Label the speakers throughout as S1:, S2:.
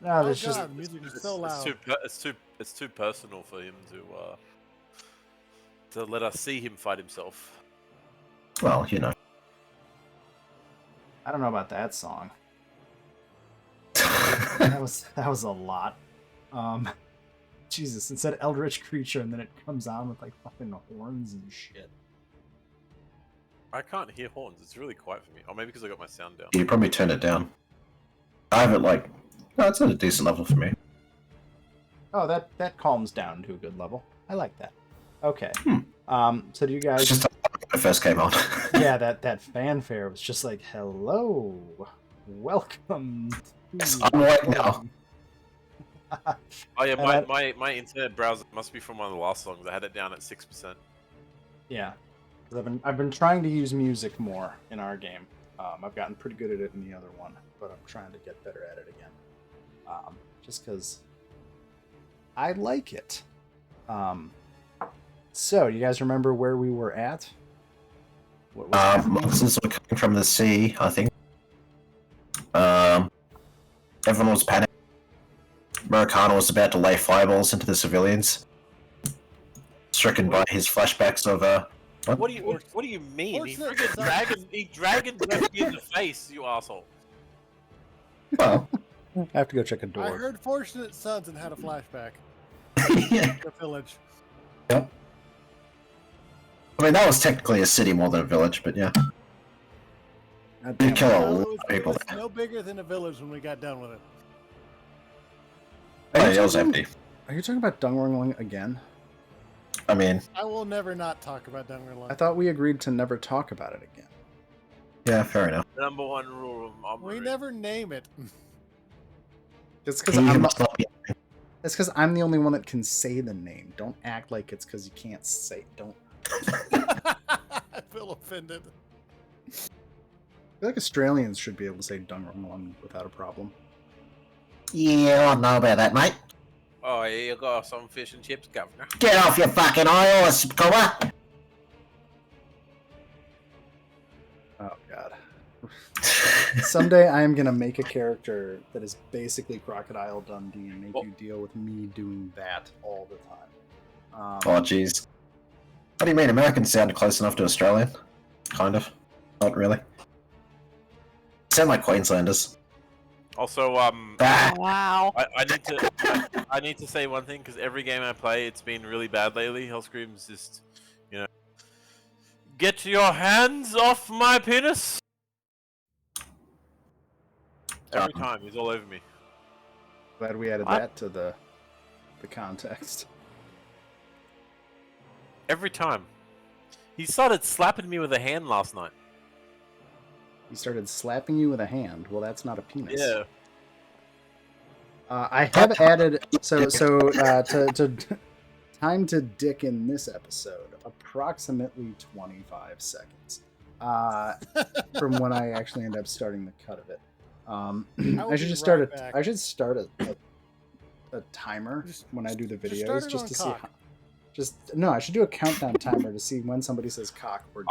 S1: No,
S2: Oh
S1: there's
S2: god,
S1: just
S2: the music is so loud.
S3: It's too personal for him to let us see him fight himself.
S4: Well, you know.
S1: I don't know about that song. That was a lot. Jesus, it said Eldritch Creature and then it comes on with like fucking horns and shit.
S3: I can't hear horns. It's really quiet for me. Or maybe because I got my sound down.
S4: You probably turn it down. I have it like... No, it's at a decent level for me.
S1: Oh, that calms down to a good level. I like that. Okay. So do you
S4: It's
S1: guys...
S4: just when it first came on.
S1: Yeah, that fanfare was just like, hello, welcome.
S4: I'm awake now.
S3: Oh yeah,
S1: And
S3: my internet browser must be from one of the last songs. I had it down at 6%.
S1: Yeah, 'cause I've been trying to use music more in our game. I've gotten pretty good at it in the other one, but I'm trying to get better at it again. Just because I like it. So, you guys remember where we were at? What was happening?
S4: Monsters were coming from the sea, I think. Everyone was panicking. Americano was about to lay fireballs into the civilians. Stricken by his flashbacks of
S3: What do you mean? He friggin' dragon left me in the face, you asshole.
S4: Well,
S1: I have to go check a door.
S2: I heard Fortunate Sons and had a flashback.
S4: yeah.
S2: The village.
S4: Yep. I mean, that was technically a city more than a village, but yeah.
S1: God
S4: Did
S1: damn
S4: kill
S1: it.
S4: a
S2: No,
S4: lot
S2: it
S4: of
S2: was
S4: people there.
S2: no bigger than a village when we got done with it.
S4: Oh, yeah, it was empty.
S1: Are you talking about Dungerling again?
S4: I mean,
S2: I will never not talk about Dungerland.
S1: I thought we agreed to never talk about it again.
S4: yeah, fair enough.
S3: Number one rule of
S2: We
S3: armory.
S2: never name it.
S1: It's because
S4: He
S1: I'm
S4: must not be.
S1: It's because I'm the only one that can say the name. Don't act like it's because you can't say. Don't.
S2: I feel offended.
S1: I feel like Australians should be able to say Dungerling without a problem.
S4: Yeah, I know about that, mate.
S3: Oh, yeah, you got some fish and chips, governor.
S4: Get off your fucking high horse, Cobra!
S1: Oh god. Someday I am gonna make a character that is basically Crocodile Dundee and make you deal with me doing that all the time.
S4: Oh, jeez. What do you mean? Americans sound close enough to Australian? Kind of. Not really. Sound like Queenslanders.
S3: Also,
S4: Ah,
S5: Wow.
S3: I need to say one thing because every game I play, it's been really bad lately. Hellscream's just, get your hands off my penis. Every time he's all over me.
S1: Glad we added
S5: What?
S1: that to the context.
S3: Every time. He started slapping me with a hand last night.
S1: He started slapping you with a hand. Well, that's not a penis.
S3: Yeah.
S1: I have added to time to dick in this episode approximately 25 seconds from when I actually end up starting the cut of it.
S2: will
S1: I should
S2: be
S1: just start
S2: right back.
S1: I should start a timer when I do the
S2: Just
S1: videos
S2: start it
S1: just
S2: on
S1: to see.
S2: cock.
S1: No, I should do a countdown timer to see when somebody says cock or dick.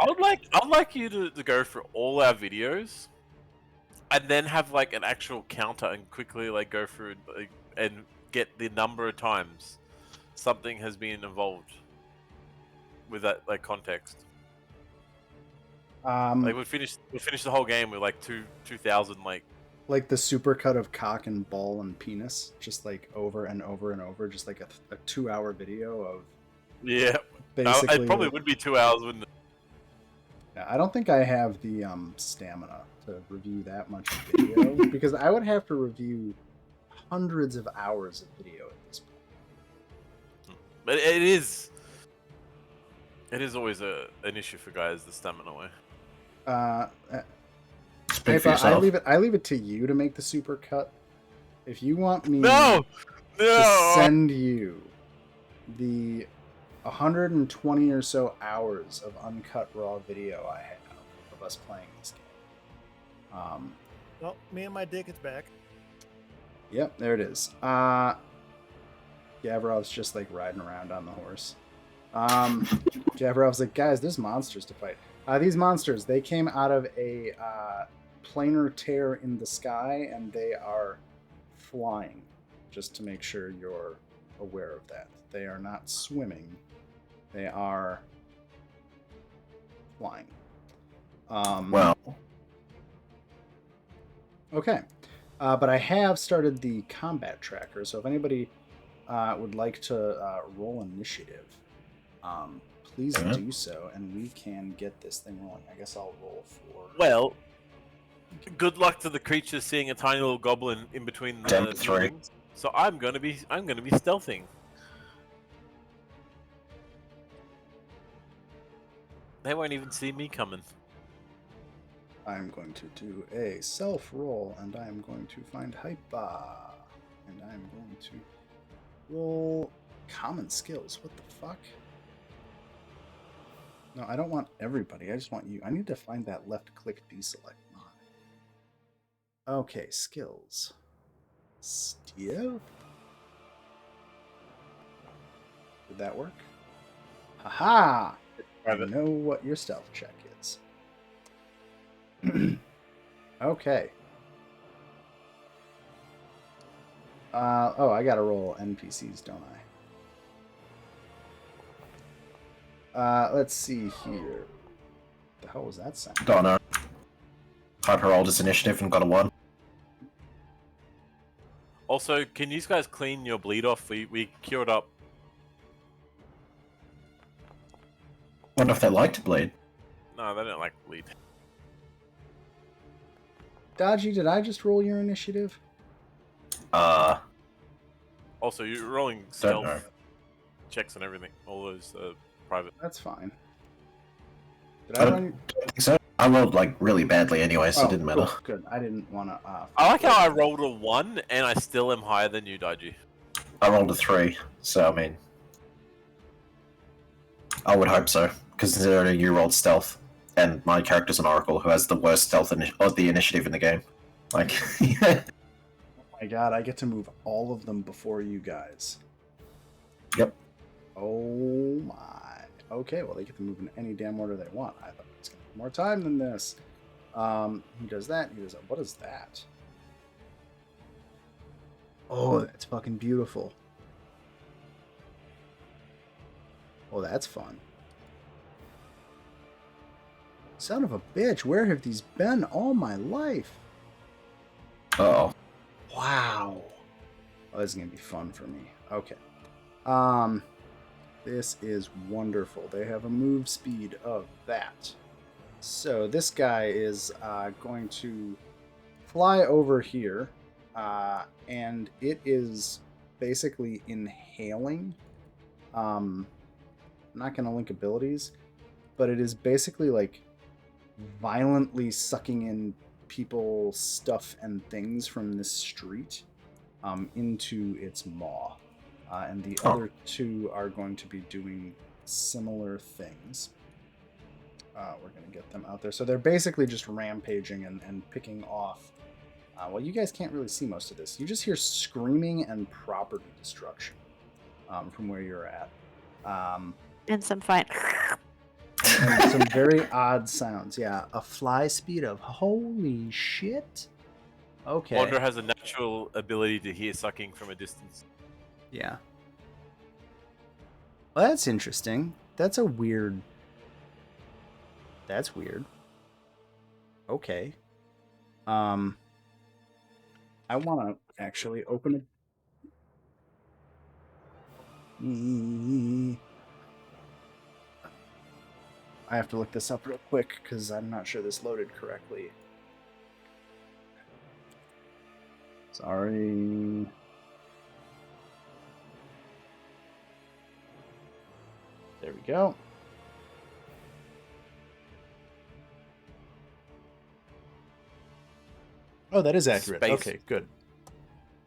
S3: I'd like you to go through all our videos, and then have like an actual counter and quickly like go through and get the number of times something has been involved with that like context. Like we finish the whole game with like 2,000
S1: like the super cut of cock and ball and penis, just like over and over and over, just like a 2-hour video of
S3: yeah.
S1: basically.
S3: It probably would be 2 hours, wouldn't it?
S1: Yeah, I don't think I have the stamina to review that much video because I would have to review hundreds of hours of video at this point.
S3: But it is always an issue for guys, the stamina way.
S4: speak for
S1: If I
S4: yourself.
S1: leave it to you to make the super cut. If you want me
S3: No.
S1: to send you the 120 or so hours of uncut raw video I have of us playing this game.
S2: Well, me and my dick is back.
S1: Yep, there it is. Gavrov's just like riding around on the horse. Gavrov's like, guys, there's monsters to fight. These monsters, they came out of a planar tear in the sky, and they are flying, just to make sure you're aware of that. They are not swimming. They are flying.
S4: Well,
S1: Okay. But I have started the combat tracker, so if anybody would like to roll initiative, please
S4: Mhm.
S1: do so, and we can get this thing rolling. I guess I'll roll for...
S3: Well, good luck to the creature seeing a tiny little goblin in between the
S4: Damn, 3.
S3: buildings. So I'm gonna be stealthing. They won't even see me coming.
S1: I'm going to do a self-roll, and I'm going to find Hypa. And I'm going to roll common skills. What the fuck? No, I don't want everybody. I just want you. I need to find that left-click deselect mod. Okay, skills. Stealth? Did that work? Haha! I know what your stealth check is. Okay. Oh, I gotta roll NPCs, don't I? Let's see here. The hell was that sound?
S4: Don't know. Hyper rolled his initiative and got a 1.
S3: Also, can you guys clean your bleed off? We cured up.
S4: Wonder if they like to bleed.
S3: No, they don't like bleed.
S1: Dodgy, did I just roll your initiative?
S3: Also, you're rolling
S4: Don't know.
S3: stealth checks and everything. All those private.
S1: That's fine. Did
S4: I
S1: I
S4: don't
S1: run?
S4: think so. I rolled like really badly anyway, so it didn't matter.
S1: Cool, good. I didn't want to.
S3: I like how I rolled a 1 and I still am higher than you, Daiji.
S4: I rolled a 3, so I mean, I would hope so, because considering you rolled stealth, and my character's an oracle who has the worst stealth of the initiative in the game. Like, yeah.
S1: Oh my god, I get to move all of them before you guys.
S4: Yep.
S1: Oh my. Okay, well, they get to move in any damn order they want. I thought it was going to take more time than this. He does that. He does that. What is that? Oh, that's fucking beautiful. Oh, that's fun. Son of a bitch, where have these been all my life?
S4: Uh-oh.
S1: Wow. Oh, this is going to be fun for me. Okay. This is wonderful. They have a move speed of that. So this guy is going to fly over here, and it is basically inhaling. I'm not going to link abilities, but it is basically like violently sucking in people, stuff, and things from this street into its maw. And the other two are going to be doing similar things. We're going to get them out there. So they're basically just rampaging and picking off. Well, you guys can't really see most of this. You just hear screaming and property destruction from where you're at.
S5: And some fine.
S1: And some very odd sounds. Yeah, a fly speed of holy shit. Okay.
S3: Wander has a natural ability to hear sucking from a distance.
S1: Yeah. Well, that's interesting. That's weird. Okay. I want to actually open it. I have to look this up real quick because I'm not sure this loaded correctly. Sorry. There we go. Oh, that is accurate.
S3: Space.
S1: Okay, good.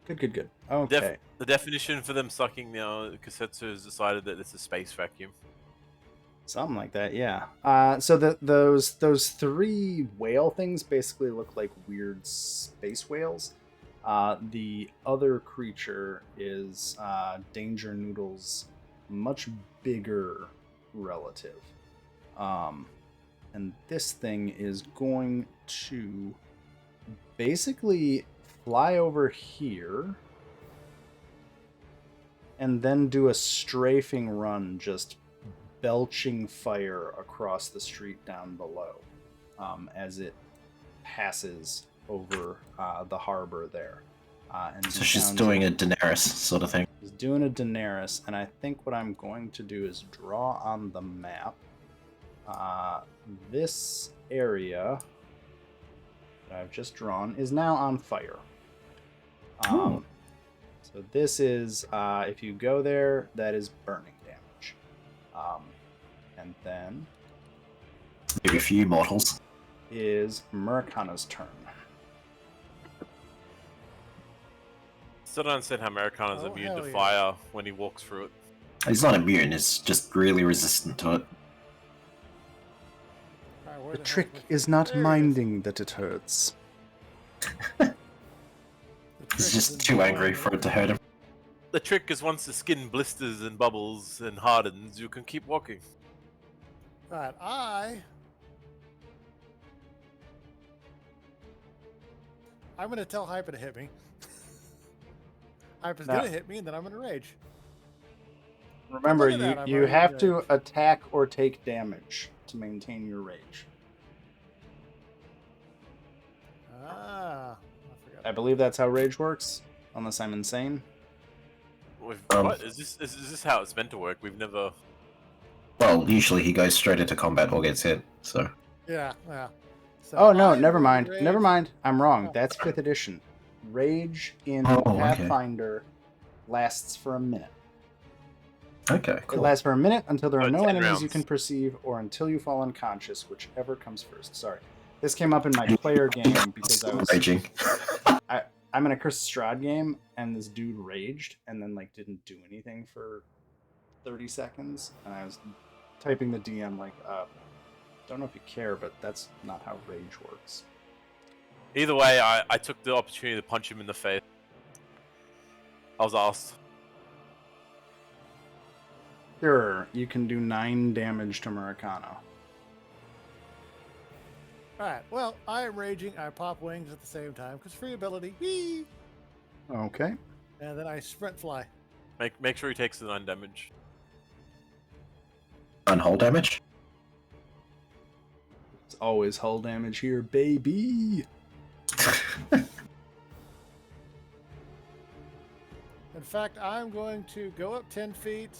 S1: Good. Okay.
S3: The definition for them sucking now, Kasetsu has decided that it's a space vacuum.
S1: Something like that, yeah. So those three whale things basically look like weird space whales. The other creature is Danger Noodle's much bigger relative. And this thing is going to basically fly over here and then do a strafing run, just belching fire across the street down below as it passes over the harbor there. And
S4: So she's doing a Daenerys sort of thing.
S1: She's doing a Daenerys, and I think what I'm going to do is draw on the map this area that I've just drawn is now on fire. So this is, if you go there, that is burning damage. And then
S4: Maybe a few mortals.
S1: is Murkana's turn.
S3: Still don't understand how Americana's immune
S2: hell
S3: to
S2: yeah.
S3: fire when he walks through it.
S4: He's not immune, he's just really resistant to it.
S2: Alright, where
S1: The
S2: heck
S1: trick
S2: was
S1: is
S2: it?
S1: not
S2: There it is.
S1: minding that it hurts.
S2: The trick
S4: He's
S2: is
S4: just
S2: in
S4: too angry
S2: blinding.
S4: for it to hurt him.
S3: The trick is once the skin blisters and bubbles and hardens, you can keep walking.
S2: Alright, I'm gonna tell Hyper to hit me. Hyper's
S1: Now-
S2: gonna hit me, and then I'm gonna rage.
S1: Remember,
S2: Look at that, I'm
S1: you
S2: already
S1: have to
S2: raged.
S1: attack or take damage to maintain your rage.
S2: I forgot.
S1: I believe that's how rage works, unless I'm insane.
S3: What is this? Is this how it's meant to work? We've never.
S4: Well, usually he goes straight into combat or gets hit, so.
S2: Yeah, yeah. So
S1: Oh no,
S2: I'm
S1: never
S2: going
S1: mind.
S2: to
S1: Never
S2: rage.
S1: mind. I'm wrong.
S2: Oh.
S1: That's 5th edition. Rage in
S4: Oh, okay.
S1: Pathfinder lasts for a minute.
S4: Okay,
S1: It
S4: cool.
S1: lasts for a minute until there are no
S3: 10
S1: enemies you
S3: rounds.
S1: can perceive, or until you fall unconscious, whichever comes first. Sorry. This came up in my player game because I was
S4: Raging.
S1: I'm in a Curse of Strahd game, and this dude raged and then like didn't do anything for 30 seconds, and I was typing the DM like, don't know if you care, but that's not how rage works.
S3: Either way, I took the opportunity to punch him in the face. I was asked.
S1: Sure, you can do 9 damage to Murkana.
S2: Alright, well, I am raging. I pop wings at the same time, because free ability. Whee!
S1: Okay.
S2: And then I sprint fly.
S3: Make sure he takes the 9 damage.
S4: On hull damage?
S1: It's always hull damage here, baby.
S2: In fact, I'm going to go up 10 feet.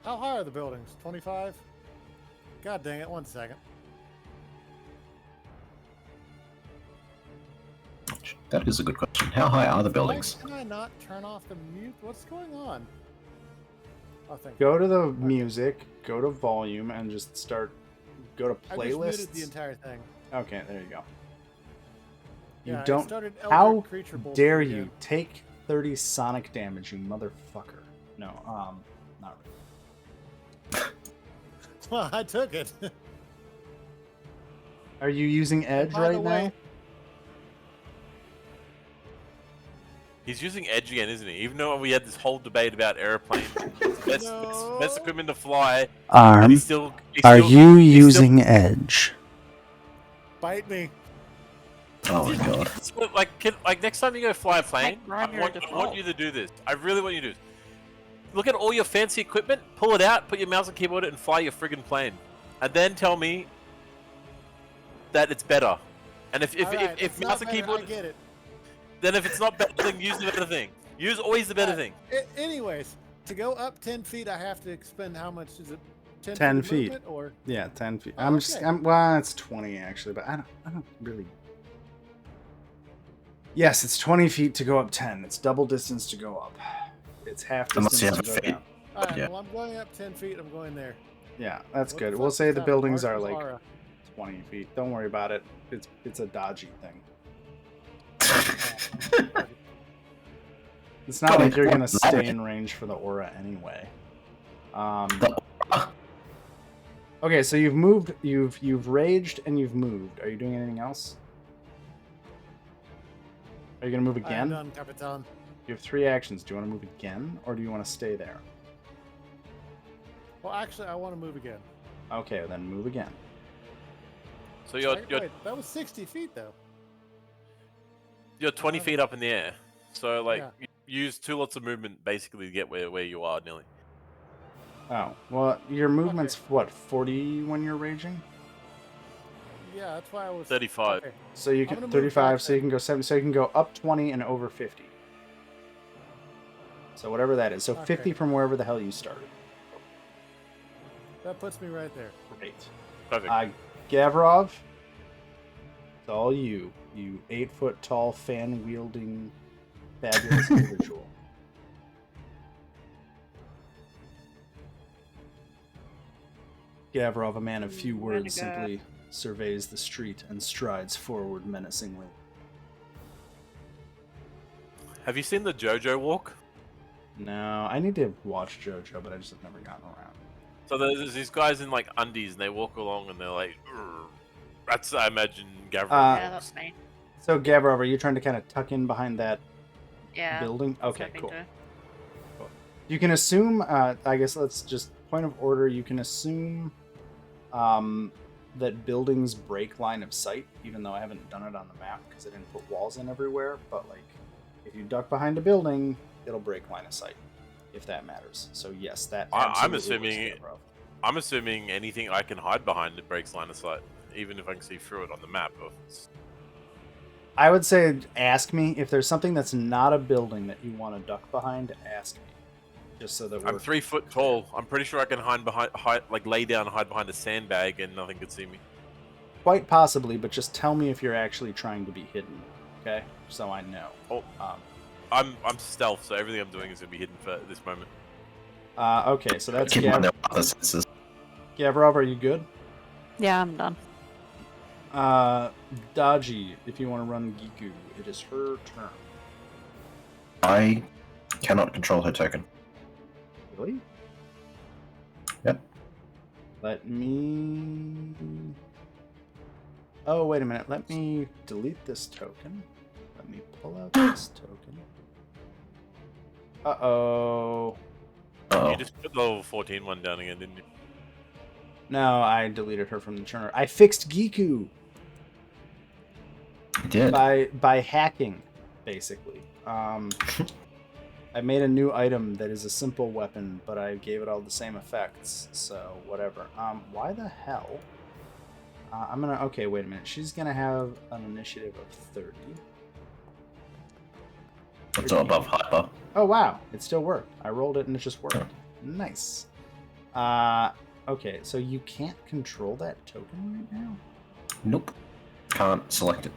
S2: How high are the buildings? 25? God dang it, 1 second.
S4: That is a good question. How high are the buildings?
S2: Why can I not turn off the mute? What's going on? Oh, thank you.
S1: Go to the music, go to volume, and just start. Go to
S2: I just
S1: playlists.
S2: muted the entire thing.
S1: Okay, there you go. You
S2: Yeah, I
S1: don't.
S2: started
S1: How
S2: Eldritch Creature bullshit
S1: dare
S2: again.
S1: you take 30 sonic damage, you motherfucker? No, not really.
S2: Well, I took it.
S1: Are you using Edge
S2: By the
S1: right
S2: way-
S1: now?
S3: He's using Edge again, isn't he? Even though we had this whole debate about airplanes, best
S2: No.
S3: equipment to fly, and
S1: Arm,
S3: he's still.
S1: are you
S3: he's
S1: using Edge?
S2: Bite me.
S4: Oh my god.
S3: Still, like next time you go fly a plane,
S5: Like, run
S3: I
S5: your
S3: want
S5: default.
S3: you to do this. I really want you to do this. Look at all your fancy equipment, pull it out, put your mouse and keyboard in it, and fly your friggin' plane, and then tell me that it's better. And if
S2: Alright, it's
S3: mouse
S2: not
S3: and
S2: better,
S3: keyboard,
S2: I get it.
S3: then if it's not better, then use the better thing. Use always the better thing.
S2: Anyways, to go up 10 feet, I have to expend how much is it?
S1: 10
S2: of
S1: feet.
S2: movement, or
S1: Yeah, 10 feet.
S2: Oh,
S1: I'm just.
S2: okay.
S1: Well, it's 20 actually, but I don't really. Yes, it's 20 feet to go up 10. It's double distance to go up. It's half
S4: Unless you
S1: distance to
S4: have
S1: go
S4: a
S1: down.
S2: all right.
S4: Yeah.
S2: Well, I'm going up 10 feet. I'm going there.
S1: Yeah, that's
S2: What
S1: good.
S2: the
S1: We'll
S2: fuck
S1: say
S2: is
S1: the
S2: that?
S1: buildings are
S2: Marshall's
S1: like
S2: aura.
S1: 20 feet. Don't worry about it. It's a dodgy thing. It's not like you're gonna stay in range for the aura anyway. Okay, so you've moved, you've raged, and you've moved. Are you doing anything else? Are you gonna move
S2: I am
S1: again?
S2: done, Capitan.
S1: You have 3 actions. Do you want to move again, or do you want to stay there?
S2: Well, actually, I want to move again.
S1: Okay, then move again.
S3: So you're
S2: Wait, that was 60 feet though.
S3: you're 20 feet up in the air. So like
S2: Yeah.
S3: you use 2 lots of movement basically to get where you are nearly.
S1: Oh, well, your movement's what, 40 when you're raging?
S2: Yeah, that's why I was
S3: 35.
S2: Okay.
S1: So you
S2: I'm
S1: can
S2: gonna move
S1: 35,
S2: back
S1: so you can go 70, so you can go up 20 and over 50. So whatever that is. So
S2: Okay.
S1: 50 from wherever the hell you started.
S2: That puts me right there.
S1: Great.
S3: Perfect.
S1: Gavrov, it's all you. You 8-foot tall, fan wielding, fabulous individual. Gavrov, a man of few
S5: Where to
S1: words,
S5: go?
S1: simply surveys the street and strides forward menacingly.
S3: Have you seen the JoJo walk?
S1: No, I need to watch JoJo, but I just have never gotten around.
S3: So there's these guys in like undies and they walk along and they're like, "Urgh." That's I imagine Gavril.
S5: Yeah, that's me.
S1: So, Gavrov, are you trying to kind of tuck in behind that
S5: Yeah.
S1: building?
S5: I was
S1: Okay,
S5: hoping
S1: cool.
S5: to.
S1: You can assume, I guess let's just, point of order, you can assume that buildings break line of sight, even though I haven't done it on the map because I didn't put walls in everywhere, but like, if you duck behind a building, it'll break line of sight, if that matters. So yes, that
S3: I'm
S1: absolutely
S3: assuming
S1: works, Gavrov.
S3: I'm assuming anything I can hide behind it breaks line of sight, even if I can see through it on the map.
S1: I would say ask me if there's something that's not a building that you want to duck behind. Ask me, just so that we're.
S3: I'm 3 foot tall. I'm pretty sure I can lay down and hide behind a sandbag and nothing could see me.
S1: Quite possibly, but just tell me if you're actually trying to be hidden, okay? So I know.
S3: Oh, I'm stealth, so everything I'm doing is gonna be hidden for this moment.
S1: Okay, so that's
S4: Keep in mind
S1: Gav.
S4: there are other senses.
S1: Gavrov, are you good?
S5: Yeah, I'm done.
S1: Daji, if you want to run Giku, it is her turn.
S4: I cannot control her token.
S1: Really?
S4: Yep.
S1: Let me... Oh, wait a minute. Let me delete this token. Let me pull out this token. Uh-oh.
S4: Uh-oh.
S3: You just put the level 14 one down again, didn't you?
S1: No, I deleted her from the churner. I fixed Giku
S4: I did.
S1: by hacking, basically. I made a new item that is a simple weapon, but I gave it all the same effects, so whatever. Why the hell? I'm gonna... Okay, wait a minute. She's gonna have an initiative of 30.
S4: It's all above hyper.
S1: Oh, wow. It still worked. I rolled it and it just worked. Nice. Okay, so you can't control that token right now?
S4: Nope. Can't select it.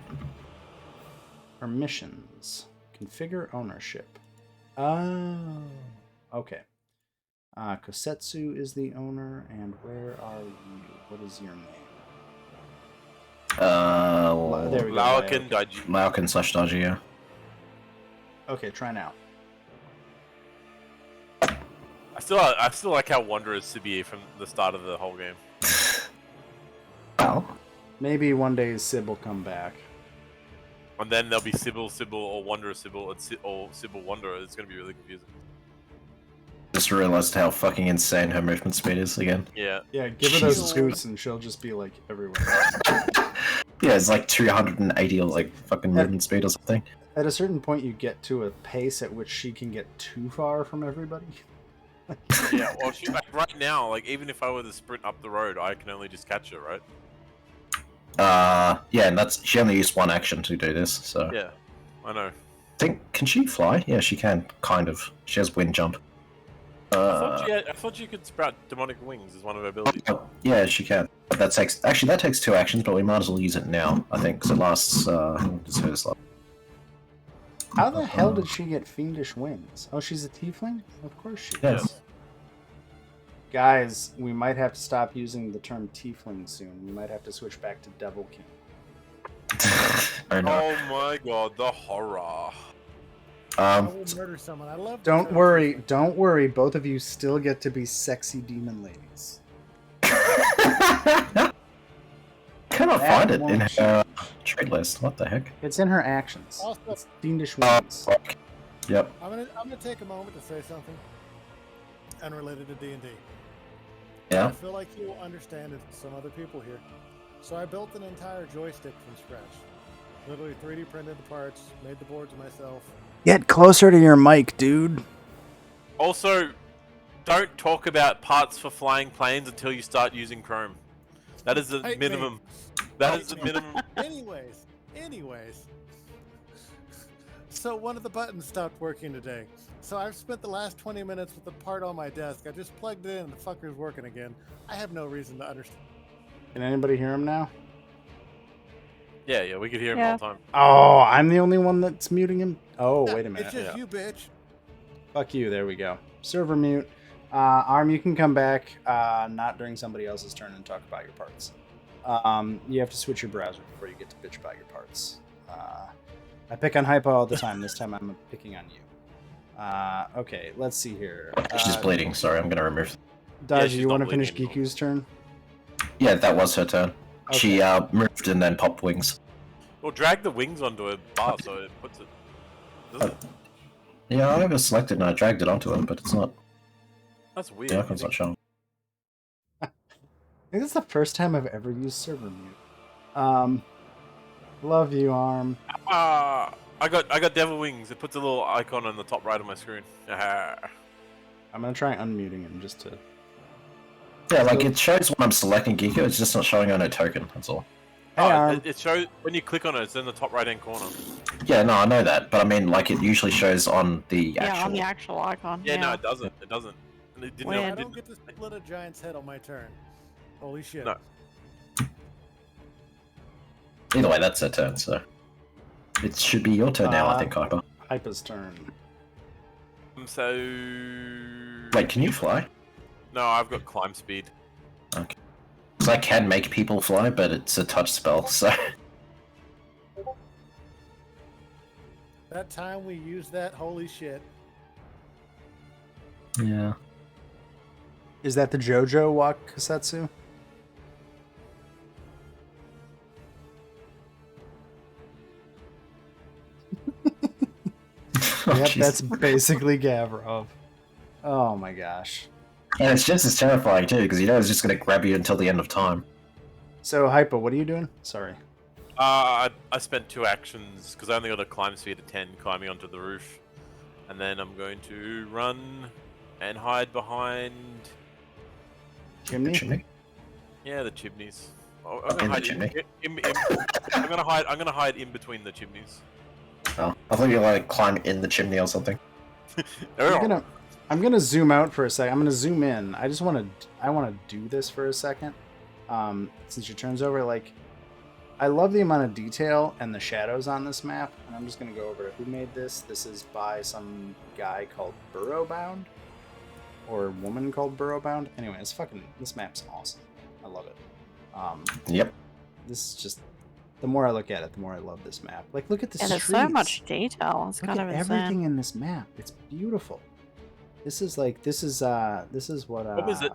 S1: Permissions. Configure ownership. Oh. Okay. Kosetsu is the owner, and where are you? What is your name? There we go.
S3: Lauken
S1: Okay.
S3: Daiji.
S4: Lauken/Dodgy, yeah.
S1: Okay, try now.
S3: I still like how Wanderer is Sibier from the start of the whole game.
S4: Well,
S1: Maybe one day Sib will come back.
S3: And then there'll be Sybil, or Wanderer Sybil, or Sybil Wanderer. It's gonna be really confusing.
S4: just realized how fucking insane her movement speed is again.
S3: Yeah.
S1: Yeah, give her those
S4: Jesus.
S1: scoots and she'll just be like everywhere.
S4: Yeah, it's like 280 or like fucking movement speed or something.
S1: At a certain point, you get to a pace at which she can get too far from everybody.
S3: Yeah. Well, like, right now, like even if I were to sprint up the road, I can only just catch her, right?
S4: Yeah, and that's she only used one action to do this, so
S3: Yeah. I know.
S4: can she fly? Yeah, she can, kind of. She has wind jump.
S3: I thought she could sprout demonic wings as one of her abilities.
S4: Yeah, she can. But that takes 2 actions, but we might as well use it now, I think, because it lasts does hers last?
S1: How the hell did she get fiendish wings? Oh, she's a tiefling? Of course she is.
S4: Yes.
S1: Guys, we might have to stop using the term tiefling soon. We might have to switch back to Devil King.
S4: Or not.
S3: Oh my god, the horror.
S2: I will murder someone. I love.
S1: Don't worry. Both of you still get to be sexy demon ladies.
S4: Cannot
S1: That
S4: find it in
S1: won't
S4: her trade list. What the heck?
S1: It's in her actions.
S2: Also-
S1: It's fiendish wings.
S4: Fuck. Yep.
S2: I'm gonna take a moment to say something unrelated to D&D. I
S4: Yeah.
S2: feel like you will understand if some other people here. So I built an entire joystick from scratch. Literally 3D printed the parts, made the boards myself.
S1: Get closer to your mic, dude.
S3: Also, don't talk about parts for flying planes until you start using Chrome. That is the
S2: Hey,
S3: minimum. That is the minimum.
S2: Anyways. So one of the buttons stopped working today. So I've spent the last 20 minutes with the part on my desk. I just plugged it in and the fucker's working again. I have no reason to understand.
S1: Can anybody hear him now?
S3: Yeah, we could hear him
S5: Yeah.
S3: all the time.
S1: Oh, I'm the only one that's muting him? Oh,
S2: Yeah,
S1: wait a minute.
S2: It's just
S3: Yeah.
S2: you, bitch.
S1: Fuck you. There we go. Server mute. Arm, you can come back, not during somebody else's turn and talk about your parts. You have to switch your browser before you get to bitch about your parts. I pick on Hypo all the time. This time I'm picking on you. Okay, let's see here.
S4: She's bleeding. Sorry, I'm gonna remove.
S1: Dodgy,
S3: she's
S1: you
S3: not
S1: want to finish
S3: bleeding anymore.
S1: Giku's turn?
S4: Yeah, that was her turn. She
S1: Okay.
S4: moved and then popped wings.
S3: Well, drag the wings onto a bar so it puts it. Doesn't it?
S4: Yeah, I was selected and I dragged it onto him, but it's not.
S3: That's weird.
S4: The icon's not showing.
S1: I think it's the first time I've ever used server mute. Love you, Arm.
S3: I got devil wings. It puts a little icon on the top right of my screen.
S1: I'm gonna try unmuting him just to.
S4: Yeah, like it shows when I'm selecting Geeko, it's just not showing on a token, that's all.
S1: Hey, Arm.
S3: It shows when you click on it. It's in the top right hand corner.
S4: Yeah, no, I know that, but I mean, like, it usually shows on the
S5: Yeah,
S4: actual...
S5: on the actual icon.
S3: Yeah, no, it doesn't. It doesn't. And it didn't.
S5: When-
S2: I
S3: It
S2: don't
S3: didn't
S2: get to split a giant's head on my turn. Holy shit.
S3: No.
S4: Either way, that's her turn, so... It should be your turn now, I think, Hyper.
S1: Hypa's turn.
S3: so.
S4: Wait, can you fly?
S3: No, I've got climb speed.
S4: Okay. Because I can make people fly, but it's a touch spell, so...
S2: That time we used that, holy shit.
S4: Yeah.
S1: Is that the JoJo Wakusetsu?
S4: Oh,
S1: Yep,
S4: jeez.
S1: that's basically Gavrov. Oh my gosh.
S4: And it's just as terrifying, too, because you know it's just going to grab you until the end of time.
S1: So, Hypa, what are you doing? Sorry.
S3: I spent 2 actions because I only got a climb speed of 10 climbing onto the roof. And then I'm going to run and hide behind.
S1: Chimney?
S4: Chimney?
S3: Yeah, the chimneys. I'm
S4: In
S3: gonna
S4: the
S3: hide
S4: chimney?
S3: I'm gonna hide in between the chimneys.
S4: Oh, I thought you were like climb in the chimney or something.
S1: I'm gonna zoom out for a second. I'm gonna zoom in. I wanna do this for a second. Since your turn's over, like, I love the amount of detail and the shadows on this map, and I'm just gonna go over who made this. This is by some guy called Burrowbound, or woman called Burrowbound. Anyway, this map's awesome. I love it.
S4: Yep.
S1: This is just, the more I look at it, the more I love this map. Like, look at the
S5: Yeah, there's
S1: streets.
S5: so much detail. It's
S1: Look
S5: kind
S1: at
S5: of
S1: everything
S5: insane.
S1: in this map. It's beautiful. This is what
S3: is it?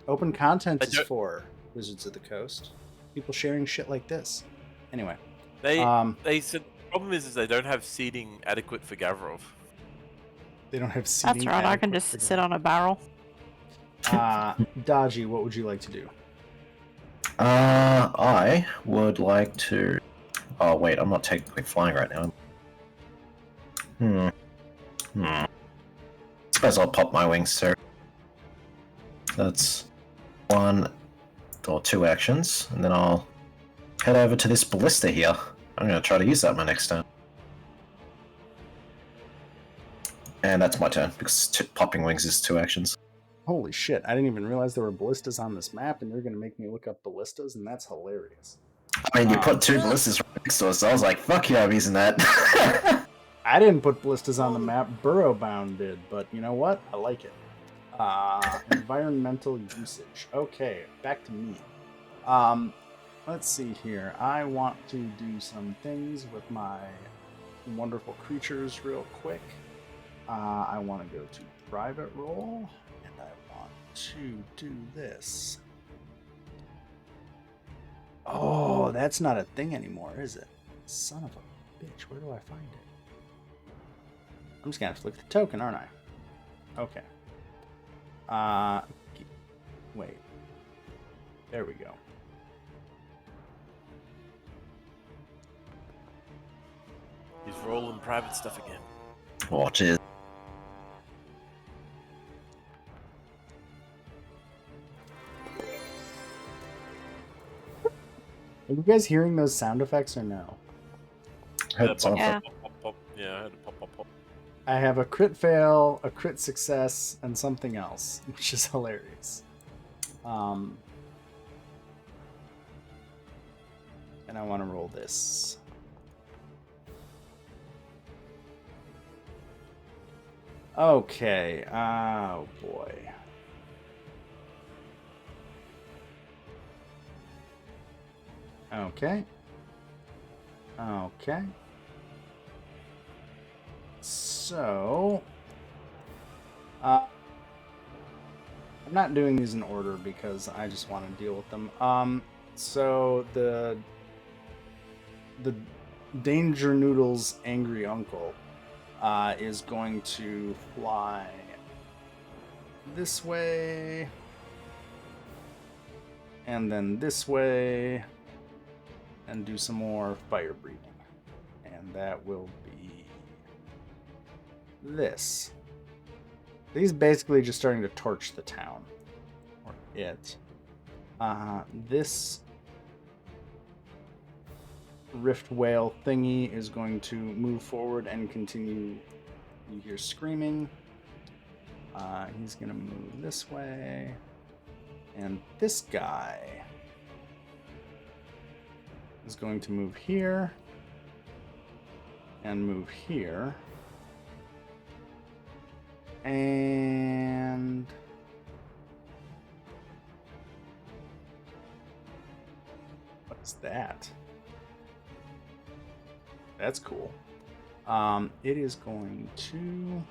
S1: open content
S3: I
S1: is
S3: don't-
S1: for. Wizards of the Coast. People sharing shit like this. Anyway,
S3: They said the problem is they don't have seating adequate for Gavrov.
S1: they don't have seating.
S5: That's right. I can
S1: adequate
S5: just
S1: for
S5: sit on a barrel.
S1: Dodgy, what would you like to do?
S4: I would like to... Oh, wait, I'm not technically flying right now. Suppose I'll pop my wings, sir. That's 1 or 2 actions, and then I'll head over to this ballista here. I'm going to try to use that my next turn. And that's my turn, because popping wings is 2 actions.
S1: Holy shit! I didn't even realize there were ballistas on this map, and you're gonna make me look up ballistas, and that's hilarious.
S4: I mean, you put 2 ballistas right next to us, so I was like, fuck yeah, I'm using that.
S1: I didn't put ballistas on the map. Burrowbound did, but you know what? I like it. Environmental usage. Okay, back to me. Let's see here. I want to do some things with my wonderful creatures real quick. I want to go to private role, and I want to do this. Oh, that's not a thing anymore, is it? Son of a bitch, where do I find it? I'm just gonna have to look at the token, aren't I? Okay. Wait. There we go.
S3: He's rolling private stuff again.
S4: Oh, cheers.
S1: Are you guys hearing those sound effects or no?
S4: Heard some.
S5: Yeah.
S3: Pop. Yeah, I heard a pop.
S1: I have a crit fail, a crit success, and something else, which is hilarious. And I want to roll this. Okay. Oh boy. Okay. Okay. So, I'm not doing these in order because I just want to deal with them. So the Danger Noodle's angry uncle is going to fly this way, and then this way, and do some more fire breathing, and that will be this. He's basically just starting to torch the town, or it. This rift whale thingy is going to move forward and continue. You hear screaming. He's gonna move this way, and this guy is going to move here and move here. And what's that? That's cool. It is going to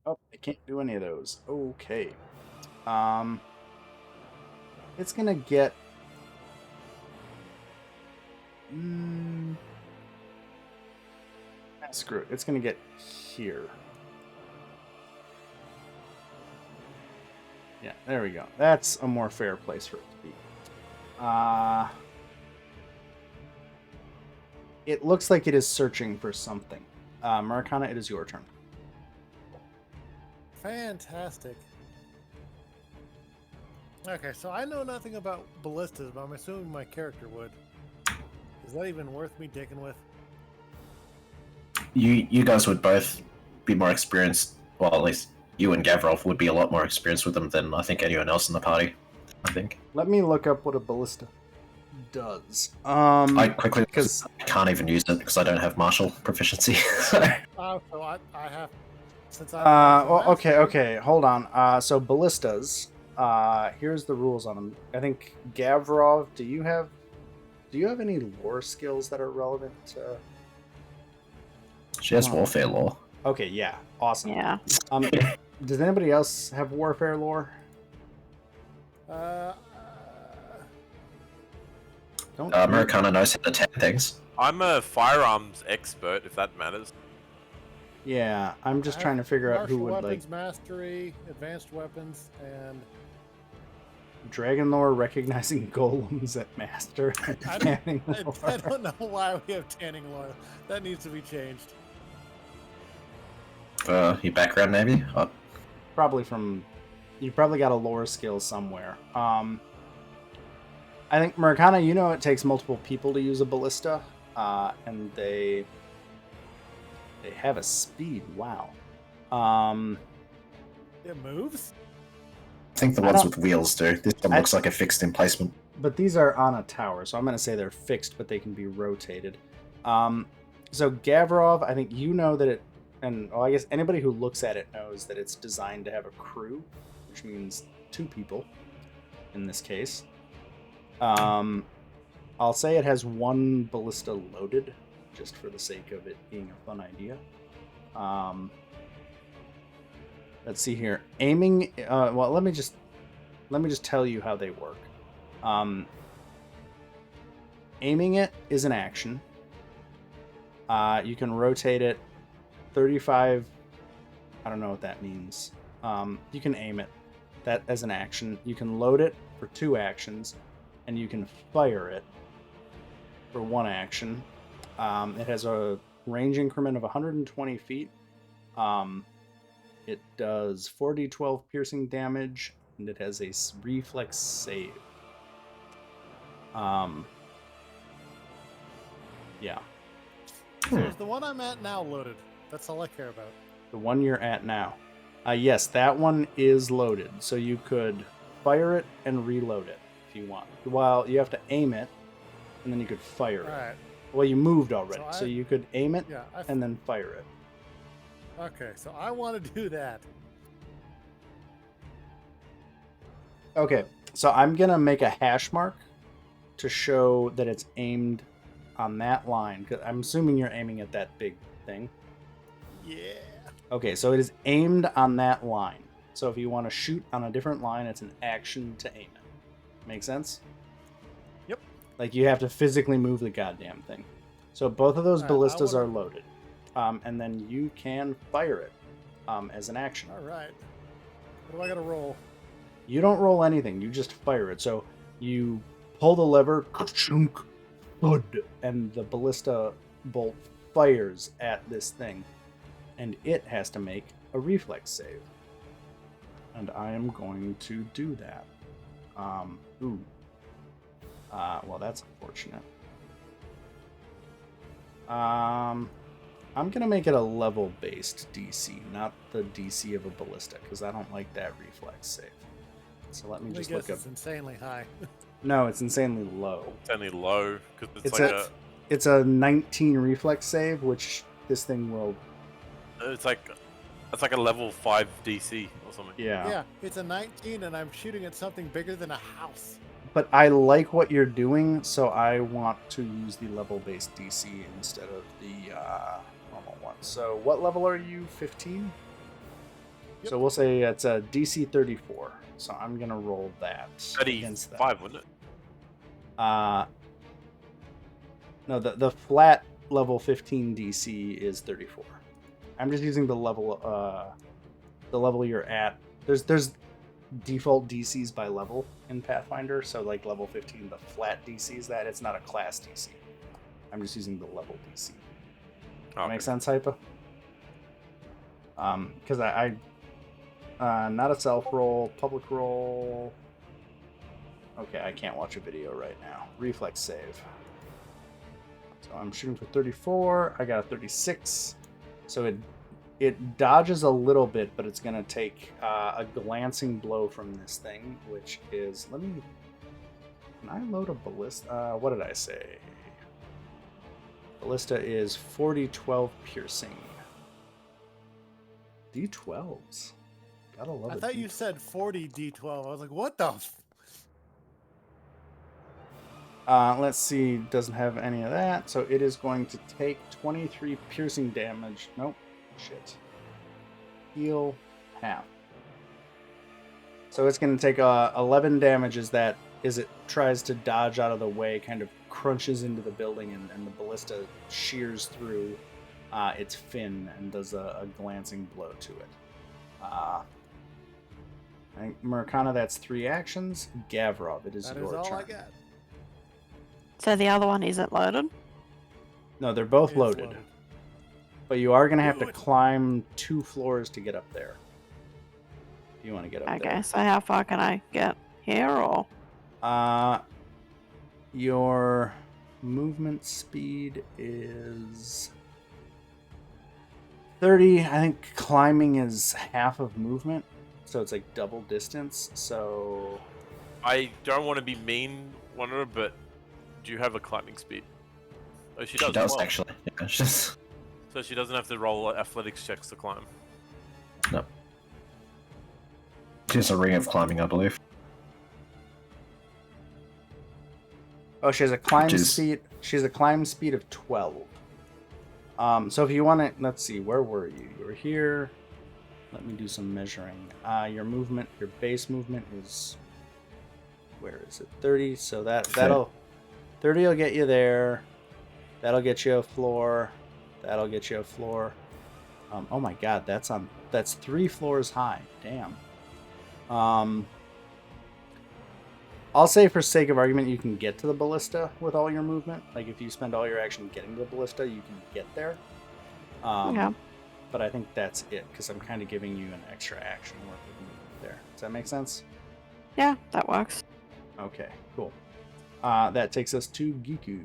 S1: oh, I can't do any of those. Okay. It's gonna get screw it. It's gonna get here. Yeah, there we go. That's a more fair place for it to be. It looks like it is searching for something. Maracana, it is your turn.
S2: Fantastic. Okay, so I know nothing about ballistas, but I'm assuming my character would. Is that even worth me dicking with?
S4: You guys would both be more experienced. Well, at least you and Gavrov would be a lot more experienced with them than I think anyone else in the party. I think.
S1: Let me look up what a ballista does.
S4: I quickly
S1: because
S4: I can't even use it because I don't have martial proficiency.
S2: So I have, since I.
S1: well, okay, hold on. So ballistas. Here's the rules on them. I think Gavrov, do you have any lore skills that are relevant to?
S4: She has warfare lore.
S1: Okay, yeah, awesome.
S5: Yeah.
S1: Does anybody else have warfare lore? Don't.
S4: Americana knows how to attack things.
S3: I'm a firearms expert, if that matters.
S1: Yeah, I'm just trying to figure out who would like
S2: weapons mastery, advanced weapons, and
S1: dragon lore, recognizing golems at master. And
S2: I
S1: tanning lore.
S2: don't know why we have tanning lore. That needs to be changed.
S4: Your background, maybe?
S1: Probably from. You probably got a lore skill somewhere. I think Maracana, you know, it takes multiple people to use a ballista, and they have a speed. Wow.
S2: It moves?
S4: I think the ones with wheels do. This one looks like a fixed emplacement.
S1: But these are on a tower, so I'm going to say they're fixed, but they can be rotated. So Gavrov, I think you know that it, and well, I guess anybody who looks at it knows that it's designed to have a crew, which means 2 people in this case. I'll say it has 1 ballista loaded, just for the sake of it being a fun idea. Let's see here. Aiming. Well, let me just tell you how they work. Aiming it is an action. You can rotate it 35. I don't know what that means. You can aim it that as an action. You can load it for 2 actions, and you can fire it for 1 action. It has a range increment of 120 feet. It does 4d12 piercing damage, and it has a reflex save. Yeah.
S2: So is the one I'm at now loaded? That's all I care about.
S1: The one you're at now. Yes, that one is loaded, so you could fire it and reload it if you want. Well, you have to aim it, and then you could fire
S2: All
S1: it.
S2: right.
S1: Well, you moved already,
S2: So
S1: so you could aim it
S2: Yeah.
S1: and then fire it.
S2: Okay, so I want to do that.
S1: Okay, so I'm going to make a hash mark to show that it's aimed on that line. 'Cause I'm assuming you're aiming at that big thing.
S2: Yeah.
S1: Okay, so it is aimed on that line. So if you want to shoot on a different line, it's an action to aim it. Make sense?
S2: Yep.
S1: Like you have to physically move the goddamn thing. So both of those
S2: Alright, I
S1: ballistas
S2: wanna-
S1: are loaded. And then you can fire it as an action.
S2: All right. What do I got to roll?
S1: You don't roll anything, you just fire it. So you pull the lever, ka-chunk, thud, and the ballista bolt fires at this thing. And it has to make a reflex save. And I am going to do that. Well, that's unfortunate. I'm going to make it a level-based DC, not the DC of a ballista, because I don't like that reflex save. So let me
S2: I
S1: just
S2: guess
S1: look up.
S2: it's insanely high.
S1: No, it's insanely low.
S3: It's only low because it's,
S1: It's
S3: like
S1: a- It's a 19 reflex save, which this thing will.
S3: it's like a level 5 DC or something.
S2: Yeah, it's a 19, and I'm shooting at something bigger than a house.
S1: But I like what you're doing, so I want to use the level-based DC instead of the normal one. So what level are you? 15?
S2: Yep.
S1: So we'll say it's a DC 34. So I'm going to roll that against that.
S3: 35, wouldn't it?
S1: No, the flat level 15 DC is 34. I'm just using the level you're at. There's default DCs by level in Pathfinder, so like level 15, the flat DC is that. It's not a class DC. I'm just using the level DC.
S3: Okay.
S1: Make sense, Hypa? Because I not a self roll, public roll. Okay, I can't watch a video right now. Reflex save. So I'm shooting for 34. I got a 36. So it dodges a little bit, but it's gonna take a glancing blow from this thing, which is Can I load a ballista? What did I say? Ballista is 40-12 piercing. D12s. Gotta love
S2: I
S1: it.
S2: thought you said 40 D12. I was like, what the?
S1: Let's see. Doesn't have any of that, so it is going to take 23 piercing damage. Nope. Shit. Heal half. So it's going to take 11 damage as it tries to dodge out of the way, kind of crunches into the building, and the ballista shears through its fin and does a glancing blow to it. I think Murakana, that's 3 actions. Gavrov, it is
S2: That
S1: your
S2: is all
S1: turn.
S2: I got.
S5: So the other one isn't loaded?
S1: No, they're both
S2: It's
S1: loaded. But you are going to have to
S2: Good.
S1: climb 2 floors to get up there. If you want to get up
S5: Okay, so how far can I get here or?
S1: there. Your movement speed is 30. I think climbing is half of movement, so it's like double distance. So
S3: I don't want to be mean, Wanderer, but do you have a climbing speed? Oh, she does.
S4: She does
S3: well.
S4: actually. Yeah, it's just
S3: So she doesn't have to roll athletics checks to climb.
S4: no. She's a ring of climbing, I believe.
S1: oh, she has a climb
S4: Which is-
S1: speed. She has a climb speed of 12. So if you want to, let's see, where were you? You were here. Let me do some measuring. Your movement, your base movement is, where is it? 30. So that'll 30 will get you there. That'll get you a floor. That'll get you a floor. Oh my God, that's 3 floors high. Damn. I'll say for sake of argument, you can get to the ballista with all your movement. Like if you spend all your action getting to the ballista, you can get there.
S5: Yeah.
S1: But I think that's it, because I'm kind of giving you an extra action worth of movement there. Does that make sense?
S5: Yeah, that works.
S1: Okay, cool. That takes us to Giku.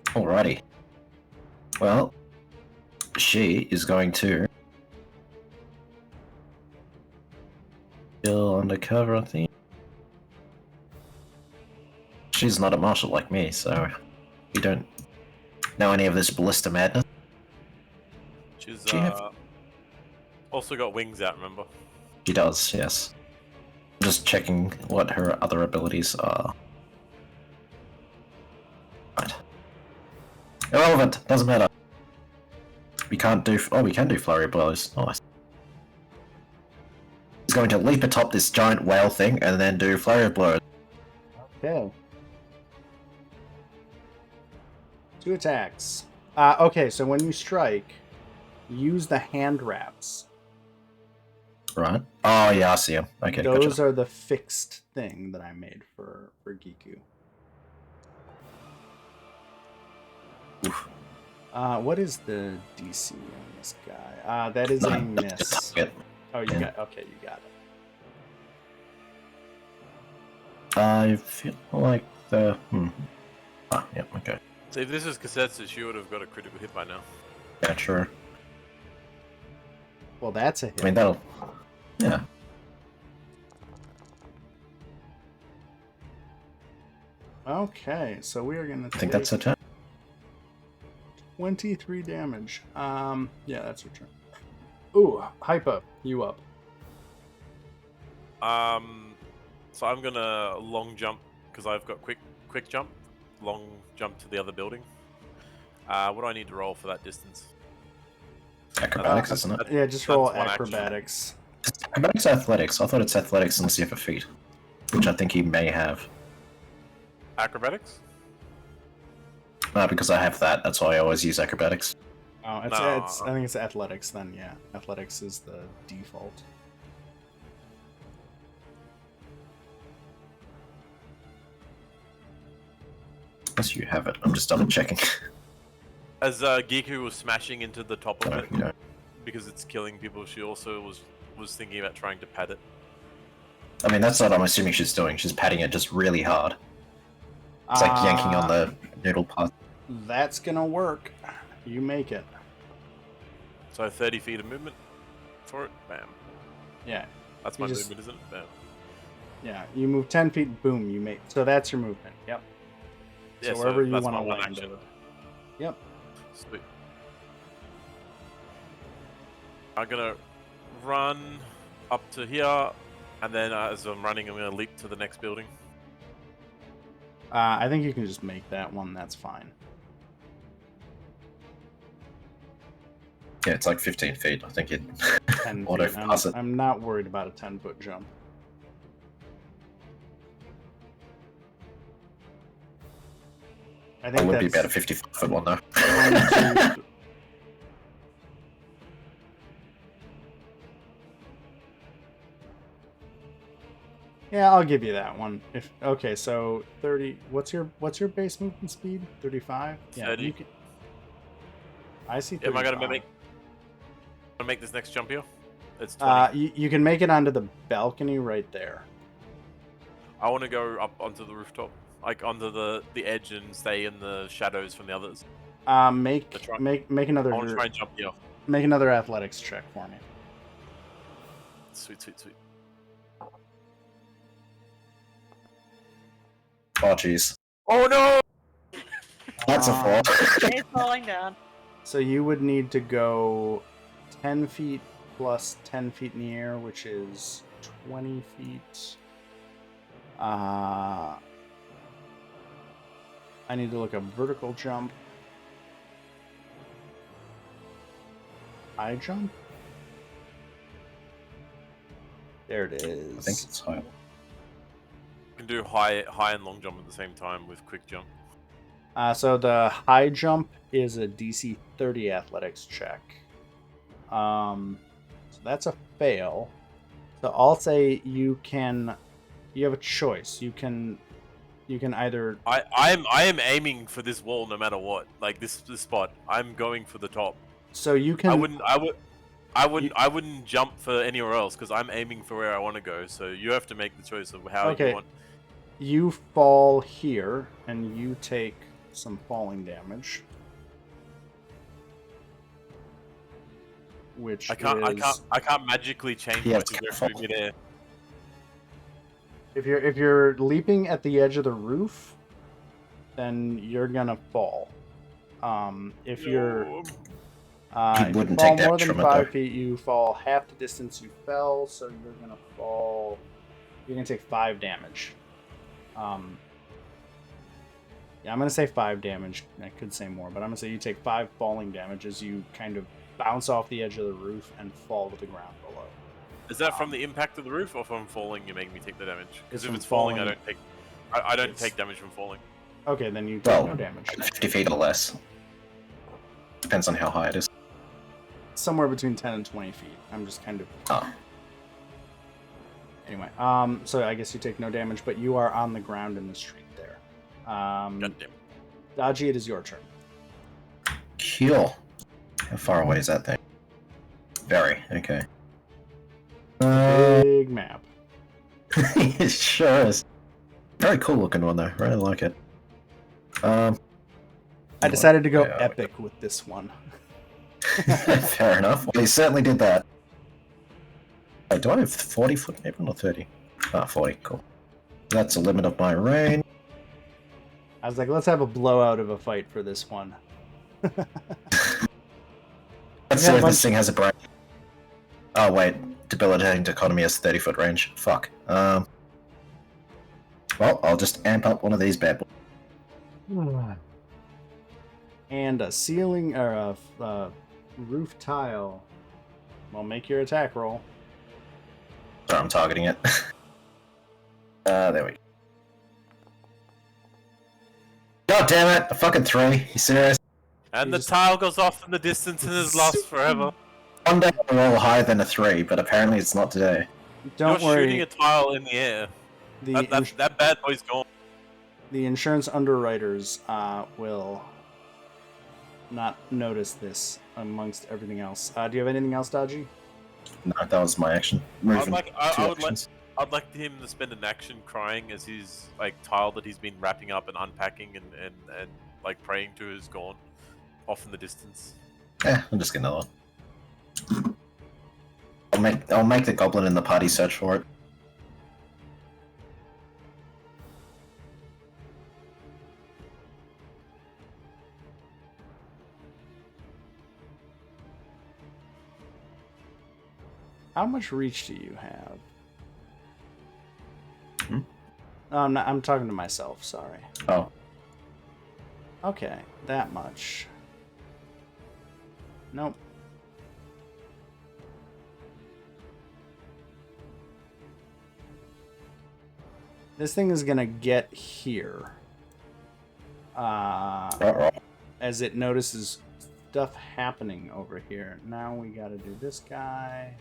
S4: Alrighty. Well, she is going to go undercover, I think. She's not a martial like me, so you don't know any of this ballista madness.
S3: She's
S4: Do you have-
S3: also got wings out, remember?
S4: She does, yes. I'm just checking what her other abilities are. Right. Irrelevant, doesn't matter. We can't do. Oh, we can do flurry blows. Nice. He's going to leap atop this giant whale thing and then do flurry blows.
S1: Okay. 2 attacks. Okay, so when you strike, use the hand wraps.
S4: Right. Oh yeah, I see him. Okay,
S1: Those
S4: gotcha.
S1: are the fixed thing that I made for Giku.
S4: Oof.
S1: What is the DC on this guy? That is a
S4: Nine.
S1: miss.
S4: Target.
S1: Oh, you
S4: Yeah.
S1: got. Okay, you got it.
S4: I feel like the. Ah, yeah. Okay.
S3: So if this is Cassette's, she would have got a critical hit by now.
S4: Yeah, sure.
S1: Well, that's a hit.
S4: I mean that'll. Yeah.
S1: Okay, so we are gonna.
S4: I think that's a turn.
S1: 23 damage. Yeah, that's your turn. Ooh, hype up. You up.
S3: So I'm gonna long jump because I've got quick jump, long jump to the other building. What do I need to roll for that distance?
S4: Acrobatics, isn't it?
S1: Yeah, just roll
S3: That's one action.
S1: acrobatics.
S4: Acrobatics or athletics. I thought it's athletics unless you have a feat, which I think he may have.
S3: Acrobatics?
S4: Because I have that. That's why I always use acrobatics.
S1: Oh,
S3: No.
S1: it's. I think it's athletics then. Yeah, athletics is the default.
S4: Unless you have it. I'm just double checking.
S3: As Giku was smashing into the top of
S4: Oh,
S3: it
S4: yeah.
S3: because it's killing people, she also was thinking about trying to pad it.
S4: I mean, that's what I'm assuming she's doing. She's patting it just really hard. It's like yanking on the noodle part.
S1: That's gonna work. You make it.
S3: So 30 feet of movement for it. Bam.
S1: Yeah,
S3: That's
S1: You
S3: my
S1: just-
S3: movement, isn't it? Bam.
S1: yeah. You move 10 feet. Boom. You make. So that's your movement. Yep.
S3: Yeah,
S1: so wherever you
S3: that's
S1: want
S3: my
S1: to
S3: one
S1: land
S3: action.
S1: it. Yep.
S3: Sweet. I'm gonna run up to here, and then as I'm running, I'm gonna leap to the next building.
S1: I think you can just make that one. That's fine.
S4: Yeah, it's like 15 feet. I think it
S1: 10
S4: auto
S1: feet.
S4: pass it.
S1: I'm not worried about a 10-foot jump. I
S4: It
S1: think
S4: would be
S1: that's
S4: about a 55-foot one though.
S1: 1, 2, Yeah, I'll give you that one. If okay, so 30. What's your base movement speed? 35. Yeah,
S3: 30.
S1: you can. I see. 35.
S3: Am I gonna make this next jump here? It's 20.
S1: You can make it onto the balcony right there.
S3: I want to go up onto the rooftop, like onto the edge, and stay in the shadows from the others.
S1: Make
S3: That's right.
S1: make another
S3: I want to try and jump here.
S1: make another athletics check for me.
S3: Sweet, sweet, sweet.
S4: Oh jeez.
S3: Oh no!
S4: That's a fall.
S5: He's falling down.
S1: So you would need to go 10 feet plus 10 feet in the air, which is 20 feet. I need to look up vertical jump. High jump? There it is.
S4: I think it's high.
S3: You can do high and long jump at the same time with quick jump.
S1: So the high jump is a DC 30 athletics check. So that's a fail. So I'll say you have a choice. You can either
S3: I am aiming for this wall no matter what. Like this spot. I'm going for the top.
S1: so you can
S3: I wouldn't jump for anywhere else because I'm aiming for where I want to go. So you have to make the choice of how
S1: Okay.
S3: you want.
S1: You fall here and you take some falling damage. Which
S3: I can't magically change
S4: Yeah,
S3: my
S4: it's
S3: trajectory
S4: careful.
S3: midair.
S1: if you're leaping at the edge of the roof, then you're gonna fall. If you're
S3: No.
S4: You
S1: if you
S4: wouldn't
S1: fall
S4: take
S1: more
S4: damage
S1: than
S4: from it,
S1: 5
S4: though.
S1: feet, you fall half the distance you fell, so you're gonna fall. You're gonna take 5 damage. Yeah, I'm gonna say 5 damage. I could say more, but I'm gonna say you take 5 falling damage as you kind of bounce off the edge of the roof and fall to the ground below.
S3: Is that from the impact of the roof or from falling? You make me take the damage. Because
S1: It's
S3: if
S1: from
S3: it's falling,
S1: falling.
S3: I don't
S1: It's-
S3: take damage from falling.
S1: Okay, then you take
S4: Well,
S1: no damage.
S4: 50 feet or less. Depends on how high it is.
S1: Somewhere between 10 and 20 feet. I'm just kind of.
S4: Oh.
S1: Anyway, so I guess you take no damage, but you are on the ground in the street there.
S3: Goddamn.
S1: Dodgy, it is your turn.
S4: Cool. How far away is that thing? Very. Okay.
S1: Big map.
S4: It sure is. Very cool looking one though. Really like it.
S1: I decided to go
S4: Yeah,
S1: epic with this one.
S4: Fair enough. Well, he certainly did that. Wait, do I have 40 foot maybe or 30? Ah, 40. Cool. That's the limit of my range.
S1: I was like, let's have a blowout of a fight for this one.
S4: Let's see if this thing has a brain. Oh wait, debilitating economy has 30-foot range. Fuck. Well, I'll just amp up one of these bad boys.
S1: And a ceiling or a roof tile. Well, make your attack roll.
S4: Sorry, I'm targeting it. There we go. God damn it! A fucking 3. You serious?
S3: And
S1: You
S3: the
S1: just-
S3: tile goes off in the distance and is lost forever.
S4: One day I roll higher than a 3, but apparently it's not today.
S1: Don't
S3: You're shooting
S1: worry.
S3: a tile in the air. That bad boy's gone.
S1: The insurance underwriters will not notice this amongst everything else. Do you have anything else, Dodgy?
S4: No, that was my action. Moving
S3: I would like
S4: actions.
S3: I'd like him to spend an action crying as his tile that he's been wrapping up and unpacking and like praying to is gone off in the distance.
S4: I'll just get another one. I'll make the goblin in the party search for it.
S1: How much reach do you have?
S4: Hmm?
S1: No, I'm talking to myself. Sorry.
S4: Oh,
S1: Okay, that much. Nope. This thing is gonna get here.
S4: uh-oh.
S1: As it notices stuff happening over here. Now we gotta do this guy.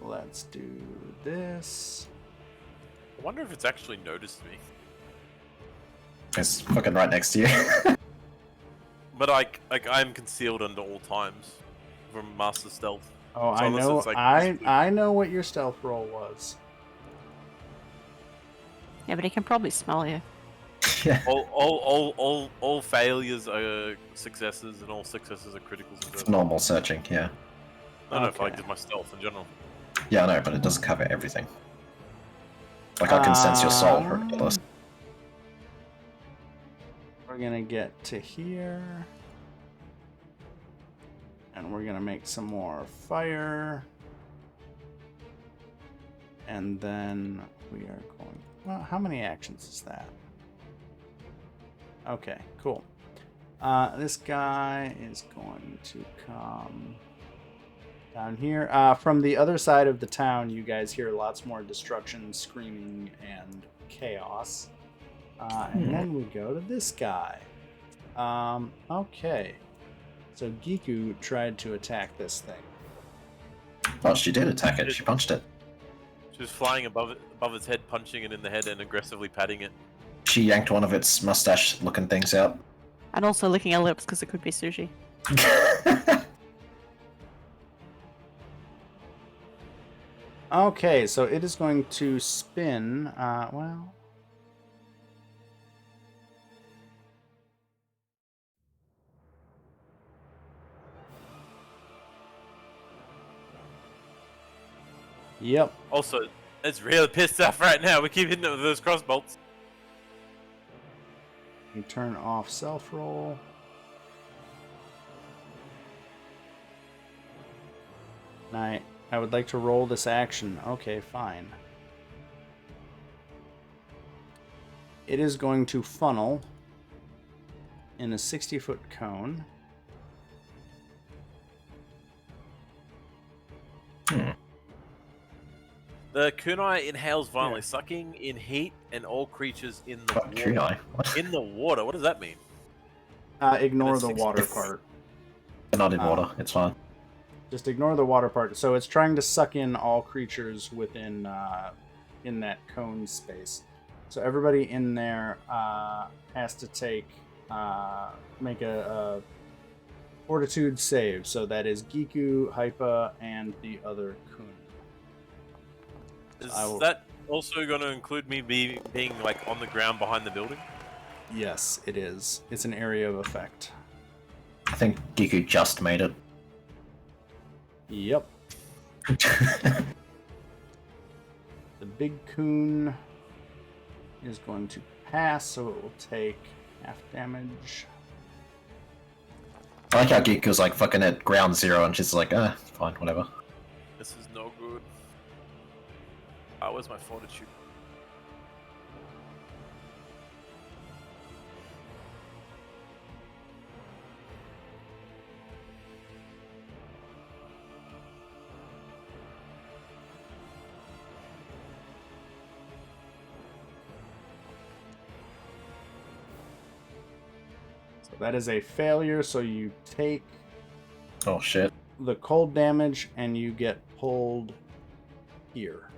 S1: Let's do this.
S3: I wonder if it's actually noticed me.
S4: It's fucking right next to you.
S3: But I'm concealed under all times from Master Stealth.
S1: Oh,
S3: So
S1: I
S3: unless
S1: know.
S3: it's, like,
S1: I know what your stealth roll was.
S5: Yeah, but he can probably smell you.
S4: Yeah.
S3: All failures are successes and all successes are criticals.
S4: It's normal searching, yeah.
S3: I don't know if I
S1: Okay.
S3: did my stealth in general.
S4: Yeah, I know, but it doesn't cover everything. Like, I can sense your soul, regardless.
S1: We're gonna get to here. And we're gonna make some more fire. And then we are going. Well, how many actions is that? Okay, cool. This guy is going to come down here. From the other side of the town, you guys hear lots more destruction, screaming, and chaos. And then we go to this guy. Okay. So Giku tried to attack this thing.
S4: Oh, she did attack it. She punched it.
S3: She was flying above its head, punching it in the head and aggressively patting it.
S4: She yanked one of its mustache-looking things out.
S5: And also licking her lips because it could be sushi.
S1: Okay, so it is going to spin. Well. Yep.
S3: Also, it's really pissed off right now. We keep hitting it with those crossbolts.
S1: You turn off self roll. I would like to roll this action. Okay, fine. It is going to funnel in a 60-foot cone.
S3: The kunai inhales violently, sucking in heat and all creatures in the water.
S4: Kunai? What?
S3: In the water? What does that mean?
S1: Ignore
S3: And
S1: the
S3: it's
S1: water
S3: 60
S1: part.
S4: They're not in water. It's fine.
S1: Just ignore the water part. So it's trying to suck in all creatures within in that cone space. So everybody in there has to make a fortitude save. So that is Giku, Hypa, and the other kun.
S3: Is that also going to include me being like on the ground behind the building?
S1: Yes, it is. It's an area of effect.
S4: I think Giku just made it.
S1: Yep. The big kun is going to pass, so it will take half damage.
S4: I like how Giku's like fucking at ground zero and she's like, fine, whatever.
S3: This is no good. Where's my fortitude?
S1: So that is a failure, so you take
S4: Oh shit.
S1: the cold damage and you get pulled here.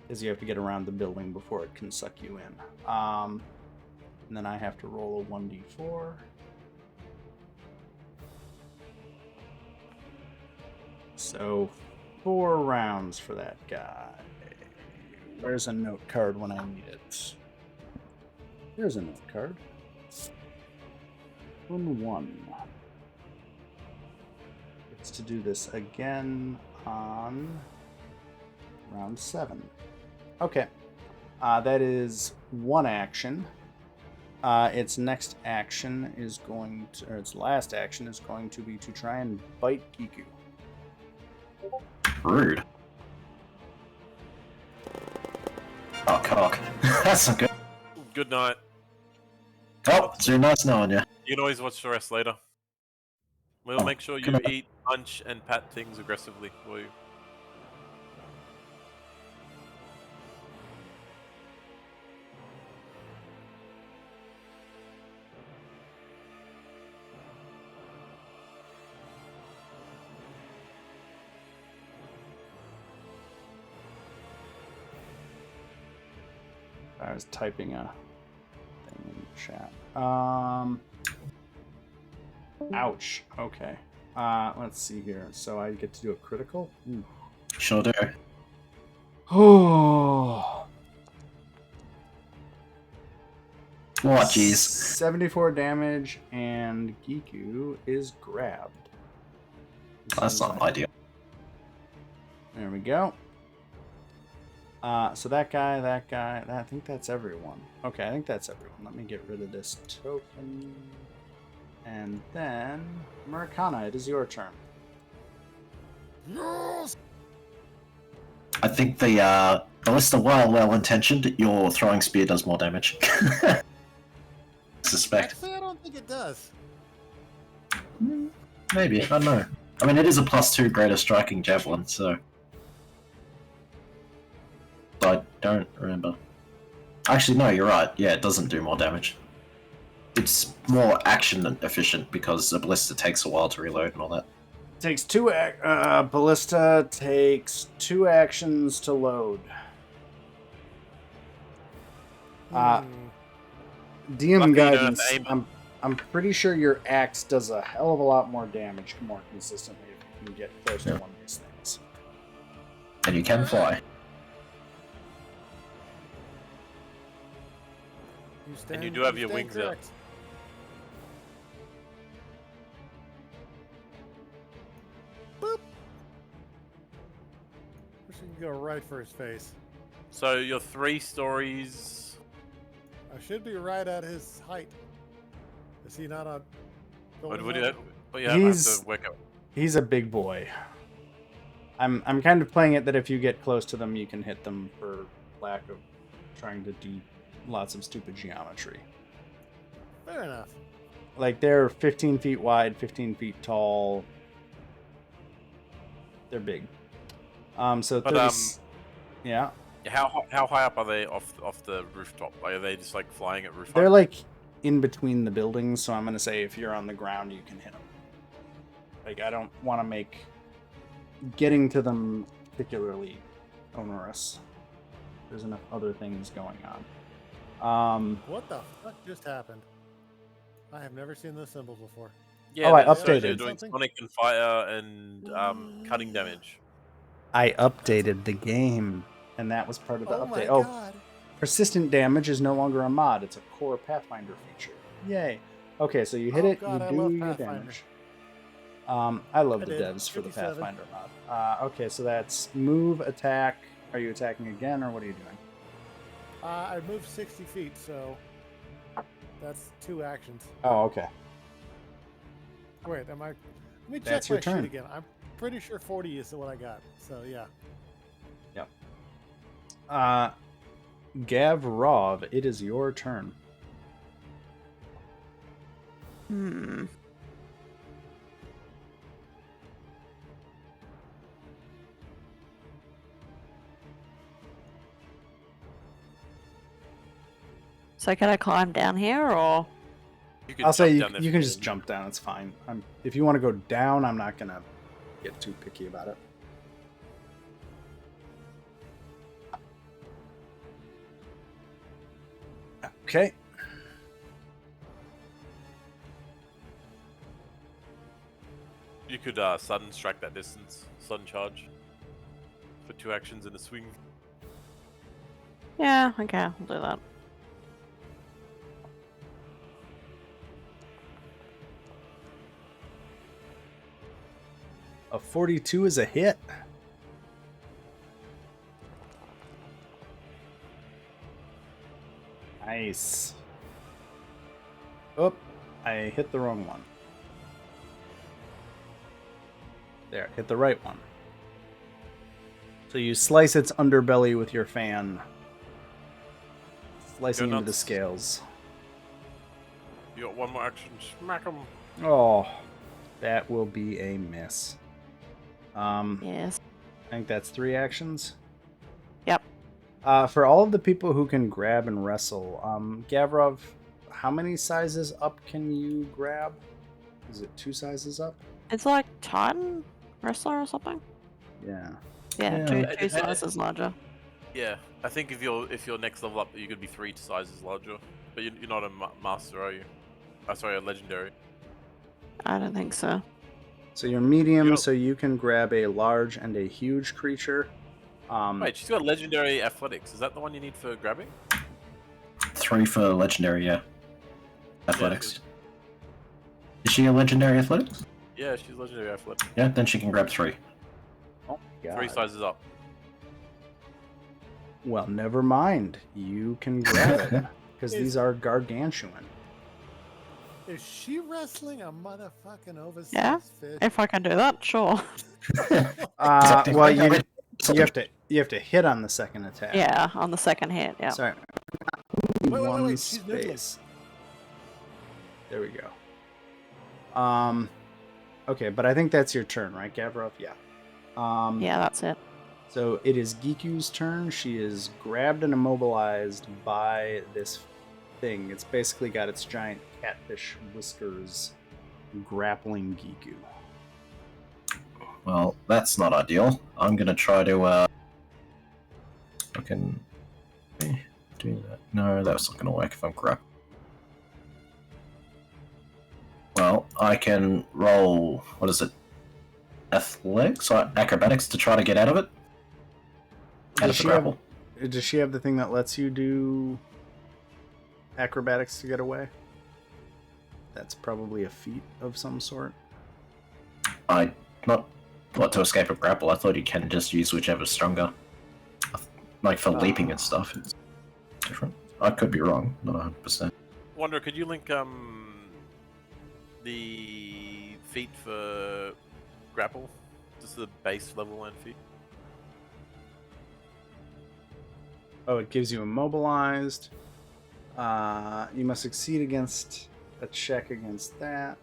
S1: Because you have to get around the building before it can suck you in. And then I have to roll a 1d4. So 4 rounds for that guy. Where's a note card when I need it? There's a note card. 1. It's to do this again on round 7. Okay. That is 1 action. Its next action is going to, or its last action is going to be to try and bite Giku.
S4: Rude. Oh, cock. That's not good.
S3: Good night.
S4: Oh, it's really nice knowing you.
S3: You can always watch the rest later. We'll make sure you
S4: good night.
S3: eat, punch, and pat things aggressively for you.
S1: I was typing a thing in the chat. Ouch. Okay. Let's see here. So I get to do a critical? Ooh.
S4: Sure do.
S1: Oh.
S4: What, jeez.
S1: 74 damage, and Giku is grabbed.
S4: That's not ideal.
S1: There we go. So that guy, I think that's everyone. Okay, I think that's everyone. Let me get rid of this token. And then, Murakana, it is your turn.
S4: I think the ballista, while well-intentioned, your throwing spear does more damage. Suspect.
S2: Actually, I don't think it does.
S4: Maybe, I don't know. I mean, it is a +2 greater striking javelin, so... I don't remember. Actually, no, you're right. Yeah, it doesn't do more damage. It's more action efficient because a ballista takes a while to reload and all that.
S1: Takes Ballista takes 2 actions to load. DM
S3: Luckily you don't have to
S1: guidance.
S3: aim it.
S1: I'm pretty sure your axe does a hell of a lot more damage more consistently if you can get close to
S4: Yeah.
S1: one of these things.
S4: And you can fly.
S3: And you do have your
S2: stand
S3: wings out.
S2: correct. Boop. Wish you could go right for his face.
S3: So your 3 stories.
S2: I should be right at his height. Is he not on?
S3: What
S2: golden
S3: do you
S2: level?
S3: have? Well, you have
S1: He's-
S3: to work out.
S1: He's a big boy. I'm kind of playing it that if you get close to them, you can hit them for lack of trying to do lots of stupid geometry.
S2: Fair enough.
S1: Like they're 15 feet wide, 15 feet tall. They're big. So
S3: But,
S1: 30, yeah,
S3: How high up are they off the rooftop? Like, are they just like flying at roof
S1: they're
S3: height?
S1: like in between the buildings. So I'm gonna say if you're on the ground, you can hit them. Like I don't want to make getting to them particularly onerous. There's enough other things going on.
S2: What the fuck just happened? I have never seen this symbol before.
S3: Yeah,
S1: Oh, I
S3: that shows
S1: updated.
S3: You're doing
S2: Something?
S3: sonic and fire and cutting damage.
S1: I updated the game, and that was part of the
S2: Oh my
S1: update. Oh,
S2: god.
S1: persistent damage is no longer a mod; it's a core Pathfinder feature. Yay! Okay, so you hit
S2: Oh
S1: it,
S2: God, I
S1: you
S2: love
S1: do your
S2: Pathfinder.
S1: damage. I love
S2: I
S1: the
S2: did.
S1: devs for the
S2: 57.
S1: Pathfinder mod. Okay, so that's move, attack. Are you attacking again, or what are you doing?
S2: I moved 60 feet, so that's 2 actions.
S1: Oh, okay.
S2: Wait, am I? Let me check
S1: That's
S2: my
S1: your turn.
S2: sheet again. I'm pretty sure 40 is what I got. So yeah.
S1: Gavrov, it is your turn.
S5: Hmm. So can I climb down here, or
S3: You can
S1: I'll say
S3: jump
S1: you,
S3: down there
S1: you
S3: if
S1: can
S3: need.
S1: just jump down. It's fine. If you want to go down, I'm not gonna get too picky about it. Okay.
S3: You could sudden strike that distance, sudden charge, for 2 actions in a swing.
S5: yeah? Okay, I'll do that.
S1: A 42 is a hit. Nice. Oh, I hit the wrong one. There, hit the right one. So you slice its underbelly with your fan, slicing
S3: Go
S1: into the
S3: nuts.
S1: scales.
S3: You got 1 more action, smack 'em.
S1: Oh, that will be a miss.
S5: Yes.
S1: I think that's 3 actions.
S5: Yep.
S1: For all of the people who can grab and wrestle, Gavrov, how many sizes up can you grab? Is it 2 sizes up?
S5: It's like Titan Wrestler or something.
S1: Yeah.
S5: Yeah,
S1: Yeah.
S5: two sizes larger.
S3: Yeah, I think if you're next level up, you could be 3 sizes larger. But you're not a master, are you? Sorry, a legendary.
S5: I don't think so.
S1: So you're medium,
S3: Yo.
S1: so you can grab a large and a huge creature.
S3: Wait, she's got legendary athletics. Is that the one you need for grabbing?
S4: 3 for legendary, yeah. Athletics. Is she a legendary athletics?
S3: Yeah, she's legendary athletics.
S4: Yeah, then she can grab 3.
S1: Oh, God.
S3: 3 sizes up.
S1: Well, never mind. You can grab it because these are gargantuan.
S2: Is she wrestling a motherfucking oversized
S5: Yeah?
S2: fish?
S5: If I can do that, sure.
S1: Well, you have to hit on the second attack.
S5: Yeah, on the second hit. Yeah.
S1: Sorry.
S2: Wait, she's noodling.
S1: space. There we go. Okay, but I think that's your turn, right, Gavrov? Yeah.
S5: Yeah, that's it.
S1: So it is Giku's turn. She is grabbed and immobilized by this thing. It's basically got its giant catfish whiskers grappling Giku.
S4: well, that's not ideal. I'm gonna try to, I can do that. No, that's not gonna work if I'm grappled. Well, I can roll, what is it? Athletics or acrobatics to try to get out of it? Out of the grapple.
S1: Does she have the thing that lets you do acrobatics to get away? That's probably a feat of some sort.
S4: Not what to escape a grapple. I thought you can just use whichever's stronger. Like for leaping and stuff, it's different. I could be wrong, not 100%.
S3: Wonder, could you link the feat for grapple? Just the base level 1 feat.
S1: Oh, it gives you immobilized. You must succeed against a check against that.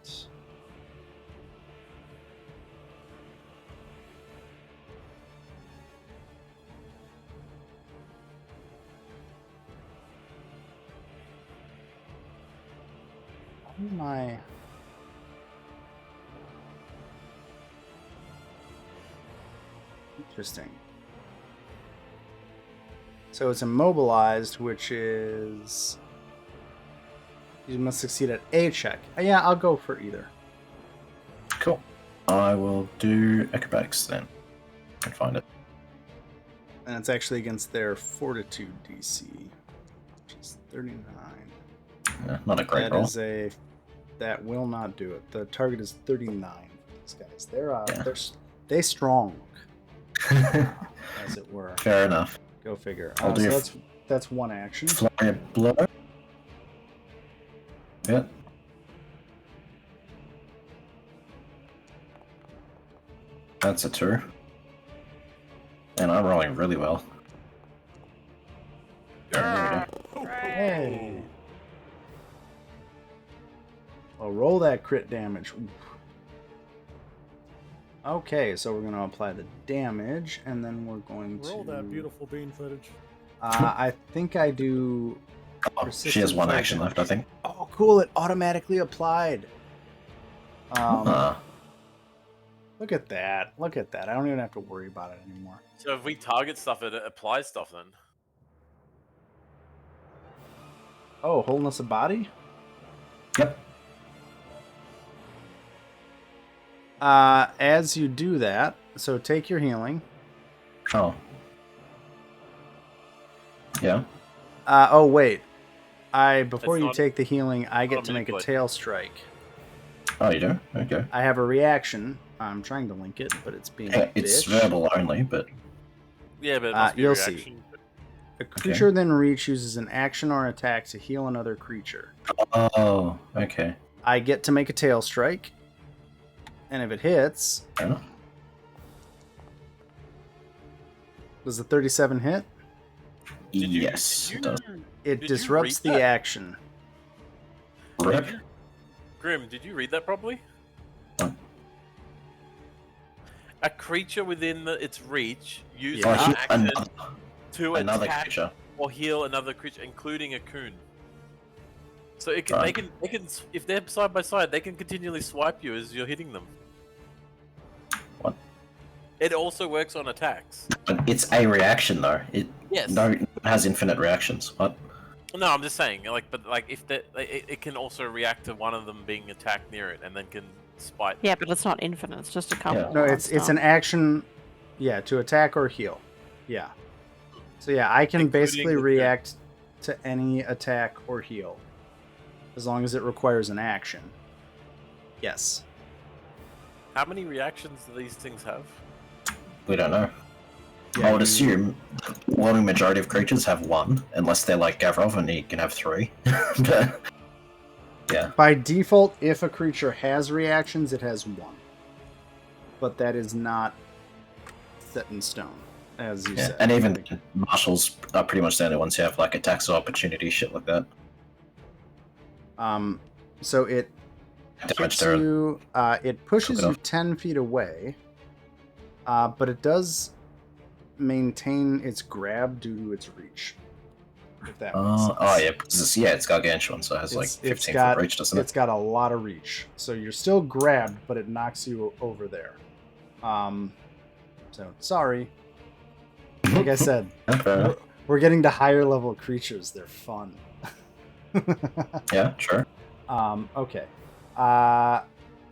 S1: Why am I... Interesting. So it's immobilized, which is... You must succeed at a check. Yeah, I'll go for either.
S4: Cool. I will do acrobatics then. I can find it.
S1: And it's actually against their fortitude DC, which is 39.
S4: Yeah, not a great
S1: That
S4: roll.
S1: is a... That will not do it. The target is 39 for these guys. They strong, as it were.
S4: Fair enough.
S1: Go figure.
S4: I'll do
S1: So that's one action.
S4: Flurry of blow. Yeah. That's a 2. And I'm rolling really well.
S1: Hey. Well, roll that crit damage. Oof. Okay, so we're going to apply the damage, and then we're going to...
S2: Roll that beautiful bean footage.
S1: I think I do...
S4: Oh, she has one action left, I think.
S1: Oh, cool. It automatically applied. Look at that. Look at that. I don't even have to worry about it anymore.
S3: So if we target stuff, it applies stuff then?
S1: Oh, wholeness of body?
S4: Yep.
S1: As you do that, so take your healing.
S4: Oh. Yeah.
S1: Oh, wait. Before
S3: It's
S1: you
S3: not-
S1: take the healing, I get to make a
S3: manipulate.
S1: tail strike.
S4: Oh, you do? Okay.
S1: I have a reaction. I'm trying to link it, but it's being a
S4: It's
S1: bitch.
S4: verbal only, but
S3: Yeah, but it must be a
S1: you'll see.
S3: reaction.
S1: A creature then reach uses an action or attack to heal another creature.
S4: oh, okay.
S1: I get to make a tail strike, and if it hits,
S4: Fair enough.
S1: does the 37 hit?
S4: Yes,
S3: did
S4: it does.
S1: It
S3: Did you
S1: disrupts
S3: read
S1: the
S3: that?
S1: action.
S4: Rip.
S3: Grim, did you read that properly?
S4: What?
S3: A creature within its reach uses
S1: Yeah.
S3: an action
S4: Another,
S3: to
S4: another
S3: attack
S4: creature.
S3: or heal another creature, including a coon. So it can,
S4: Right.
S3: they can, if they're side by side, they can continually swipe you as you're hitting them.
S4: What?
S3: It also works on attacks.
S4: But it's a reaction, though. It
S3: Yes.
S4: it has infinite reactions. What?
S3: No, I'm just saying, but if it can also react to one of them being attacked near it, and then can spite.
S5: Yeah, but it's not infinite. It's just a couple.
S4: Yeah.
S1: No, it's an action, yeah, to attack or heal. Yeah. So yeah, I can
S3: Including
S1: basically
S3: the-
S1: react to any attack or heal, as long as it requires an action. Yes.
S3: How many reactions do these things have?
S4: We don't know.
S1: Yeah,
S4: I would
S1: you-
S4: assume the overwhelming majority of creatures have one, unless they're like Gavrov and he can have 3. But, yeah.
S1: By default, if a creature has reactions, it has 1. But that is not set in stone, as you
S4: Yeah,
S1: said.
S4: and even
S1: Like,
S4: marshals are pretty much the only ones who have like attacks of opportunity, shit like that.
S1: so it
S4: Damage
S1: hits
S4: to it.
S1: you. It pushes
S4: Took it
S1: you
S4: off.
S1: 10 feet away, but it does maintain its grab due to its reach. If that makes sense.
S4: Oh yeah, it's gargantuan, so it has like 15
S1: got,
S4: foot reach, doesn't
S1: It's
S4: it?
S1: got a lot of reach, so you're still grabbed, but it knocks you over there. So sorry. Like I said,
S4: Yeah, fair enough.
S1: we're getting to higher level creatures. They're fun.
S4: Yeah, sure.
S1: Okay.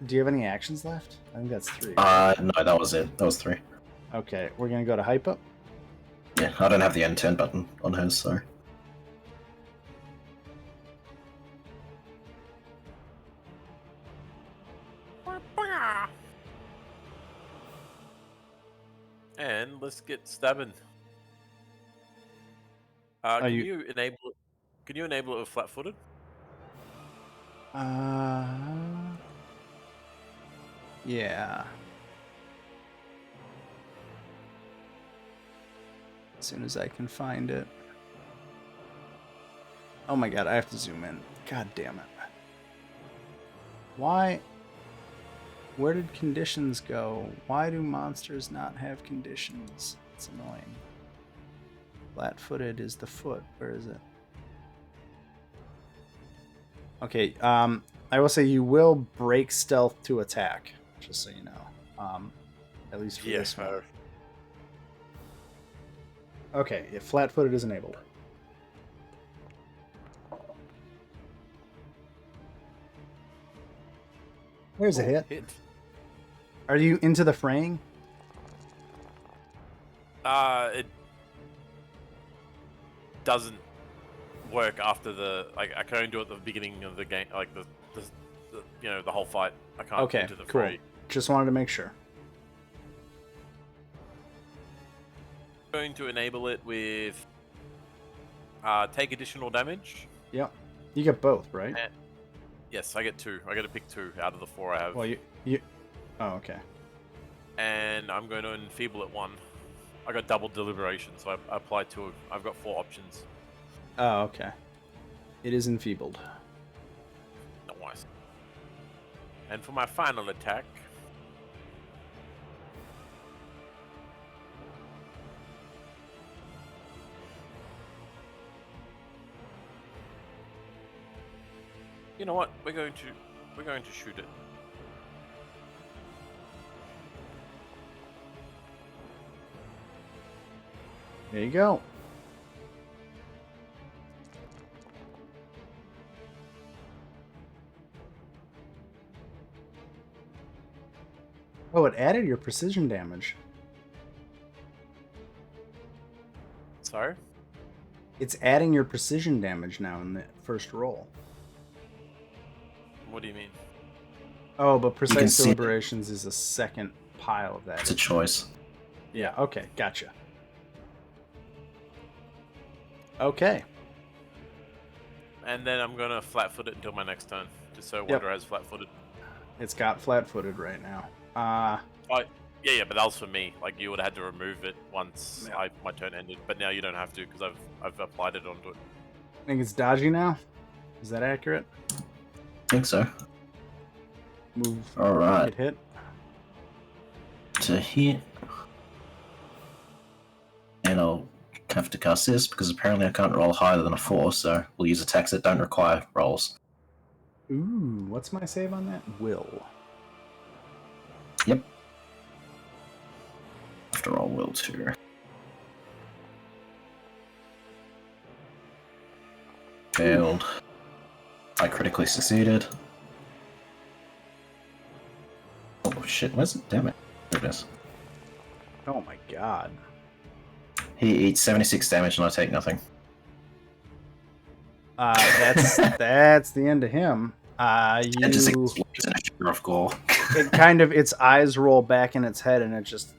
S1: Do you have any actions left? I think that's 3.
S4: No, that was it. That was 3.
S1: Okay, we're gonna go to hype up.
S4: Yeah, I don't have the N10 button on hers, so.
S3: And let's get stabbing. Can you enable it? Can you enable it with flat-footed?
S1: Yeah. As soon as I can find it. Oh my god, I have to zoom in. God damn it. Why? Where did conditions go? Why do monsters not have conditions? It's annoying. Flat-footed is the foot. Where is it? Okay, I will say you will break stealth to attack, just so you know. At least for this one. Okay, yeah, flat-footed is enabled. There's a hit. Are you into the fraying?
S3: It doesn't work after the I can only do it at the beginning of the game, like the the whole fight. I can't
S1: Okay,
S3: enter the
S1: cool.
S3: fray.
S1: Just wanted to make sure.
S3: I'm going to enable it with take additional damage.
S1: Yep. You get both, right?
S3: Yes, I get 2. I get to pick 2 out of the 4 I have.
S1: Well, you. Oh, okay.
S3: And I'm going to enfeeble it 1. I got double deliberation, so I apply 2. I've got 4 options.
S1: Oh, okay. It is enfeebled.
S3: Nice. And for my final attack, you know what? We're going to shoot it.
S1: There you go. Oh, it added your precision damage.
S3: Sorry?
S1: It's adding your precision damage now in the first roll.
S3: What do you mean?
S1: Oh, but
S4: can
S1: precise
S4: see it.
S1: deliberations is a second pile of that.
S4: It's a choice.
S1: Yeah, okay, gotcha. Okay.
S3: And then I'm gonna flat-foot it until my next turn, just so
S1: Yep.
S3: Wonder has flat-footed.
S1: It's got flat-footed right now.
S3: Yeah, but that was for me. Like you would have had to remove it once
S1: Yeah.
S3: my turn ended, but now you don't have to because I've applied it onto it.
S1: I think it's dodgy now. Is that accurate?
S4: I think so.
S1: Move.
S4: Alright.
S1: Get hit.
S4: To hit. And I'll have to cast this because apparently I can't roll higher than a 4, so we'll use attacks that don't require rolls.
S1: Ooh, what's my save on that? Will.
S4: Yep. Have to roll will too. Failed. I critically succeeded. Oh shit, where's it? Damn it. There it is.
S1: Oh my god.
S4: He eats 76 damage and I take nothing.
S1: That's the end of him.
S4: It just
S1: You
S4: explodes in a sugar of gore.
S1: it kind of its eyes roll back in its head and it just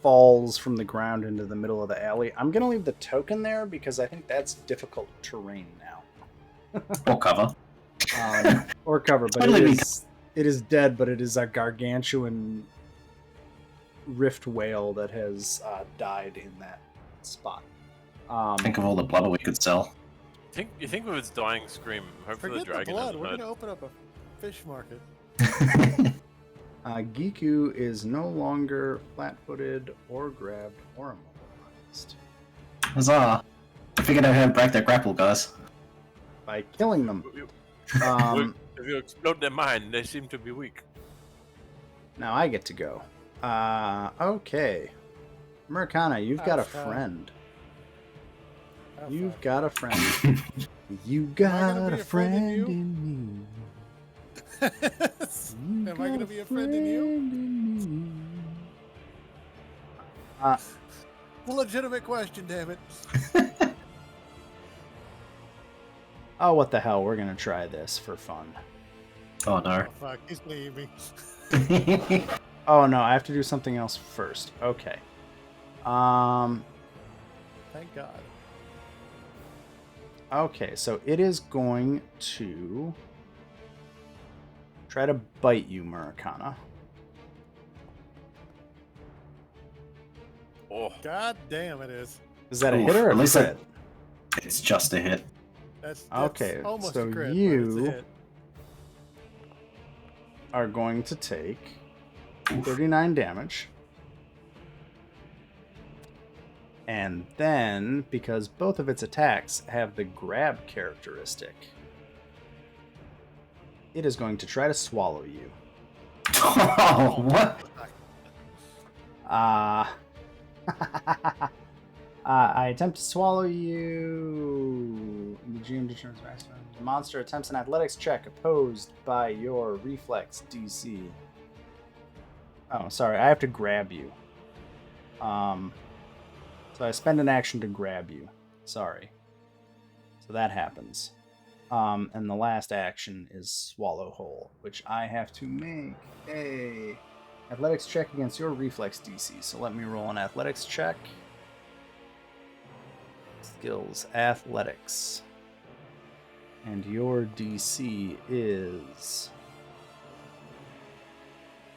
S1: falls from the ground into the middle of the alley. I'm gonna leave the token there because I think that's difficult terrain now.
S4: Or cover.
S1: Or cover, but
S4: Totally
S1: it is dead, but it is a gargantuan rift whale that has died in that spot.
S4: Think of all the blubber we could sell.
S3: You think with its dying scream, hopefully
S2: Forget
S3: the
S2: the
S3: dragon
S2: blood.
S3: doesn't
S2: We're
S3: hurt.
S2: gonna open up a fish market.
S1: Giku is no longer flat-footed or grabbed or immobilized.
S4: Huzzah! I figured out how to break that grapple, guys.
S1: By killing them.
S3: If you explode their mind, they seem to be weak.
S1: Now I get to go. Okay. Americana, you've got a
S2: Ouch, Kyle.
S1: friend.
S2: Oh,
S1: You've
S2: fuck.
S1: got a friend. You
S2: Am I
S1: got
S2: gonna be
S1: a
S2: a friend in
S1: friend
S2: you?
S1: in me.
S2: Am I gonna be a friend in you? It's a legitimate question, damn it.
S1: Oh, what the hell? We're gonna try this for fun.
S4: Oh no.
S2: Oh, fuck, he's leaving me.
S1: Oh no, I have to do something else first. Okay.
S2: Thank God.
S1: Okay, so it is going to try to bite you, Murakana.
S3: Oh,
S2: God damn it is.
S1: Is that a
S4: Oof,
S1: hit or a
S4: at least
S1: crit?
S4: It's just a hit.
S2: That's
S1: Okay,
S2: almost
S1: so
S2: a crit, but
S1: you-
S2: it's a hit.
S1: Are going to take 39 damage. And then, because both of its attacks have the grab characteristic, it is going to try to swallow you.
S4: Oh, what?
S1: I attempt to swallow you. The GM determines maximum. The monster attempts an athletics check opposed by your reflex DC. Oh, sorry. I have to grab you. So I spend an action to grab you. Sorry. So that happens. And the last action is swallow whole, which I have to make a athletics check against your reflex DC. So let me roll an athletics check. Skills, athletics. And your DC is...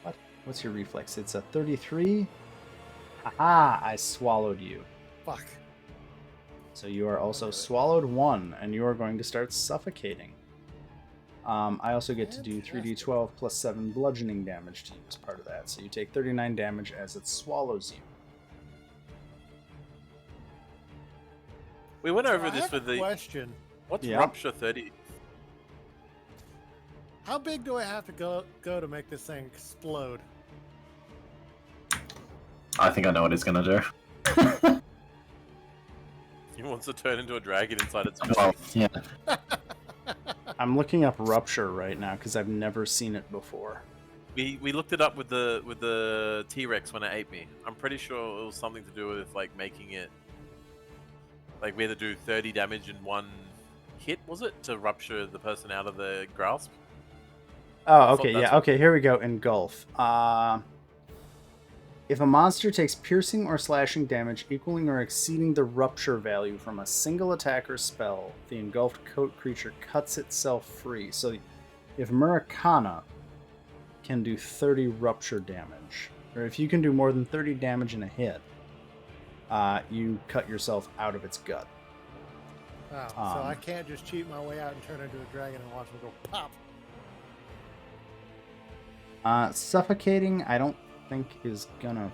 S1: What? What's your reflex? It's a 33? Haha, I swallowed you.
S2: Fuck.
S1: So you are also swallowed 1, and you are going to start suffocating. I also get to do 3d12 plus 7 bludgeoning damage to you as part of that. So you take 39 damage as it swallows you.
S3: we went over
S2: I
S3: this
S2: have
S3: with
S2: a
S3: the.
S2: question.
S3: What's
S1: Yeah.
S3: Rupture 30?
S2: How big do I have to go to make this thing explode?
S4: I think I know what it's gonna do.
S3: He wants to turn into a dragon inside its belly.
S4: Well, yeah.
S1: I'm looking up Rupture right now because I've never seen it before.
S3: We looked it up with the T-Rex when it ate me. I'm pretty sure it was something to do with like making it like we had to do 30 damage in one hit, was it, to rupture the person out of the grasp?
S1: Oh,
S3: I thought
S1: okay,
S3: that's
S1: yeah, okay, here we go. Engulf. If a monster takes piercing or slashing damage equaling or exceeding the rupture value from a single attack or spell, the engulfed creature cuts itself free. So if Murakana can do 30 rupture damage, or if you can do more than 30 damage in a hit, you cut yourself out of its gut.
S2: Oh, so I can't just cheat my way out and turn into a dragon and watch him go pop.
S1: Suffocating, I don't think is gonna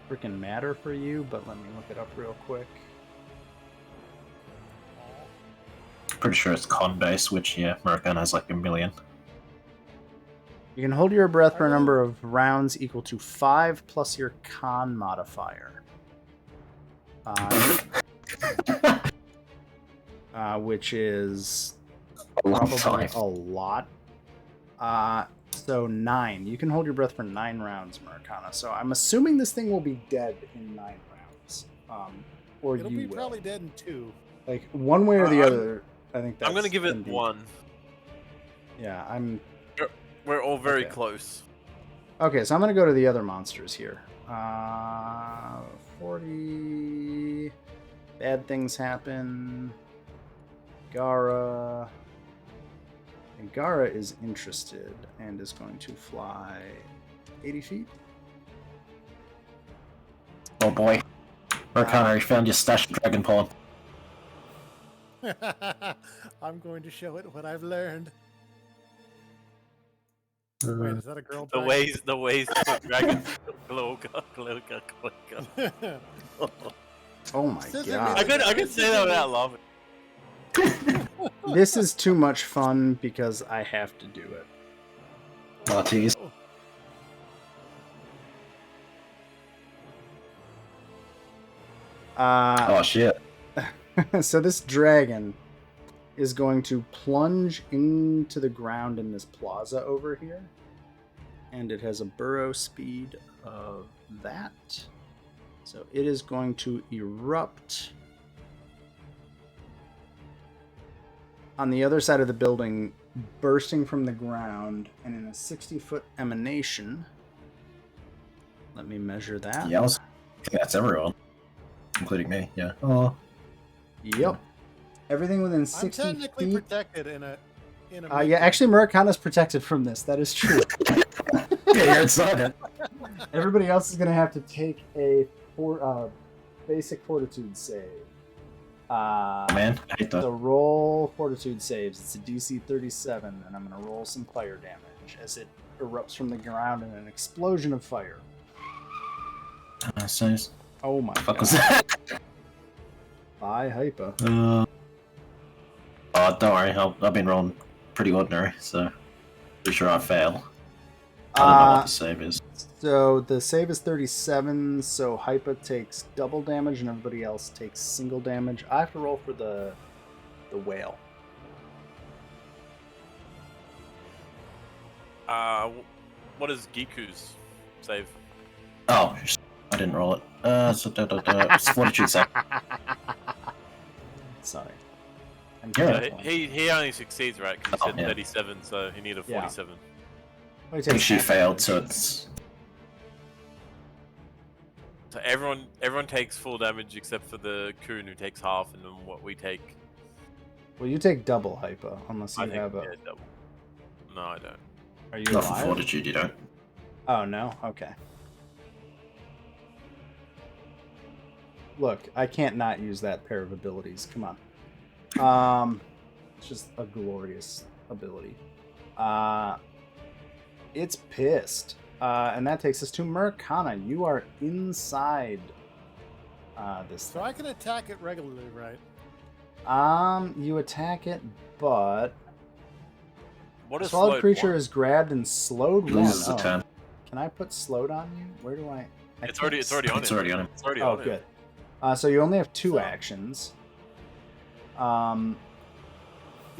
S1: freaking matter for you, but let me look it up real quick.
S4: Pretty sure it's con base, which, yeah, Murakana has like a million.
S1: You can hold your breath for a number of rounds equal to 5 plus your con modifier. Which is
S4: A long
S1: probably
S4: time.
S1: a lot. So 9. You can hold your breath for 9 rounds, Murakana. So I'm assuming this thing will be dead in 9 rounds. Or
S2: It'll
S1: you
S2: be
S1: will.
S2: probably dead in 2.
S1: Like, one way or the other, I think that's...
S3: I'm gonna give it
S1: indeed-
S3: 1.
S1: Yeah, I'm...
S3: We're all very
S1: Okay.
S3: close.
S1: Okay, so I'm going to go to the other monsters here. 40... Bad things happen. Gara is interested and is going to fly 80 feet.
S4: Oh boy. Murakana, you found your stash of dragon pollen.
S2: I'm going to show it what I've learned. Wait, is that a girl?
S3: The ways of dragons. Cloaca.
S1: Oh my
S2: Scissor
S1: god.
S3: I could say that without laughing.
S1: This is too much fun because I have to do it.
S4: Oh, geez. Oh shit.
S1: So this dragon is going to plunge into the ground in this plaza over here. And it has a burrow speed of that. So it is going to erupt on the other side of the building, bursting from the ground, and in a 60-foot emanation. Let me measure that.
S4: Yeah, I think that's everyone, including me. Yeah. Oh.
S1: Yep. Everything within 60
S2: I'm technically
S1: feet.
S2: protected in a.
S1: Yeah, actually, Murakana's protected from this. That is true.
S4: Yeah, you're inside it.
S1: Everybody else is going to have to take a basic fortitude save.
S4: Man, I hate
S1: So
S4: that.
S1: roll fortitude saves. It's a DC 37, and I'm going to roll some fire damage as it erupts from the ground in an explosion of fire.
S4: So,
S1: Oh my
S4: fuck
S1: god.
S4: was that?
S1: Bye, Hypa.
S4: Oh, don't worry. I've been rolling pretty ordinary, so pretty sure I fail. I don't know what the save is.
S1: So the save is 37, so Hypa takes double damage and everybody else takes single damage. I have to roll for the whale.
S3: What is Giku's save?
S4: Oh, I didn't roll it. It's fortitude save.
S1: Sorry. I'm
S4: Yeah.
S1: careful.
S3: He only succeeds, right? Because he
S4: Oh,
S3: said
S4: yeah.
S3: 37, so he needed
S1: Yeah.
S3: 47.
S1: What do you
S4: I think
S1: take?
S4: she failed, so it's
S3: So everyone takes full damage except for the Kun who takes half, and then what we take.
S1: Well, you take double Hypa, unless you
S3: I think
S1: have a.
S3: yeah, double. No, I don't.
S1: Are you
S4: not for
S1: alive?
S4: fortitude. You don't.
S1: Oh no. Okay. Look, I can't not use that pair of abilities. Come on. It's just a glorious ability. It's pissed. And that takes us to Murakana. You are inside this
S2: So I can attack it regularly, right?
S1: thing. You attack it, but
S3: What is
S1: swallowed
S3: slowed
S1: creature
S3: one?
S1: is grabbed and slowed one.
S4: Loses a
S1: Oh.
S4: turn.
S1: Can I put slowed on you? Where do I?
S3: It's already on
S4: It's
S3: him.
S4: already on him.
S3: It's already
S1: Oh,
S3: on him.
S1: good. So you only have two
S2: So-
S1: actions.
S2: The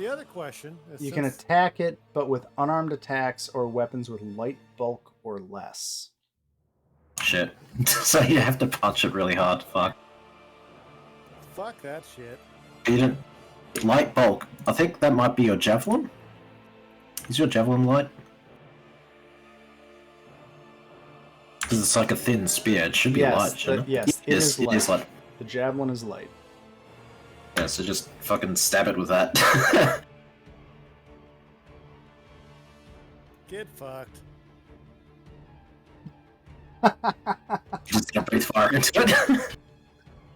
S2: other question is
S1: You can
S2: since-
S1: attack it, but with unarmed attacks or weapons with light bulk or less.
S4: Shit. So you have to punch it really hard. Fuck.
S2: Fuck that shit.
S4: You didn't. Light bulk. I think that might be your javelin. Is your javelin light? Because it's like a thin spear. It should be light, shouldn't it?
S1: Yes, it is light.
S4: It is light.
S1: The javelin is light.
S4: Yeah, so just fucking stab it with that.
S2: Get fucked.
S4: Just gonna breathe fire into it.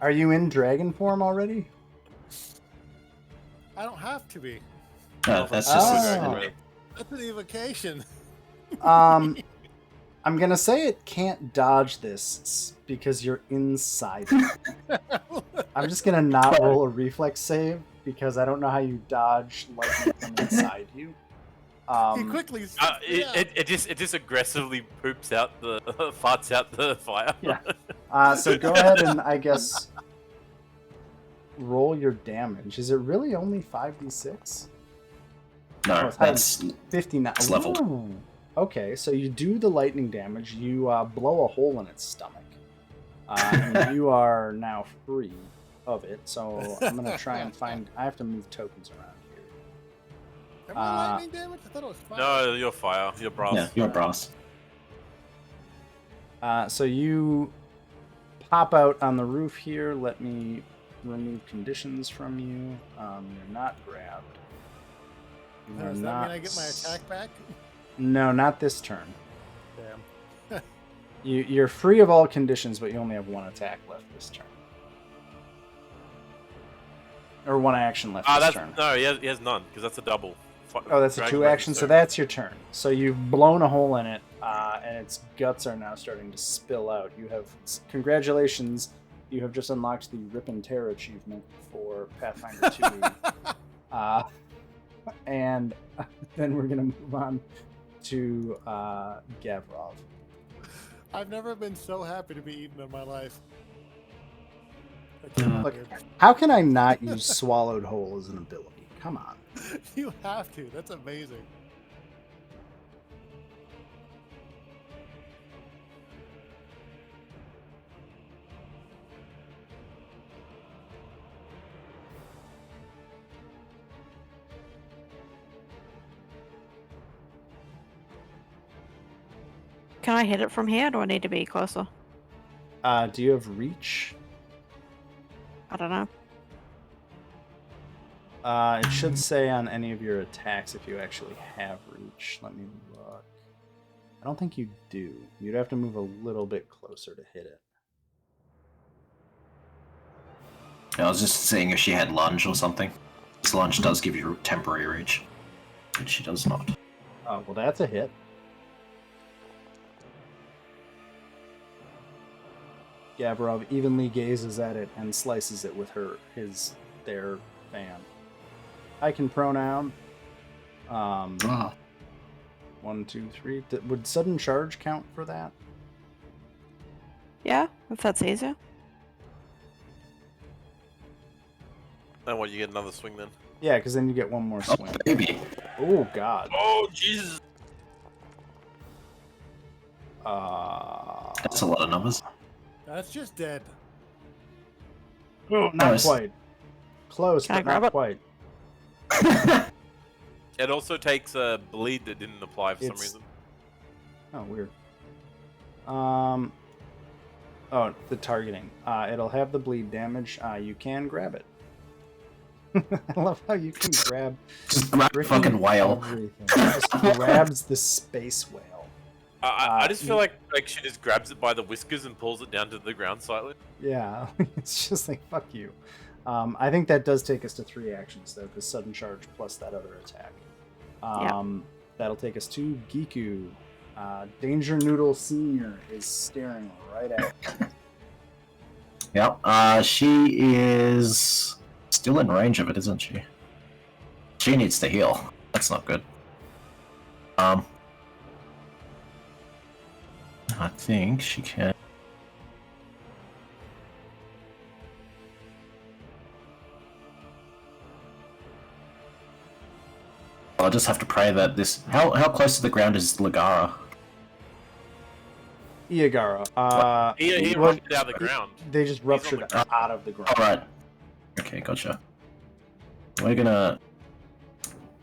S1: Are you in dragon form already?
S2: I don't have to be.
S4: No, that's just
S1: Oh.
S2: That's an evocation.
S1: I'm gonna say it can't dodge this because you're inside it. I'm just gonna not roll a reflex save because I don't know how you dodge lightning from inside you.
S2: He quickly.
S3: It just aggressively poops out the farts out the fire.
S1: Yeah. So go ahead and I guess roll your damage. Is it really only 5d6? Oh,
S4: No,
S1: it's
S4: that's
S1: 59.
S4: It's leveled.
S1: Ooh. Okay, so you do the lightning damage. You blow a hole in its stomach. And you are now free of it. So I'm going to try and find... I have to move tokens around here.
S2: Am I lightning damage? I thought it was fire.
S3: No, you're fire. You're brass.
S4: yeah, you're brass.
S1: So you pop out on the roof here. Let me remove conditions from you. You're not grabbed. You
S2: Does
S1: are
S2: that
S1: not...
S2: mean I get my attack back?
S1: No, not this turn.
S2: Damn.
S1: You're free of all conditions, but you only have one attack left this turn. Or one action left this
S3: That's
S1: turn.
S3: no. He has none because that's a double.
S1: Oh, that's a
S3: Dragon
S1: two action, so
S3: Register.
S1: that's your turn. So you've blown a hole in it, and its guts are now starting to spill out. You have congratulations. You have just unlocked the Rip and Tear achievement for Pathfinder 2. And then we're gonna move on to Gavrov.
S2: I've never been so happy to be eaten in my life.
S1: Look, how can I not use Swallowed Whole as an ability? Come on.
S2: You have to. That's amazing.
S5: Can I hit it from here? Or do I need to be closer?
S1: Do you have reach?
S5: I don't know.
S1: It should say on any of your attacks if you actually have reach. Let me look. I don't think you do. You'd have to move a little bit closer to hit it.
S4: I was just seeing if she had lunge or something. This lunge does give you temporary reach, but she does not.
S1: Oh, well, that's a hit. Gavrov evenly gazes at it and slices it with their fan. I can pronoun. 1, 2, 3. Would sudden charge count for that?
S5: Yeah, if that's easier.
S3: And what, you get another swing then?
S1: Yeah, because then you get one more
S4: Oh,
S1: swing.
S4: baby.
S1: Oh, God.
S3: Oh, Jesus!
S4: That's a lot of numbers.
S2: That's just dead.
S1: Oh, not
S4: Nice.
S1: quite. Close,
S5: Can I
S1: but
S5: grab
S1: not
S5: it?
S1: quite.
S3: It also takes a bleed that didn't apply for some
S1: It's-
S3: reason.
S1: Oh, weird. Oh, the targeting. It'll have the bleed damage. You can grab it. I love how you can grab
S4: Just grab the
S1: freaking
S4: fucking whale.
S1: everything. It just grabs the space whale.
S3: I just feel like she just grabs it by the whiskers and pulls it down to the ground slightly.
S1: Yeah, it's just like, fuck you. I think that does take us to 3 actions, though, because sudden charge plus that other attack. That'll take us to Giku. Danger Noodle Senior is staring right at you.
S4: Yep. She is still in range of it, isn't she? She needs to heal. That's not good. I think she can. I'll just have to pray that this. How close to the ground is Ligara?
S1: Iagara.
S3: He
S1: well,
S3: rushed it out of the ground.
S1: They just ruptured
S3: on the
S1: out of the ground.
S4: All right. Okay, gotcha. We're gonna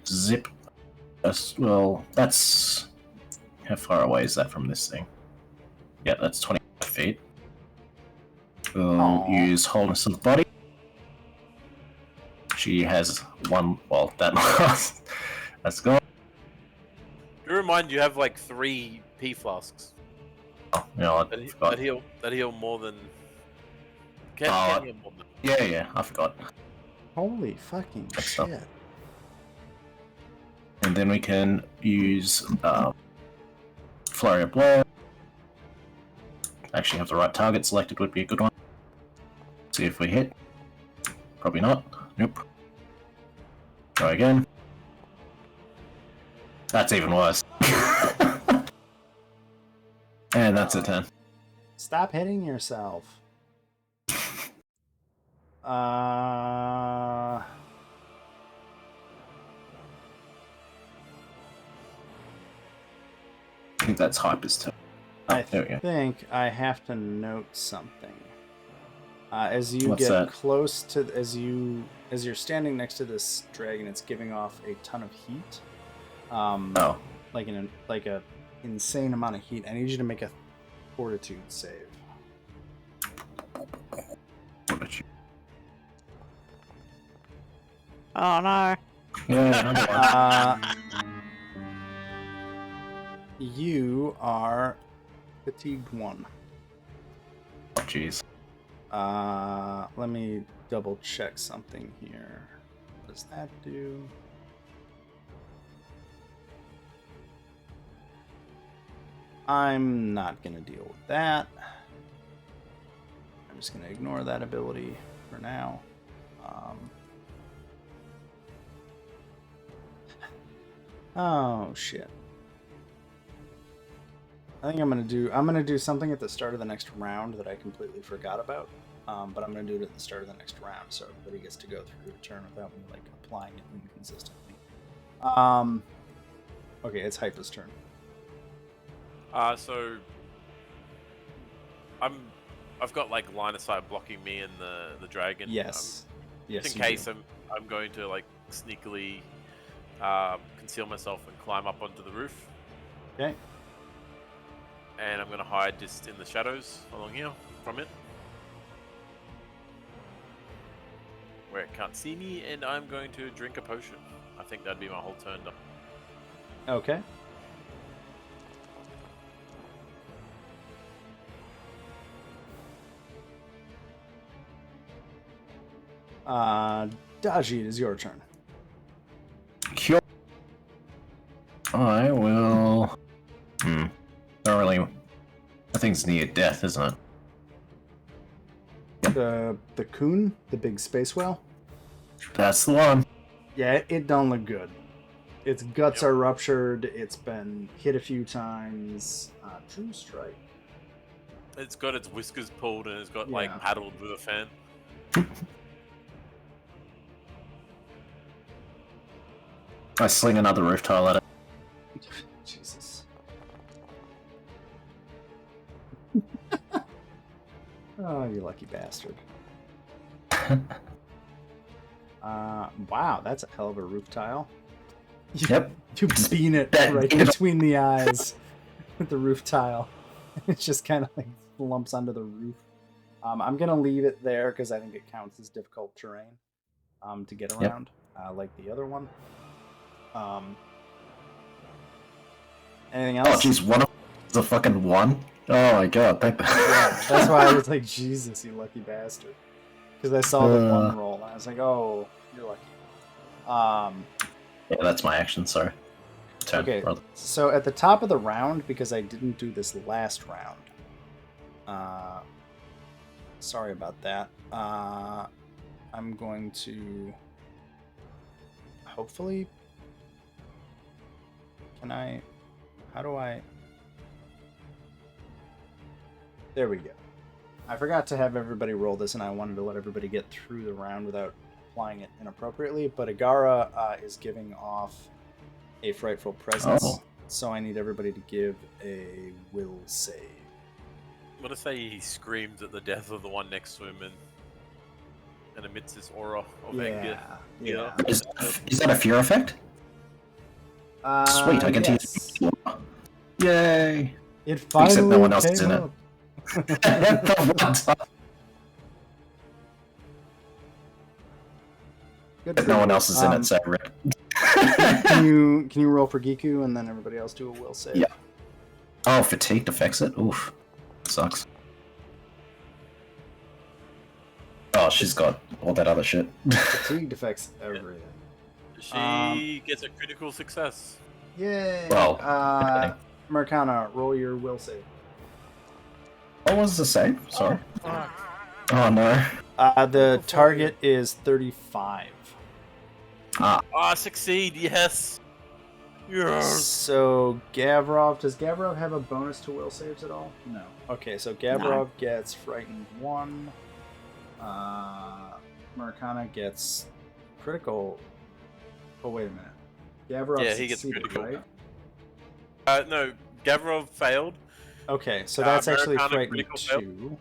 S4: zip us. Well, that's how far away is that from this thing? Yeah, that's 25 feet. We'll
S1: Aw.
S4: use wholeness of the body. She has one. Well, that that's gone.
S3: Do remind you have like 3 P flasks
S4: Oh, you know, I
S3: that
S4: forgot.
S3: heal more than. Can heal more than.
S4: Yeah, I forgot.
S1: Holy fucking
S4: That's
S1: shit.
S4: not- And then we can use Flurry of Blow. Actually, have the right target selected would be a good one. See if we hit. Probably not. Nope. Go again. That's even worse. And that's a 10.
S1: Stop hitting yourself.
S4: I think that's Hyper's turn.
S1: I
S4: there we go.
S1: think I have to note something. As you
S4: What's
S1: get
S4: that?
S1: close to, as you're standing next to this dragon, it's giving off a ton of heat.
S4: Oh.
S1: Like a insane amount of heat. I need you to make a fortitude save.
S4: What about you?
S5: Oh no.
S4: Yeah, number 1.
S1: You are fatigued 1.
S4: Oh, jeez.
S1: Let me double check something here. What does that do? I'm not going to deal with that. I'm just going to ignore that ability for now. Oh shit. I think I'm gonna do something at the start of the next round that I completely forgot about. but I'm going to do it at the start of the next round, so everybody gets to go through a turn without me like applying it inconsistently. Okay, it's Hypa's turn.
S3: So I've got like line of sight blocking me and the dragon.
S1: Yes. Yes.
S3: Just in case I'm going to like sneakily conceal myself and climb up onto the roof.
S1: Okay.
S3: And I'm going to hide just in the shadows along here from it, where it can't see me, and I'm going to drink a potion. I think that'd be my whole turn done.
S1: Okay. Daji, it is your turn.
S4: Cure. I will. Not really. That thing's near death, isn't it?
S1: The coon, the big space whale.
S4: That's the one.
S1: Yeah, it don't look good. Its guts are ruptured. It's been hit a few times. True strike.
S3: It's got its whiskers pulled and it's got
S1: Yeah.
S3: like paddled with a fan.
S4: I sling another roof tile at it.
S1: Jesus. Oh, you lucky bastard. Wow, that's a hell of a roof tile.
S4: Yep.
S1: You bean it right between the eyes with the roof tile. It just kind of like lumps onto the roof. I'm gonna leave it there because I think it counts as difficult terrain to get around, like the other one. Anything else?
S4: Oh, jeez, one of is a fucking one. Oh my god, thank
S1: Yeah, that's why I was like, Jesus, you lucky bastard. Because I saw the one roll, and I was like, oh, you're lucky.
S4: Yeah, that's my action, sorry. Turn,
S1: Okay,
S4: brother.
S1: so at the top of the round, because I didn't do this last round, sorry about that, I'm going to hopefully, how do I, there we go. I forgot to have everybody roll this, and I wanted to let everybody get through the round without applying it inappropriately, but Agara is giving off a frightful presence, so I need everybody to give a will save.
S3: I'm gonna say he screams at the death of the one next to him and emits this aura of anger.
S1: Yeah.
S4: Is that a fear effect? Sweet, I can
S1: yes.
S4: teach. Yay!
S1: It finally
S4: Except no one else is
S1: came
S4: in it.
S1: up. Good
S4: But
S1: for
S4: no
S1: you.
S4: one else is in it, so rip.
S1: Can you roll for Giku and then everybody else do a will save?
S4: Yeah. Oh, fatigued affects it? Oof. Sucks. Oh, she's got all that other shit.
S1: Fatigue affects everything.
S3: She gets a critical success.
S1: Yay!
S4: Well,
S1: Marcana, roll your will save.
S4: What was the save? Sorry.
S2: Fuck.
S4: Oh no.
S1: The target is 35.
S3: Ah, succeed, yes! Yes!
S1: So Gavrov, does Gavrov have a bonus to will saves at all? No. Okay, so Gavrov gets frightened 1. Marcana gets critical. Oh wait a minute. Gavrov
S3: Yeah, he gets
S1: succeeded,
S3: critical.
S1: right?
S3: No, Gavrov failed.
S1: Okay, so that's actually
S3: Marcana
S1: frightened
S3: critical failed.
S1: 2.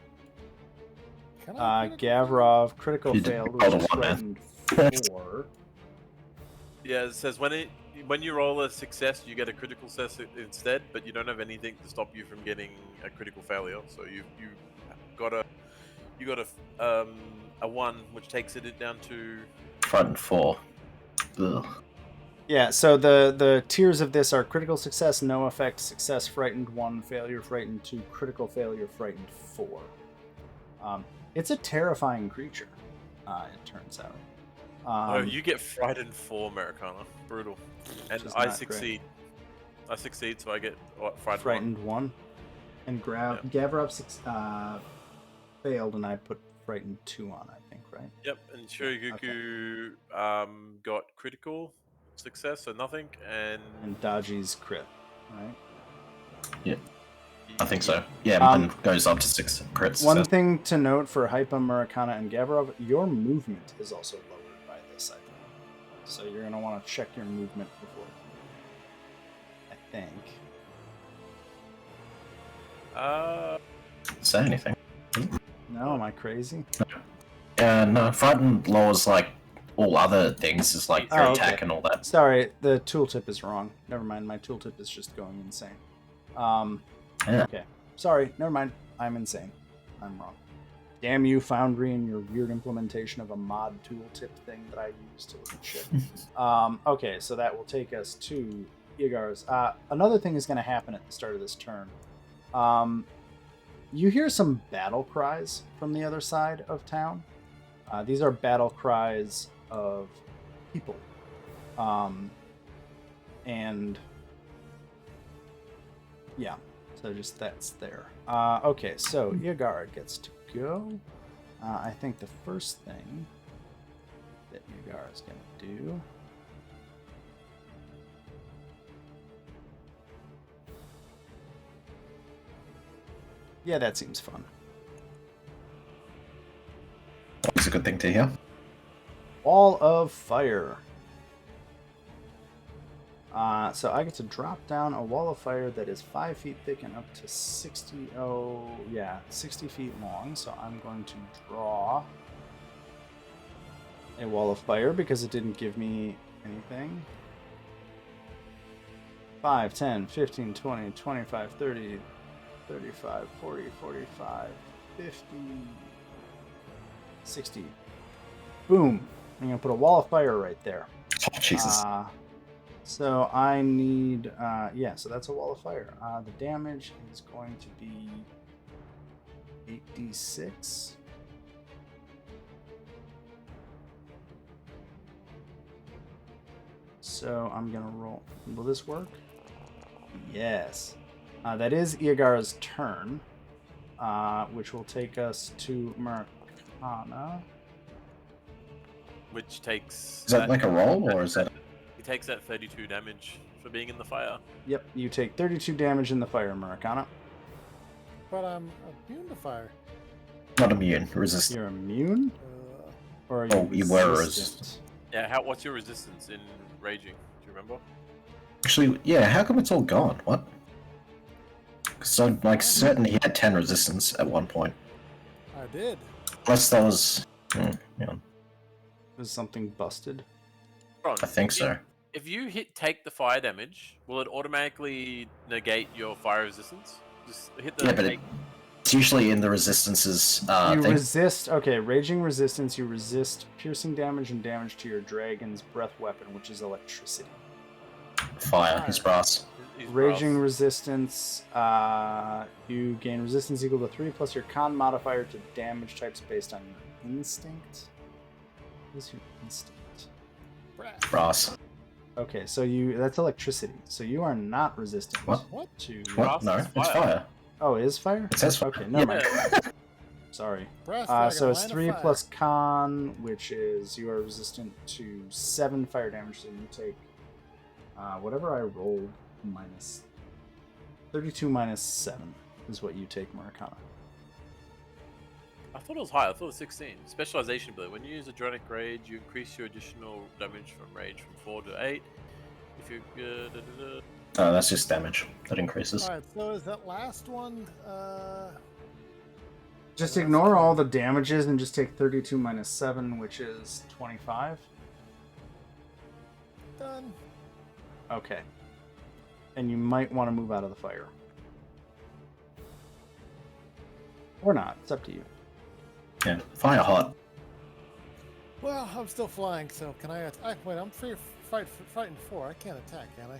S2: Can I get a-
S1: Gavrov critical
S4: You did
S1: failed,
S4: roll
S1: which is
S4: a 1 then.
S1: frightened 4.
S3: Yeah, it says when you roll a success, you get a critical success instead, but you don't have anything to stop you from getting a critical failure. So you got a 1, which takes it down to
S4: Front 4. Ugh.
S1: Yeah, so the tiers of this are critical success, no effect, success, frightened 1, failure, frightened 2, critical failure, frightened 4. It's a terrifying creature, it turns out.
S3: oh, you get frightened 4, Americana. Brutal. And
S1: Which is
S3: I
S1: not
S3: succeed. I succeed, so I get frightened,
S1: frightened 1. And Gavrov failed, and I put frightened 2 on, I think, right?
S3: 1. Yep, and Shiriguku got critical success, so nothing, and
S1: And Daji's crit, right?
S4: Yeah. I think so. Yeah, mine goes up to 6 crits.
S1: One thing to note for Hypa, Murakana, and Gavrov, your movement is also lowered by this, I think. So you're going to want to check your movement before. I think.
S4: Say anything?
S1: No, am I crazy?
S4: Yeah, no. Frightened lowers like all other things, is like your attack and all that.
S1: Sorry, the tooltip is wrong. Never mind, my tooltip is just going insane.
S4: Yeah.
S1: Okay. Sorry, never mind. I'm insane. I'm wrong. Damn you, Foundry, and your weird implementation of a mod tooltip thing that I use to look at shit. Okay, so that will take us to Igar's. Another thing is going to happen at the start of this turn. You hear some battle cries from the other side of town. These are battle cries of people. And yeah, so just that's there. Okay, so Yagar gets to go. I think the first thing that Yagar is going to do. Yeah, that seems fun.
S4: It's a good thing to hear.
S1: Wall of Fire. So I get to drop down a wall of fire that is 5 feet thick and up to 60 feet long. So I'm going to draw a wall of fire because it didn't give me anything. 5, 10, 15, 20, 25, 30, 35, 40, 45, 50, 60. Boom. I'm going to put a wall of fire right there.
S4: Oh, Jesus.
S1: So I need, so that's a wall of fire. The damage is going to be 8d6. So I'm going to roll. Will this work? Yes. That is Iagara's turn, which will take us to Murakana.
S3: Which takes...
S4: Is that like a roll, or is that...
S3: He takes that 32 damage for being in the fire.
S1: Yep, you take 32 damage in the fire, Murakana.
S2: But I'm immune to fire.
S4: Not immune, resistant.
S1: You're immune? Or are you
S4: Oh, you were
S1: resistant?
S3: Yeah, what's your resistance in raging? Do you remember?
S4: Actually, yeah, how come it's all gone? What? Because I'm like certain he had 10 resistance at one point.
S2: I did.
S4: Unless that was... yeah,
S1: Is something busted?
S3: Ron,
S4: I think so.
S3: If you take the fire damage, will it automatically negate your fire resistance? Just hit the...
S4: Yeah, but it's usually in the resistances
S1: You
S4: thing.
S1: resist, raging resistance, you resist piercing damage and damage to your dragon's breath weapon, which is electricity.
S4: Fire, his brass.
S3: He's
S1: Raging
S3: brass.
S1: resistance, you gain resistance equal to 3 plus your con modifier to damage types based on your instinct. What is your instinct?
S4: Brass.
S1: Okay, so that's electricity. So you are not resistant
S4: What?
S1: to...
S4: What?
S3: Brass
S4: No,
S3: is
S4: it's
S3: fire.
S4: fire.
S1: Oh, it is fire?
S4: It says fire.
S1: Okay, never mind.
S3: Yeah.
S1: Sorry.
S2: Brass flag
S1: So
S2: in
S1: it's
S2: line of
S1: 3
S2: fire.
S1: plus con, which is you are resistant to 7 fire damage, so you take whatever I rolled minus 32 minus 7 is what you take, Murakana.
S3: I thought it was higher. I thought it was 16. Specialization ability. When you use Adrenic Rage, you increase your additional damage from rage from 4 to 8. If you...
S4: No, that's just damage. That increases.
S2: Alright, so is that last one,
S1: Just ignore all the damages and just take 32 minus 7, which is 25.
S2: done?
S1: Okay. And you might want to move out of the fire. Or not. It's up to you.
S4: Yeah, fire hot.
S2: Well, I'm still flying, so can I attack? Wait, I'm free fighting 4. I can't attack, can I?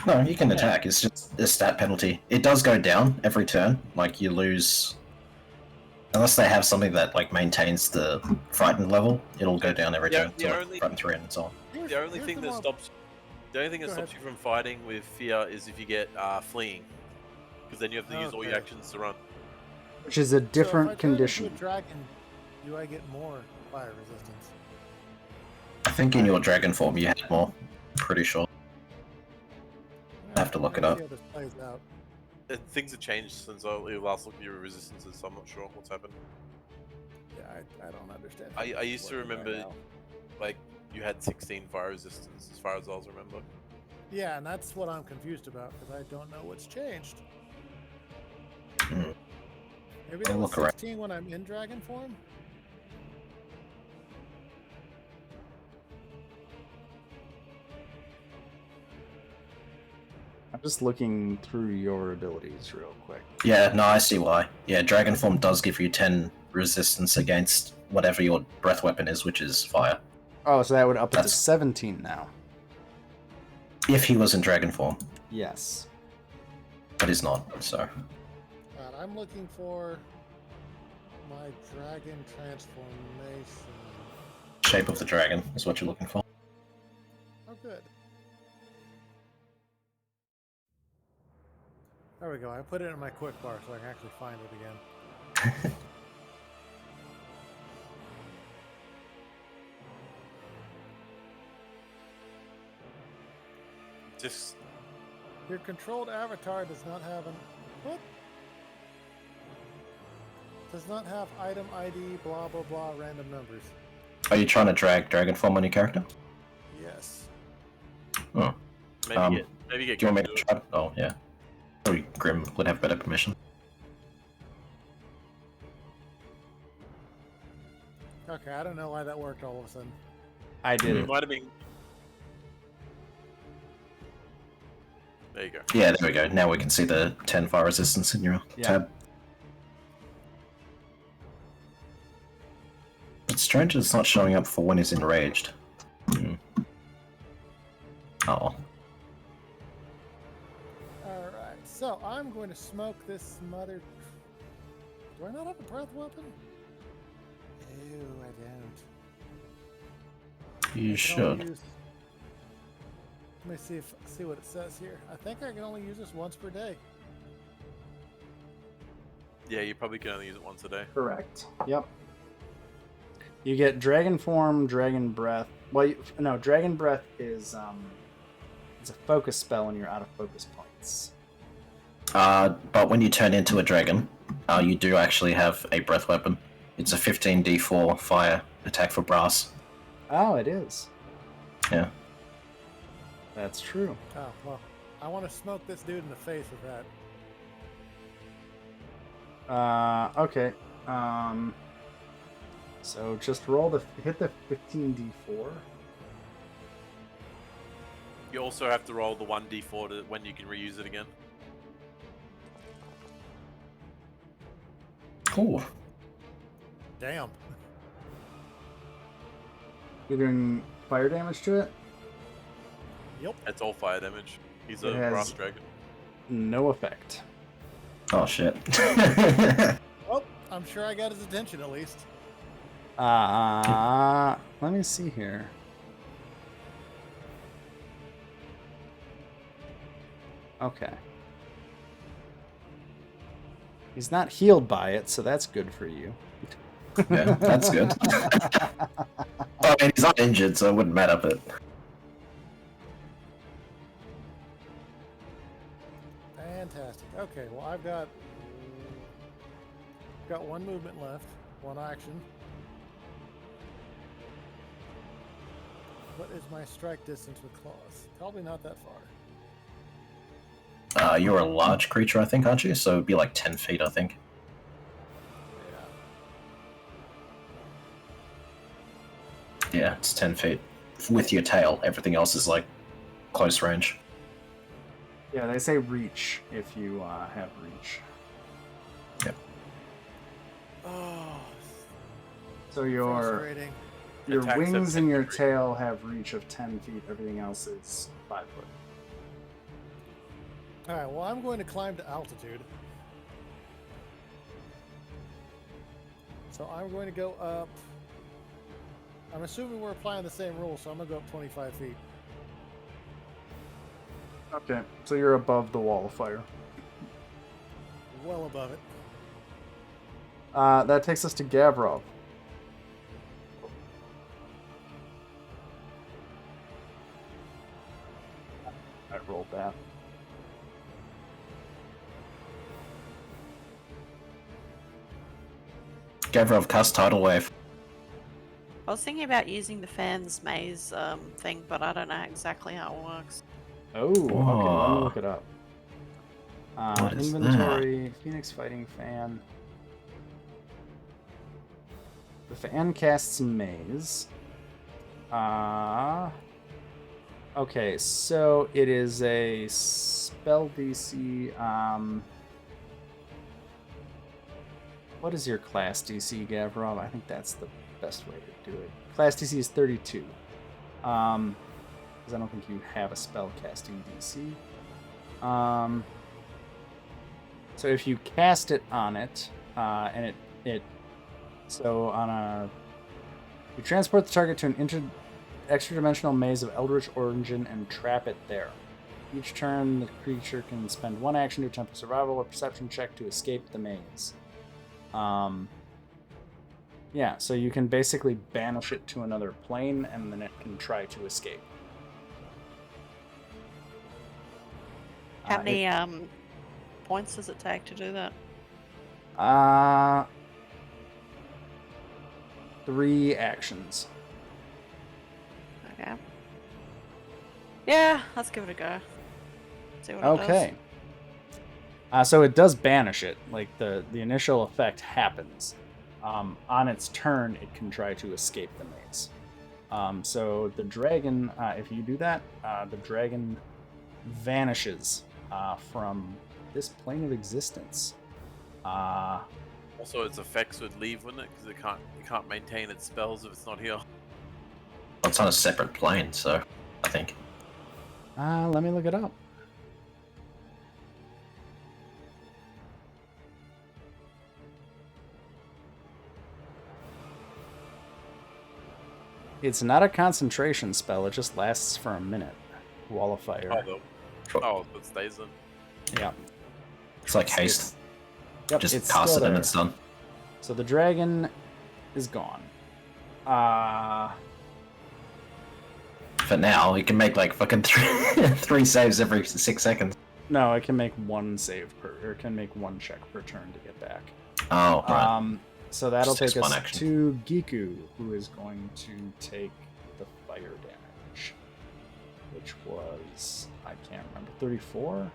S4: No, you can attack. It's just a stat penalty. It does go down every turn. Like, you lose... Unless they have something that, like, maintains the frightened level, it'll go down every
S3: Yeah,
S4: turn.
S3: the
S4: So, like,
S3: only-
S4: frightened 3 and so on.
S3: The only thing that stops... The only thing that
S2: Go
S3: stops
S2: ahead.
S3: you from fighting with fear is if you get fleeing. Because then you have to use all your
S2: Okay.
S3: actions to run.
S1: Which is a
S2: So
S1: different
S2: if I turn into
S1: condition.
S2: a dragon, do I get more fire resistance?
S4: I think in your dragon form you had more. Pretty sure. I have to look it
S2: Let's
S4: up.
S2: see how this plays out.
S3: things have changed since I last looked at your resistances, so I'm not sure what's happened.
S2: Yeah, I don't understand.
S3: I
S2: how this
S3: used
S2: is
S3: to
S2: working right
S3: remember,
S2: now.
S3: like, you had 16 fire resistance, as far as I remember.
S2: Yeah, and that's what I'm confused about because I don't know what's changed.
S4: Hmm.
S2: Maybe
S4: I'll
S2: that was
S4: look around.
S2: 16 when I'm in dragon form.
S1: I'm just looking through your abilities real quick.
S4: Yeah, no, I see why. Yeah, Dragon Form does give you 10 resistance against whatever your breath weapon is, which is fire.
S1: Oh, so that would up it to
S4: That's-
S1: 17 now.
S4: If he was in Dragon Form,
S1: Yes.
S4: but he's not, so.
S2: God, I'm looking for my dragon transformation.
S4: Shape of the Dragon is what you're looking for.
S2: Oh, good. There we go. I put it in my quick bar so I can actually find it again.
S3: Just
S2: Your controlled avatar does not have an what? Does not have item ID, blah blah blah, random numbers.
S4: Are you trying to drag Dragon Form on your character?
S2: Yes.
S4: Oh.
S3: maybe get
S4: Do you want me
S3: Grim
S4: to
S3: to
S4: try? Oh, yeah. Probably Grim would have better permission.
S2: Okay, I don't know why that worked all of a sudden.
S1: I did
S3: it
S1: it.
S3: might have been. There you go.
S4: Yeah, there we go. Now we can see the 10 fire resistance in your
S1: Yeah.
S4: tab. It's strange it's not showing up for when he's enraged. Hmm. Oh.
S2: Alright, so I'm going to smoke this mother. Do I not have a breath weapon? Ew, I don't.
S4: You
S2: I can
S4: should.
S2: only use- Let me see what it says here. I think I can only use this once per day.
S3: Yeah, you probably can only use it once a day.
S1: Correct. Yep. You get Dragon Form, Dragon Breath. Well, no, Dragon Breath is it's a focus spell and you're out of focus points.
S4: But when you turn into a dragon, you do actually have a breath weapon. It's a 15d4 fire attack for brass.
S1: Oh, it is.
S4: Yeah.
S1: That's true.
S2: Oh, well, I want to smoke this dude in the face with that.
S1: Okay. So just hit the 15d4.
S3: You also have to roll the 1d4 to when you can reuse it again.
S4: Cool.
S2: Damn.
S1: You're doing fire damage to it?
S2: Yep.
S3: That's all fire damage. He's a
S1: It has-
S3: brass dragon.
S1: No effect.
S4: Oh shit.
S2: Oh, I'm sure I got his attention at least.
S1: Let me see here. Okay. He's not healed by it, so that's good for you.
S4: Yeah, that's good. I mean, he's not injured, so it wouldn't matter, but...
S2: Fantastic. Okay, well I've got one movement left, one action. What is my strike distance with claws? Probably not that far.
S4: You're a large creature, I think, aren't you? So it'd be like 10 feet, I think.
S2: Yeah.
S4: Yeah, it's 10 feet. With your tail, everything else is like close range.
S1: Yeah, they say reach if you have reach.
S4: Yep.
S2: Oh,
S1: So your
S2: frustrating.
S3: Attacks
S1: wings
S3: have
S1: and
S3: 10
S1: your
S3: feet.
S1: tail have reach of 10 feet. Everything else is 5 foot.
S2: All right, well I'm going to climb to altitude. So I'm going to go up. I'm assuming we're applying the same rules, so I'm going to go up 25 feet.
S1: Okay, so you're above the wall of fire.
S2: Well above it.
S1: That takes us to Gavrov. I rolled that.
S4: Gavrov cast Tidal Wave.
S5: I was thinking about using the fans maze thing, but I don't know exactly how it works.
S1: Oh, okay. Let me
S4: Whoa.
S1: look it up.
S4: What is
S1: Inventory, Phoenix Fighting Fan. The fan casts maze. Okay, so it is a spell DC. What is your class DC, Gavrov? I think that's the best way to do it. Class DC is 32. Because I don't think you have a spell casting DC. So if you cast it on it, and you transport the target to an extra-dimensional maze of eldritch origin and trap it there. Each turn, the creature can spend one action to attempt a survival or perception check to escape the maze. Yeah, so you can basically banish it to another plane, and then it can try to escape.
S5: How many points does it take to do that?
S1: 3 actions.
S5: Okay. Yeah, let's give it a go. See what it
S1: Okay. So it does banish it. Like the initial effect happens. On its turn, it can try to escape the maze. So the dragon, if you do that, the dragon vanishes from this plane of existence.
S3: Also, its effects would leave, wouldn't it? Because it can't maintain its spells if it's not here.
S4: It's on a separate plane, so I think.
S1: Let me look it up. It's not a concentration spell, it just lasts for a minute. Wall of Fire.
S3: Oh, it stays in.
S1: Yeah.
S4: It's like haste.
S1: Yep,
S4: Just
S1: it's
S4: cast
S1: still
S4: it and
S1: there.
S4: it's done.
S1: So the dragon is gone.
S4: For now, you can make like fucking three saves every 6 seconds.
S1: No, it can make one save or it can make one check per turn to get back.
S4: Oh, right.
S1: So that'll
S4: Just
S1: take
S4: one
S1: us
S4: action.
S1: to Giku, who is going to take the fire damage, which was, I can't remember, 34?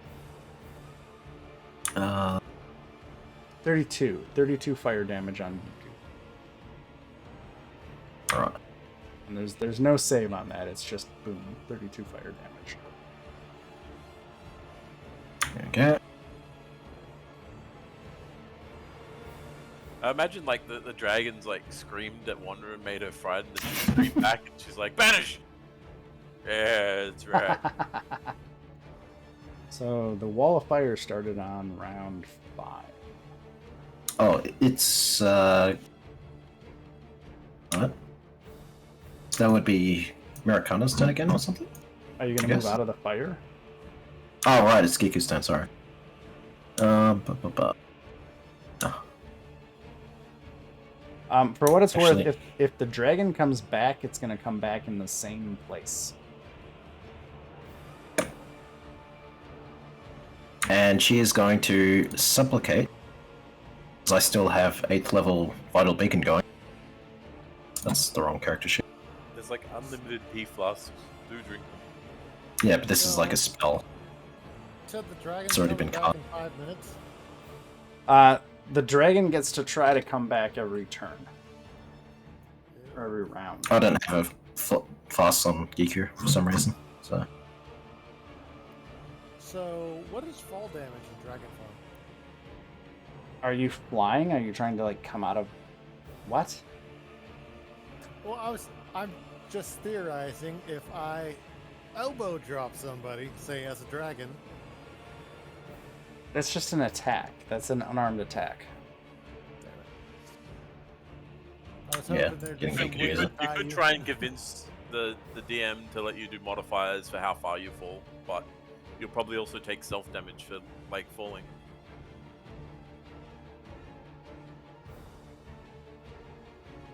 S1: 32. 32 fire damage on Giku.
S4: Alright.
S1: And there's no save on that, it's just boom, 32 fire damage.
S4: Okay.
S3: I imagine like the dragons like screamed at Wanda and made her frightened, and she screamed back, and she's like, "Banish!" Yeah, that's right.
S1: So the wall of fire started on round 5.
S4: Oh, it's what? That would be Maracana's turn again or something?
S1: Are you
S4: I
S1: gonna move
S4: guess.
S1: out of the fire?
S4: Oh, right, it's Giku's turn, sorry. Oh.
S1: For what it's
S4: Actually-
S1: worth, if the dragon comes back, it's gonna come back in the same place.
S4: And she is going to supplicate, because I still have 8th level Vital Beacon going. That's the wrong character sheet.
S3: There's like unlimited pea flasks. Do drink them.
S4: Yeah, but this is like a spell.
S2: Said the dragon's
S4: It's already
S2: coming
S4: been
S2: back
S4: caught.
S2: in 5 minutes.
S1: The dragon gets to try to come back every turn. Or every round.
S4: I don't have a fast on Giku for some reason, so.
S2: So, what is fall damage in Dragonfall?
S1: Are you flying? Are you trying to like come out of what?
S2: Well, I'm just theorizing if I elbow drop somebody, say as a dragon.
S1: That's just an attack. That's an unarmed attack.
S2: I was
S4: Yeah,
S2: hoping there'd
S4: getting
S2: be some
S4: me
S3: You
S4: confused.
S2: weird
S3: could, you could
S2: value.
S3: try and convince the DM to let you do modifiers for how far you fall, but you'll probably also take self damage for like falling.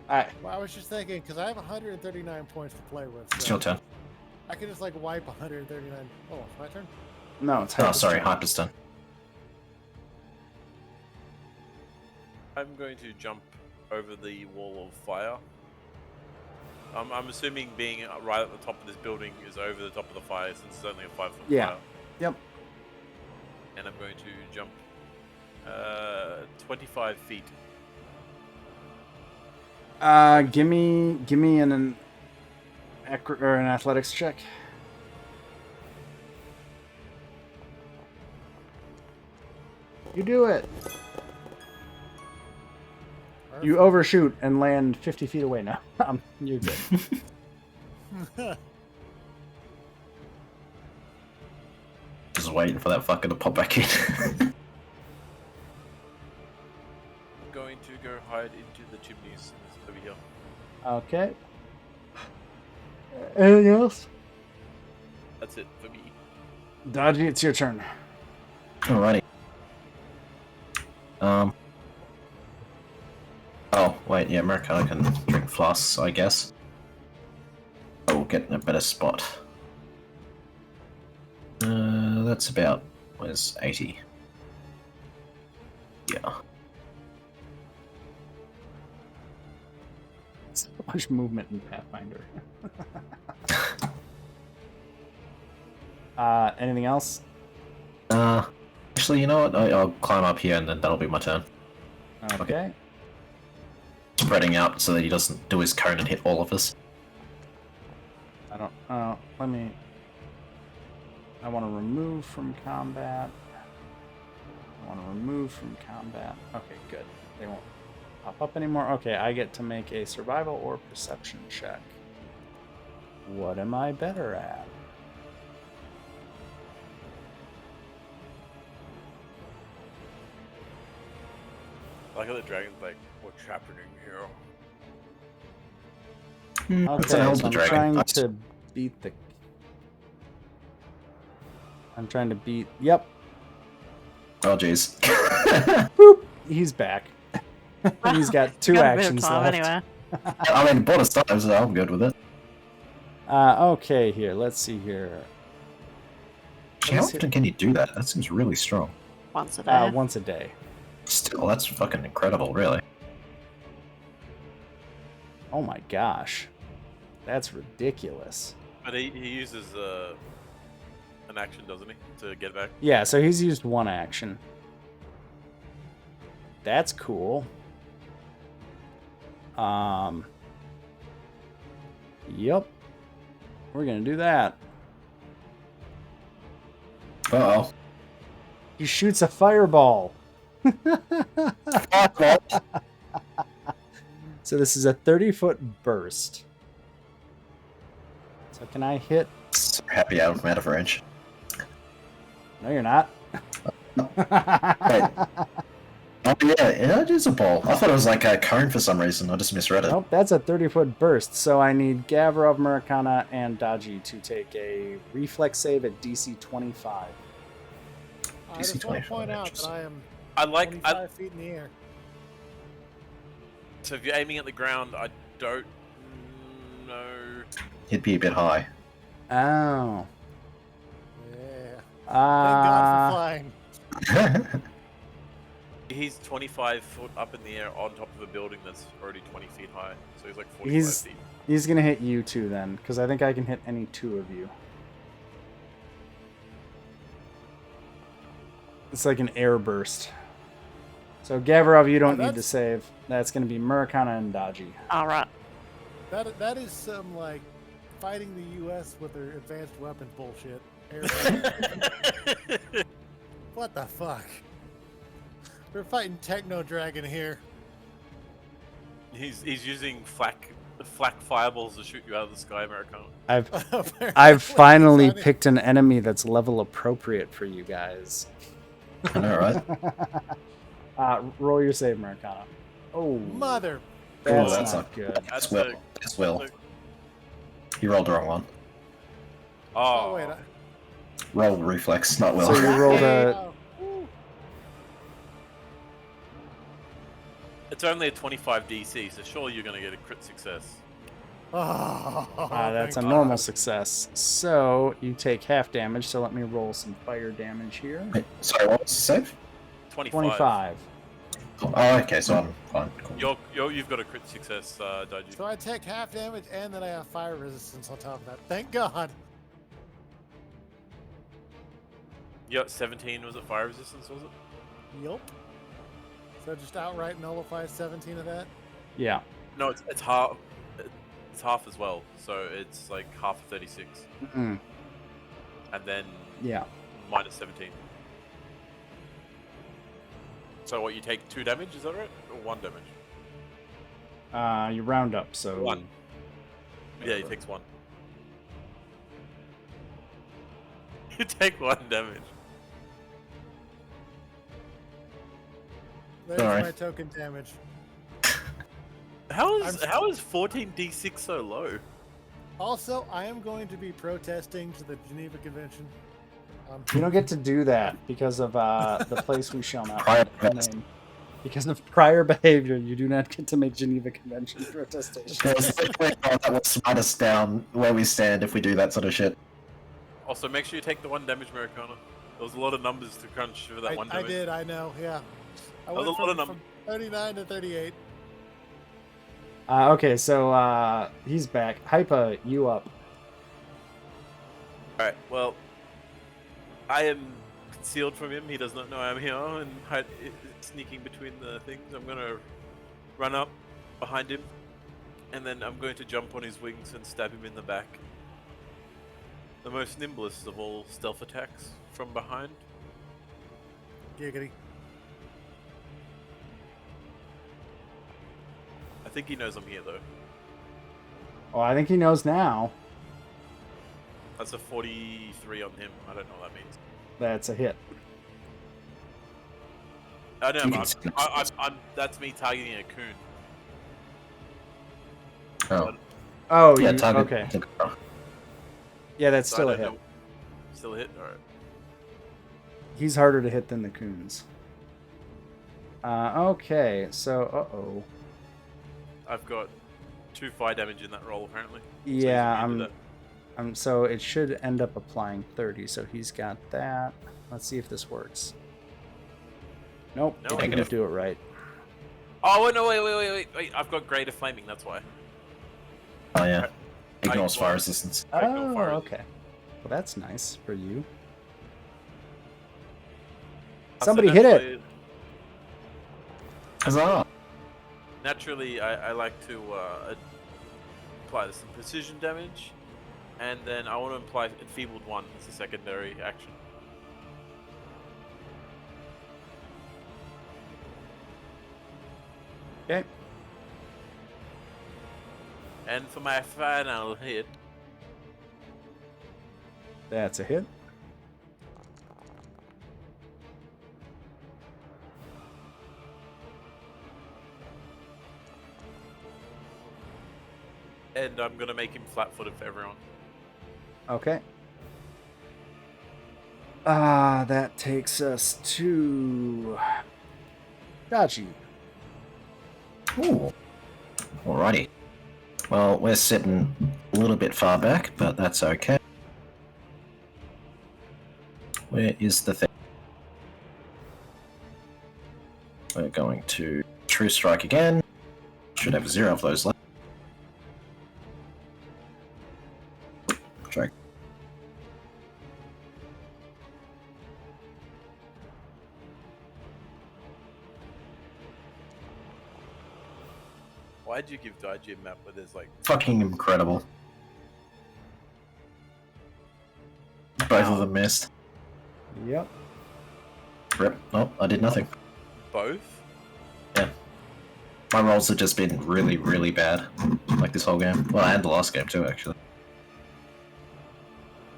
S1: Alright.
S2: Well, I was just thinking because I have 139 points to play with.
S4: It's
S2: So
S4: your turn.
S2: I could just like wipe 139. Oh, it's my turn.
S1: No, it's
S4: Oh,
S1: Hyper's
S4: sorry,
S1: turn.
S4: Hyper's turn.
S3: I'm going to jump over the wall of fire. I'm assuming being right at the top of this building is over the top of the fire since it's only a 5-foot
S1: Yeah.
S3: fire.
S1: Yep.
S3: And I'm going to jump 25 feet.
S1: Give me an athletics check. You do it. You overshoot and land 50 feet away now. You're good.
S4: Just waiting for that fucker to pop back in.
S3: I'm going to go hide into the chimneys over here.
S1: Okay. Anything else?
S3: That's it for me.
S1: Dodgy, it's your turn.
S4: Alrighty. Oh, wait, yeah, Americana can drink floss, I guess. I will get in a better spot. That's about, where's 80? Yeah.
S1: So much movement in Pathfinder. Anything else?
S4: Actually, you know what? I'll climb up here and then that'll be my turn.
S1: Okay.
S4: Spreading out so that he doesn't do his cone and hit all of us.
S1: I don't. I want to remove from combat. Okay, good. They won't pop up anymore. Okay, I get to make a survival or perception check. What am I better at?
S3: I like how the dragon's like, what's happening here?
S1: Okay,
S4: the hell's
S1: so
S4: the
S1: I'm
S4: dragon?
S1: trying to beat the... Yep.
S4: Oh, jeez.
S1: Boop! He's back. He's got two
S5: Got a bit of
S1: actions
S5: time
S1: left.
S5: anyway.
S4: I mean, bonus time, so I'm good with it.
S1: Okay, here. Let's see here.
S4: How often can you do that? That seems really strong.
S5: Once a day.
S1: Once a day.
S4: Still, that's fucking incredible, really.
S1: Oh my gosh. That's ridiculous.
S3: But he uses an action, doesn't he, to get back?
S1: Yeah, so he's used one action. That's cool. Yep. We're gonna do that.
S4: Uh-oh.
S1: He shoots a fireball. So this is a 30-foot burst. So can I hit?
S4: So happy out of range.
S1: No, you're not.
S4: Wait. Oh, yeah, it is a ball. I thought it was like a cone for some reason. I just misread it.
S1: Nope, that's a 30-foot burst. So I need Gavrov, Murakana, and Daji to take a reflex save at DC 25.
S2: I just want to point out that I am
S3: I like.
S2: 25 feet in the air.
S3: So if you're aiming at the ground, I don't know.
S4: He'd be a bit high.
S1: Oh.
S2: Yeah. Thank God for flying.
S3: He's 25 foot up in the air on top of a building that's already 20 feet high. So he's like 45
S1: He's-
S3: feet.
S1: He's gonna hit you two then, because I think I can hit any two of you. It's like an air burst. So Gavrov, you don't need to
S2: that's-
S1: save. That's gonna be Murakana and Daji.
S5: Alright.
S2: That is some like fighting the U.S. with their advanced weapons bullshit. What the fuck? We're fighting Techno Dragon here.
S3: He's using flak fireballs to shoot you out of the sky, Americana.
S1: I've finally picked an enemy that's level appropriate for you guys.
S4: I know, right?
S1: Roll your save, Murakana. Oh,
S2: Mother.
S1: that's,
S4: that's
S1: not good.
S4: It's Will. It's Will. He rolled the wrong one.
S2: Oh wait.
S4: Roll reflex, not Will.
S1: So you rolled a.
S2: Oh, woo.
S3: It's only a 25 DC, so surely you're going to get a crit success.
S2: Oh,
S1: That's a
S2: thank
S1: normal
S2: God.
S1: success. So you take half damage. So let me roll some fire damage here.
S4: Wait, sorry, what was the save?
S3: 25.
S1: 25.
S4: Oh, okay, so I'm fine. Cool.
S3: You've got a crit success, Daiji.
S2: So I take half damage, and then I have fire resistance on top of that. Thank God.
S3: Yeah, 17 was it fire resistance, was it?
S2: Yup. So just outright nullify 17 of that?
S1: Yeah.
S3: No, it's half. It's half as well, so it's like half of 36,
S1: Mm.
S3: and then
S1: Yeah.
S3: minus 17. So what, you take 2 damage, is that right? Or 1 damage?
S1: You round up, so
S3: 1. Yeah, he takes 1. You take 1 damage.
S2: There's
S4: Sorry.
S2: my token damage.
S3: How is 14d6 so low?
S2: Also, I am going to be protesting to the Geneva Convention.
S1: You don't get to do that because of the place we shall not
S4: Prior
S1: name. Because of prior behavior, you do not get to make Geneva Convention protestations.
S4: There's no way that will smite us down where we stand if we do that sort of shit.
S3: Also, make sure you take the 1 damage, Americana. There was a lot of numbers to crunch for that 1
S2: I
S3: damage.
S2: did, I know, yeah. I
S3: was
S2: went
S3: a lot of
S2: from 39 to 38.
S1: Okay, so he's back. Hypa, you up.
S3: Alright, well, I am concealed from him. He does not know I'm here and sneaking between the things. I'm going to run up behind him, and then I'm going to jump on his wings and stab him in the back. The most nimblest of all stealth attacks from behind.
S2: Giggity.
S3: I think he knows I'm here, though.
S1: Oh, I think he knows now.
S3: That's a 43 on him. I don't know what that means.
S1: That's a hit.
S3: I know,
S4: You
S3: but
S4: can
S3: that's me targeting a coon.
S4: Oh,
S1: Oh,
S4: yeah,
S1: you,
S4: target.
S1: okay. Yeah, that's
S3: So
S1: still
S3: I
S1: a
S3: don't
S1: hit.
S3: know- Still a hit? Alright.
S1: He's harder to hit than the coons. Okay, so, uh-oh.
S3: I've got 2 fire damage in that roll, apparently. So he's
S1: Yeah,
S3: immune to that.
S1: so it should end up applying 30, so he's got that. Let's see if this works. Nope,
S3: No.
S1: it didn't do it right.
S3: Oh, no, wait. I've got greater flaming, that's why.
S4: Oh yeah. Ignores
S3: I-
S4: fire resistance.
S3: I ignore
S1: Oh,
S3: fire
S1: okay. Well, that's nice for you.
S3: So
S1: Somebody hit it!
S3: naturally-
S4: Huzzah!
S3: Naturally, I like to apply some precision damage, and then I want to apply Enfeebled 1 as a secondary action.
S1: Okay.
S3: And for my final hit,
S1: That's a hit.
S3: and I'm going to make him flat-footed for everyone.
S1: Okay. That takes us to Dachi.
S4: Ooh. Alrighty. Well, we're sitting a little bit far back, but that's okay. Where is the thing? We're going to True Strike again. Should have 0 of those left. Strike.
S3: Why'd you give Daiji a map where there's like...
S4: Fucking incredible. Both of them missed.
S1: Yep.
S4: Rip. Oh, I did nothing.
S3: Both?
S4: My rolls have just been really, really bad. Like this whole game. Well, and the last game too, actually.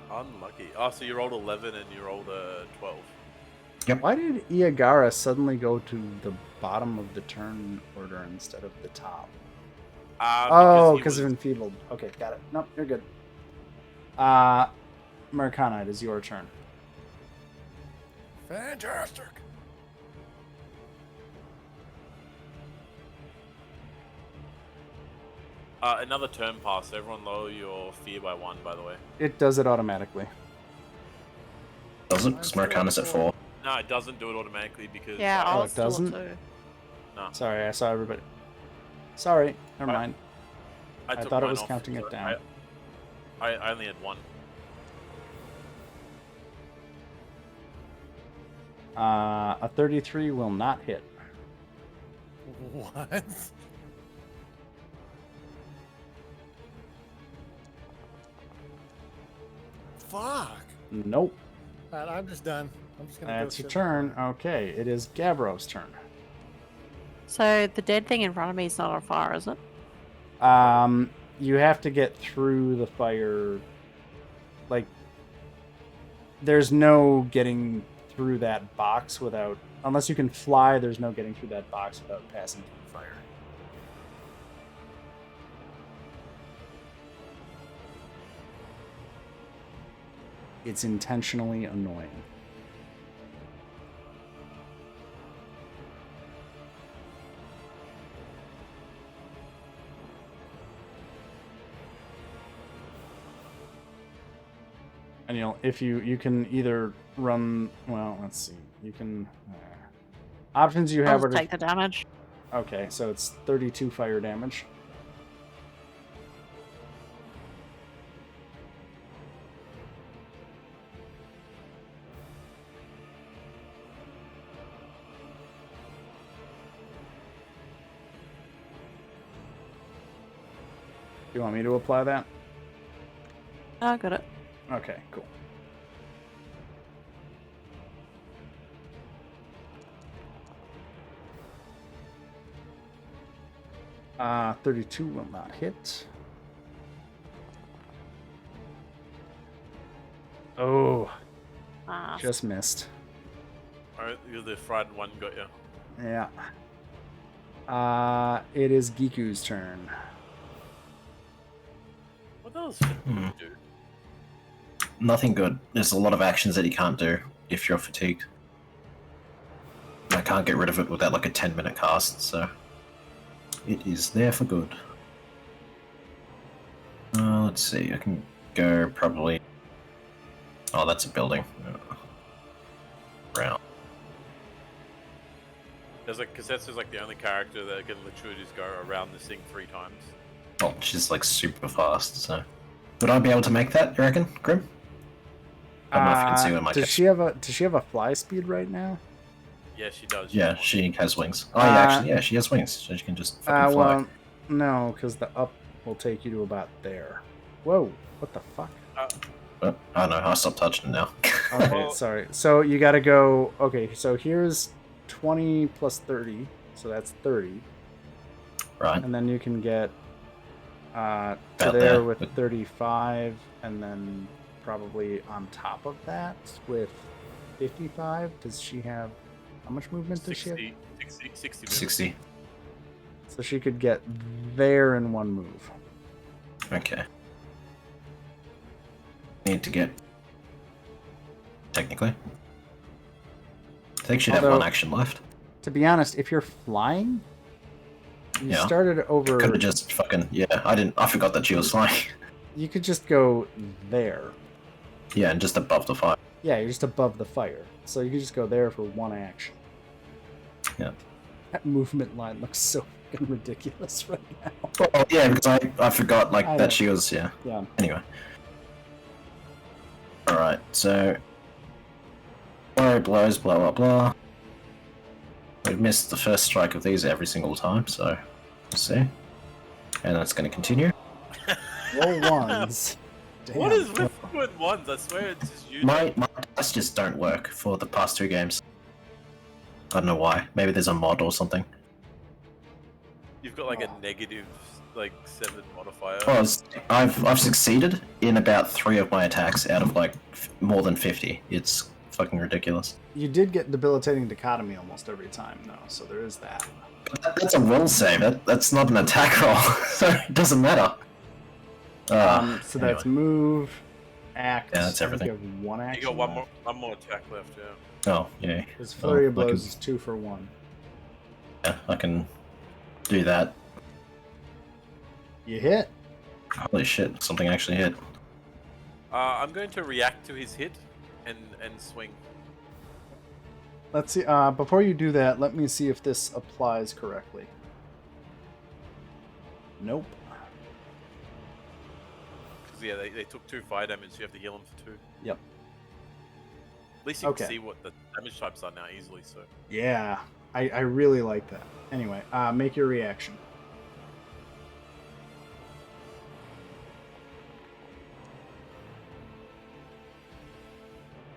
S3: Unlucky. Oh, so you rolled 11 and you rolled a 12.
S1: Why did Iagara suddenly go to the bottom of the turn order instead of the top? Oh, because of enfeebled. Okay, got it. Nope, you're good. Marcana, it is your turn.
S2: Fantastic.
S3: Another turn pass. Everyone lower your fear by 1, by the way.
S1: It does it automatically.
S4: Doesn't? Because Marcana's at 4.
S3: No, it doesn't do it automatically because...
S5: Yeah,
S1: Oh,
S5: I
S1: it
S5: was still
S1: doesn't?
S5: too.
S3: No.
S1: Sorry, I saw everybody. Sorry, never mind. I
S3: took
S1: thought it
S3: mine
S1: was
S3: off
S1: counting it
S3: because
S1: down.
S3: I only had one.
S1: A 33 will not hit.
S2: What? Fuck.
S1: Nope.
S2: Alright, I'm just done. I'm just gonna go
S1: That's your
S2: sit
S1: turn.
S2: somewhere.
S1: Okay, it is Gavro's turn.
S5: So the dead thing in front of me is not on fire, is it?
S1: You have to get through the fire. Like, there's no getting through that box without, unless you can fly. There's no getting through that box without passing through the fire. It's intentionally annoying. And if you can either run, well, let's see, you can options you
S5: I'll
S1: have
S5: just
S1: are
S5: take the damage.
S1: okay, so it's 32 fire damage. Do you want me to apply that?
S5: I got it.
S1: Okay, cool. 32 will not hit. Oh,
S5: Ah,
S1: just missed.
S3: Alright, you're the fried one got you.
S1: Yeah. It is Giku's turn.
S3: What else can you do?
S4: Nothing good. There's a lot of actions that you can't do if you're fatigued. I can't get rid of it without like a 10-minute cast, so it is there for good. Let's see, I can go probably... Oh, that's a building. Round.
S3: There's like, Kasetsu's like the only character that can literally just go around this thing 3 times.
S4: Oh, she's like super fast, so... Would I be able to make that, you reckon, Grim? I don't know if you can see what my
S1: does she have a fly speed right now?
S3: Yeah, she does.
S4: Yeah, she has wings. Oh, yeah, actually, yeah, she has wings, so she can just fucking fly.
S1: Well, no, because the up will take you to about there. Whoa, what the fuck?
S4: But, I don't know, I'll stop touching it now.
S1: Okay,
S3: Well-
S1: sorry. So you gotta go, okay, so here's 20 plus 30, so that's 30.
S4: Right.
S1: And then you can get to
S4: About
S1: there
S4: there.
S1: with 35, and then probably on top of that with 55. Does she have, how much movement does she have?
S3: 60
S4: 60.
S1: So she could get there in one move.
S4: Okay. Need to get... Technically. I think she'd have
S1: Although-
S4: one action left.
S1: To be honest, if you're flying, you
S4: Yeah.
S1: started over.
S4: Could have just fucking... Yeah, I forgot that she was flying.
S1: You could just go there.
S4: Yeah, and just above the fire.
S1: Yeah, you're just above the fire. So you could just go there for one action.
S4: Yeah.
S1: That movement line looks so fucking ridiculous right now.
S4: Well, yeah, because I forgot, like,
S1: I know.
S4: that she was... Yeah.
S1: Yeah.
S4: Anyway. Alright, so... Flurry blows, blah blah blah. We've missed the first strike of these every single time, so... We'll see. And that's going to continue.
S1: Roll ones. Damn.
S3: What is with with ones? I swear it's just you.
S4: My dice just don't work for the past 2 games. I don't know why. Maybe there's a mod or something.
S3: You've got like a negative, like 7 modifier.
S4: Oh, I've succeeded in about 3 of my attacks out of like more than 50. It's fucking ridiculous.
S1: You did get debilitating dichotomy almost every time, though, so there is that.
S4: But that's a will save. That's not an attack roll, so it doesn't matter.
S1: So that's move, act.
S4: Yeah, that's
S1: I think
S4: everything.
S1: You have one
S3: You
S1: action.
S3: got one
S1: left.
S3: more attack left. Yeah.
S4: Oh, yeah.
S1: His flurry of
S4: I
S1: blows
S4: can-
S1: is 2 for 1.
S4: Yeah, I can do that.
S1: You hit.
S4: Holy shit, something actually hit.
S3: I'm going to react to his hit and swing.
S1: Let's see. Before you do that, let me see if this applies correctly. Nope.
S3: Because yeah, they took 2 fire damage, so you have to heal them for 2.
S1: Yep.
S3: At least you
S1: Okay.
S3: can see what the damage types are now easily. So
S1: Yeah, I really like that. Anyway, make your reaction.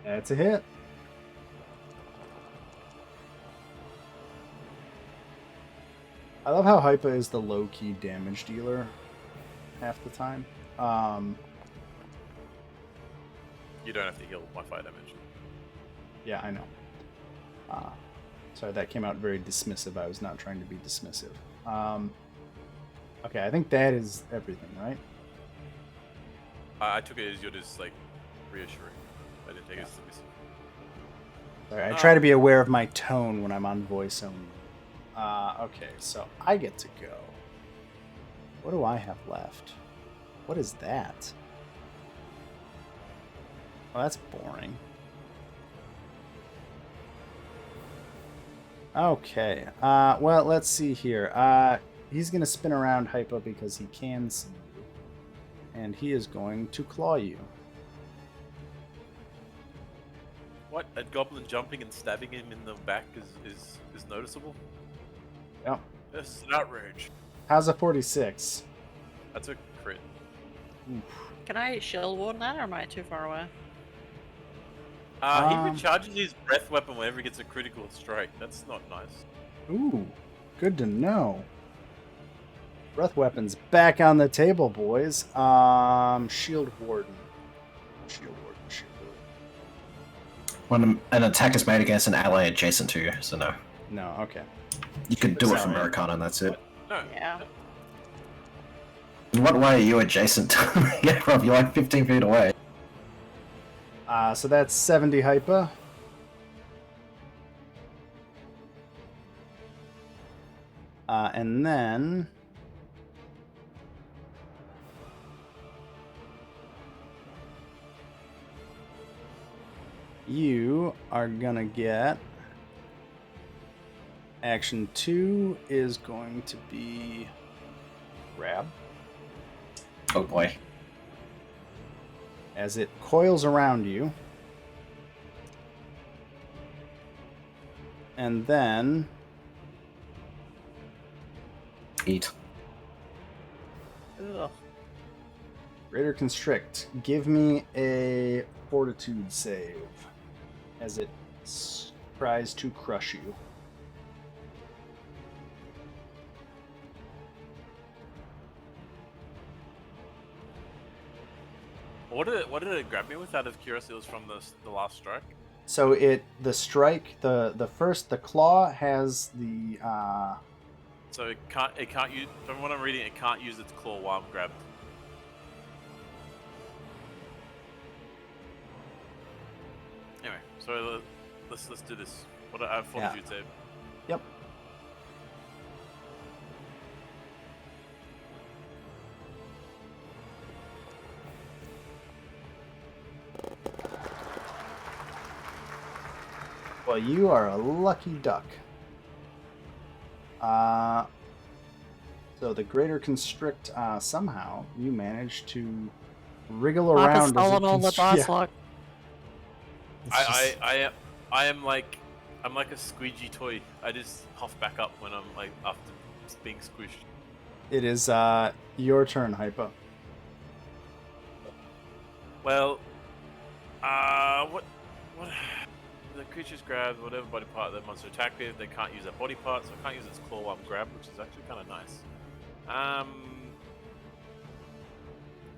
S1: That's a hit. I love how Hypa is the low-key damage dealer half the time.
S3: you don't have to heal my fire damage.
S1: Yeah, I know. Sorry, that came out very dismissive. I was not trying to be dismissive. Okay, I think that is everything, right?
S3: I took it as you're just like reassuring. I didn't take it as submissive.
S1: Sorry, I try to be aware of my tone when I'm on voice only. Okay, so I get to go. What do I have left? What is that? Oh, that's boring. Okay, well, let's see here. He's going to spin around Hypa because he can see you. And he is going to claw you.
S3: What? A goblin jumping and stabbing him in the back is noticeable?
S1: Yep.
S3: This is an outrage.
S1: How's a 46?
S3: That's a crit.
S1: Oof.
S5: Can I shield ward that, or am I too far away?
S3: He recharges his breath weapon whenever he gets a critical strike. That's not nice.
S1: Ooh, good to know. Breath weapons back on the table, boys. Shield Warden. Shield Warden, Shield Warden.
S4: When an attack is made against an ally adjacent to you, so no.
S1: No, okay.
S4: You can do it from
S1: Sorry.
S4: Arcana and that's it.
S3: No.
S5: Yeah.
S4: In what way are you adjacent to me? Yeah, Rob, you're like 15 feet away.
S1: So that's 70 Hypa. And then... you are gonna get... Action 2 is going to be... grab.
S4: Oh boy.
S1: As it coils around you. And then...
S4: Eat.
S5: Ugh.
S1: Greater Constrict. Give me a Fortitude save. As it tries to crush you.
S3: What did it grab me with out of curiosity? It was from the last strike?
S1: So the strike, the claw has the
S3: So it can't use, from what I'm reading, it can't use its claw while I'm grabbed. Anyway, so let's do this. What I have fortitude save.
S1: Yep. Well, you are a lucky duck. So the Greater Constrict, somehow you manage to wriggle around.
S5: Marcus stolen all the dice lock.
S3: I am like, I'm like a squeegee toy. I just huff back up when I'm like after being squished.
S1: It is your turn, Hypa.
S3: Well, what the creature's grabbed whatever body part that monster attack with. They can't use that body part, so I can't use its claw while I'm grabbed, which is actually kind of nice.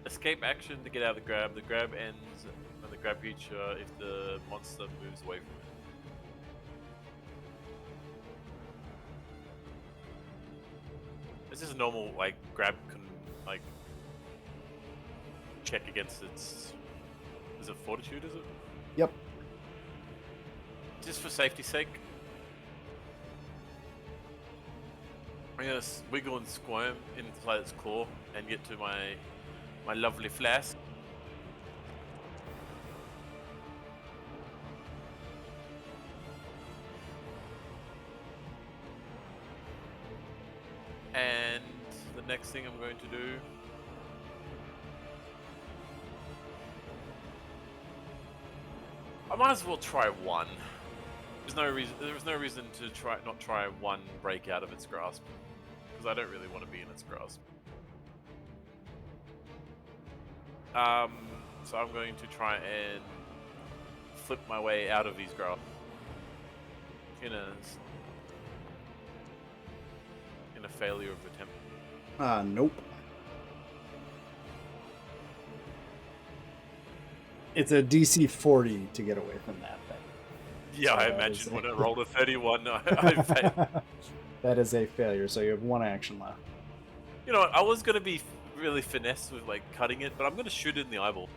S3: Escape action to get out of the grab. The grab ends when the grab creature if the monster moves away from it. This is a normal like grab like check against its. Is it fortitude? Is it?
S1: Yep.
S3: Just for safety's sake. I'm gonna wiggle and squirm inside its claw and get to my lovely flask. And the next thing I'm going to do. I might as well try one. There's no reason to not try one break out of its grasp, because I don't really want to be in its grasp. So I'm going to try and flip my way out of his grasp in a failure of attempt.
S1: Nope. It's a DC 40 to get away from that thing.
S3: Yeah,
S1: So
S3: I
S1: that
S3: imagine
S1: is
S3: when
S1: a-
S3: I rolled a 31, I failed.
S1: That is a failure, so you have one action left.
S3: You know what? I was going to be really finesse with like cutting it, but I'm going to shoot it in the eyeball.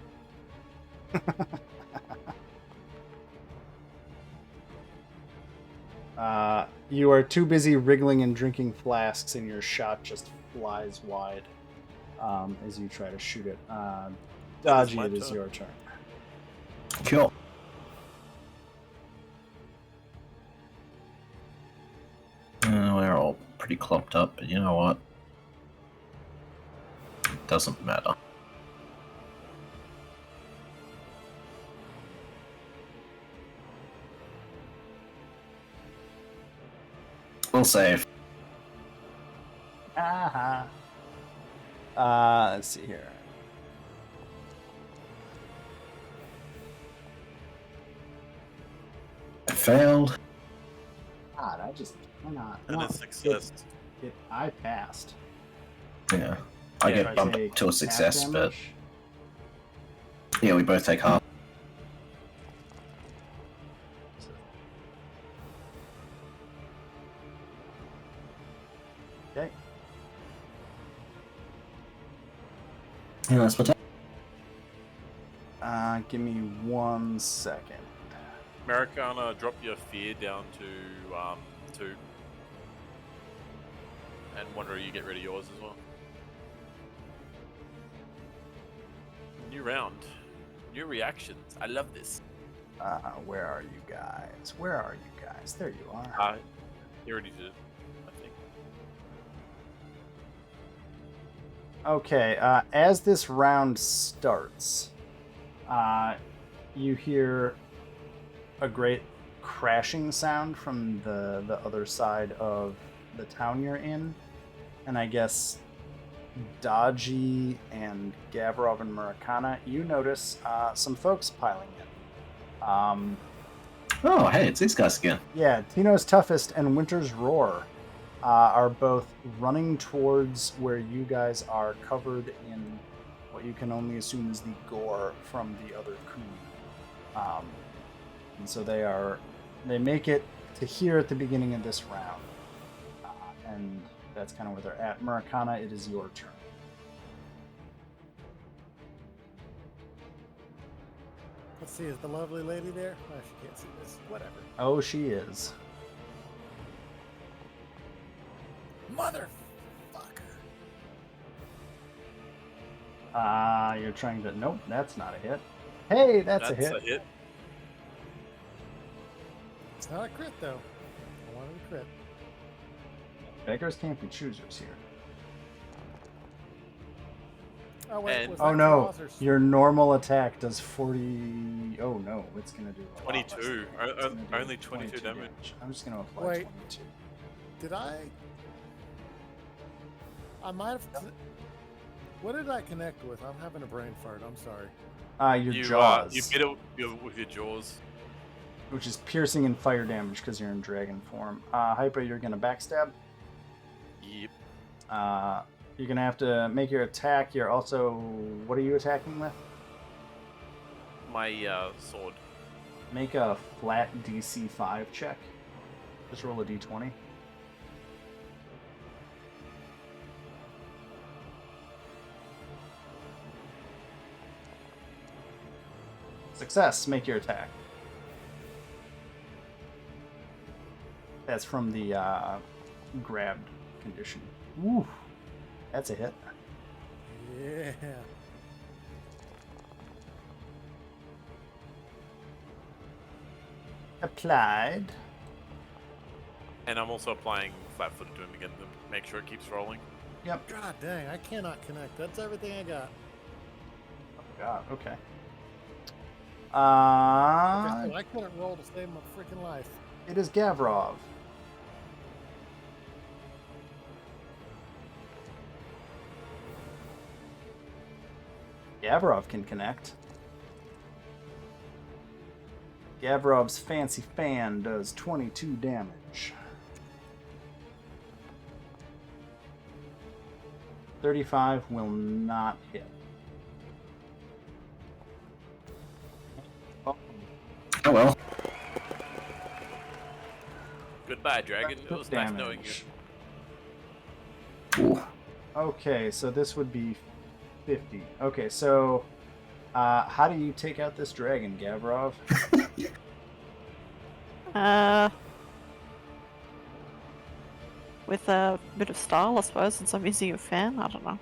S1: You are too busy wriggling and drinking flasks, and your shot just flies wide as you try to shoot it.
S3: That is
S1: Dodgy,
S3: my
S1: it is
S3: turn.
S1: your turn.
S4: Cool. We're all pretty clocked up, but you know what? It doesn't matter. We'll save.
S1: Aha. Let's see here.
S4: I failed.
S1: God, I just cannot.
S3: And
S1: no,
S3: a success.
S1: I passed.
S4: Yeah. I
S3: Yeah,
S4: get
S1: I
S4: bumped
S1: say
S4: to a
S1: half
S4: success, but
S1: damage?
S4: yeah, we both take half.
S1: Okay.
S4: Yeah, that's what.
S1: Give me 1 second.
S3: Americana, drop your fear down to 2. And Wanderer, you get rid of yours as well. New round. New reactions. I love this.
S1: Where are you guys? Where are you guys? There you are.
S3: You already did it, I think.
S1: Okay, as this round starts, you hear a great crashing sound from the other side of the town you're in, and I guess Dodgy and Gavrov and Murakana, you notice some folks piling in.
S4: Oh, hey, it's these guys again.
S1: Yeah, Tino's Toughest and Winter's Roar are both running towards where you guys are, covered in what you can only assume is the gore from the other coup. And so they make it to here at the beginning of this round. And that's kind of where they're at. Murakana, it is your turn.
S2: Let's see, is the lovely lady there? Oh, she can't see this. Whatever.
S1: Oh, she is.
S2: Motherfucker.
S1: You're trying to... Nope, that's not a hit. Hey, that's a hit.
S2: It's not a crit, though. I wanted a crit.
S1: Beggars can't be choosers here.
S2: Oh, wait,
S3: And-
S2: was
S1: Oh
S2: that
S1: no,
S2: claws or s-
S1: your normal attack does 40... Oh no, it's going to do a lot less
S3: 22.
S1: than that. It's gonna do
S3: Only 22 damage.
S1: I'm just going to apply
S2: Wait.
S1: 22.
S2: Did I might have... What did I connect with? I'm having a brain fart. I'm sorry.
S1: Your
S3: You
S1: jaws,
S3: you bit it with your jaws.
S1: which is piercing and fire damage because you're in dragon form. Hyper, you're going to backstab.
S3: Yep.
S1: You're going to have to make your attack. You're also... What are you attacking with?
S3: My sword.
S1: Make a flat DC 5 check. Just roll a d20. Success. Make your attack. That's from the grabbed condition. Ooh, that's a hit.
S2: Yeah.
S1: Applied.
S3: And I'm also applying flat-footed to him again to make sure it keeps rolling.
S1: Yep.
S2: God dang, I cannot connect. That's everything I got.
S1: Oh God. Okay.
S2: Like I said, I couldn't roll to save my freaking life.
S1: It is Gavrov. Gavrov can connect. Gavrov's fancy fan does 22 damage. 35 will not hit. Oh,
S4: Oh well.
S3: Goodbye, dragon. It was nice knowing you.
S4: Ooh.
S1: okay, so this would be 50. Okay, so how do you take out this dragon, Gavrov?
S5: With a bit of style, I suppose, since I'm using a fan. I don't know.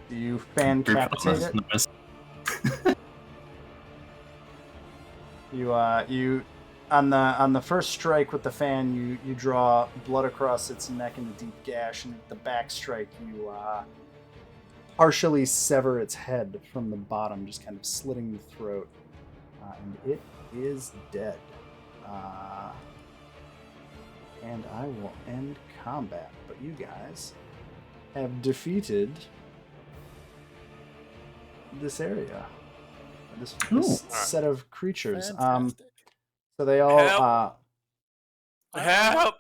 S1: Do you fan-capitate it? You on the first strike with the fan, you draw blood across its neck in a deep gash, and at the back strike, you partially sever its head from the bottom, just kind of slitting the throat, and it is dead. And I will end combat, but you guys have defeated this area, this set of creatures.
S2: Fantastic.
S1: So they all
S3: Help! Help!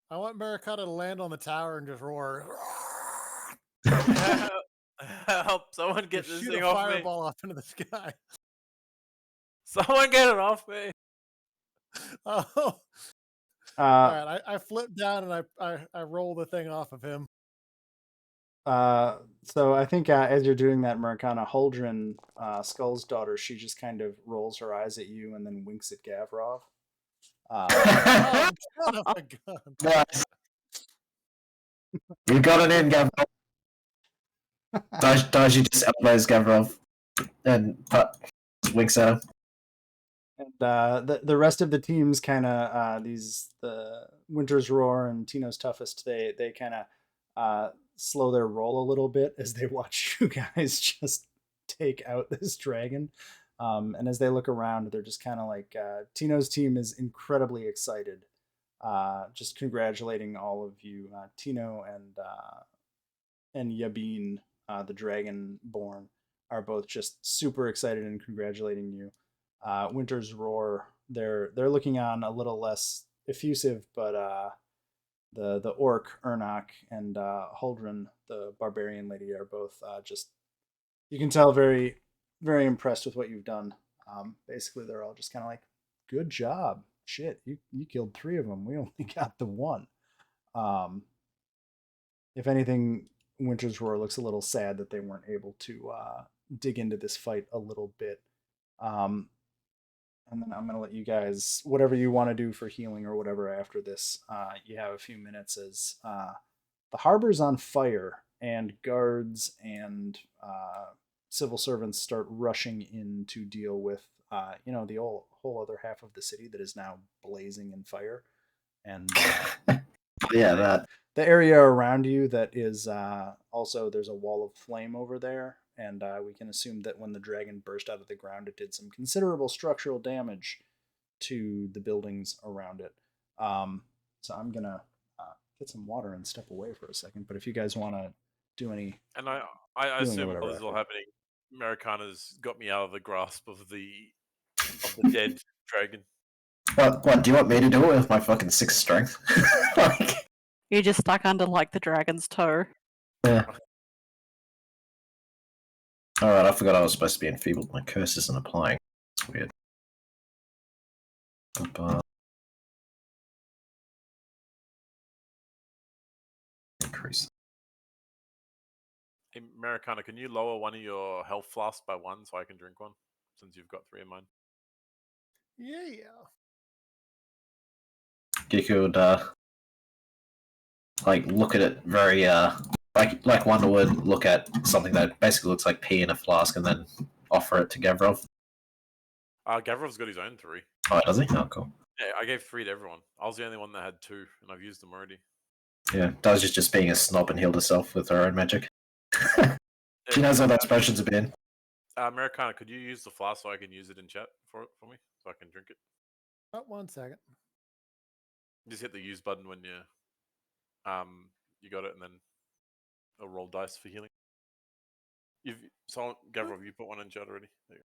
S2: I want Maricata to land on the tower and just roar.
S3: Help! Help! Someone get
S2: Just
S3: this
S2: shoot
S3: thing
S2: a
S3: off me!
S2: fireball off into the sky.
S3: Someone get it off me!
S2: Oh, all right. I flip down and I roll the thing off of him.
S1: So I think as you're doing that, Marikana, Huldrin, Skull's daughter, she just kind of rolls her eyes at you and then winks at Gavrov.
S2: Oh, son of a gun.
S4: Nice. You got it in, Gavrov. Daji just elbows Gavrov and winks at him.
S1: And the rest of the teams kind of the Winter's Roar and Tino's Toughest, they kind of slow their roll a little bit as they watch you guys just take out this dragon. And as they look around, they're just kind of like, Tino's team is incredibly excited. Just congratulating all of you, Tino and Yabin, the Dragonborn, are both just super excited and congratulating you. Winter's Roar, they're looking on a little less effusive, but the orc Ernok and Huldrin, the barbarian lady, are both just, you can tell, very, very impressed with what you've done. Basically, they're all just kind of like, good job. Shit, you killed 3 of them. We only got the 1. If anything, Winter's Roar looks a little sad that they weren't able to dig into this fight a little bit. And then I'm going to let you guys, whatever you want to do for healing or whatever after this, you have a few minutes as the harbor's on fire and guards and civil servants start rushing in to deal with, the whole other half of the city that is now blazing in fire. And
S4: Yeah, that.
S1: the area around you that is also, there's a wall of flame over there. And we can assume that when the dragon burst out of the ground, it did some considerable structural damage to the buildings around it. So I'm going to get some water and step away for a second. But if you guys want to do any...
S3: And I assume while this is all happening, Marikana's got me out of the grasp of the dead dragon.
S4: What, do you want me to do it with my fucking 6 strength? Like,
S5: You're just stuck under like the dragon's toe.
S4: yeah. Alright, I forgot I was supposed to be enfeebled. My curse isn't applying. It's weird. Increase.
S3: Hey, Marikana, can you lower one of your health flasks by 1 so I can drink one? Since you've got 3 of mine.
S2: Yeah.
S4: You could, look at it very, like Wonder would look at something that basically looks like pee in a flask and then offer it to Gavrov.
S3: Gavrov's got his own 3.
S4: Oh, does he? Oh, cool.
S3: Yeah, I gave 3 to everyone. I was the only one that had 2, and I've used them already.
S4: Yeah, Darcy's just being a snob and healed herself with her own magic. She knows how those potions have been.
S3: Americana, could you use the flask so I can use it in chat for me, so I can drink it?
S2: Oh, 1 second.
S3: Just hit the use button when you got it, and then it'll roll dice for healing. Gavrov, you put one in chat already. There you go.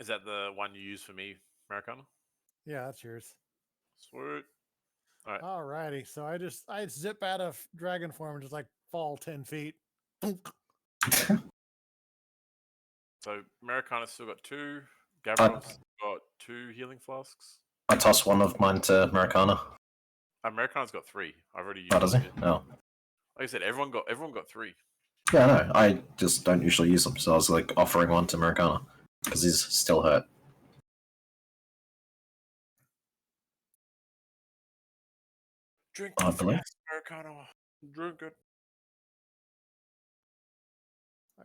S3: Is that the one you use for me, Americana?
S2: Yeah, that's yours.
S3: Sweet. Alright.
S2: Alrighty, so I zip out of dragon form and just like fall 10 feet.
S3: So Americana's still got 2. Gavrov's got 2 healing flasks.
S4: I tossed one of mine to Americana.
S3: Americana's got 3. I've already used.
S4: Oh, does he?
S3: it.
S4: No.
S3: Like I said, everyone got 3.
S4: Yeah, I know. I just don't usually use them, so I was like offering one to Americana because he's still hurt.
S3: Drink
S4: I believe.
S3: yes, Americana. Drink it.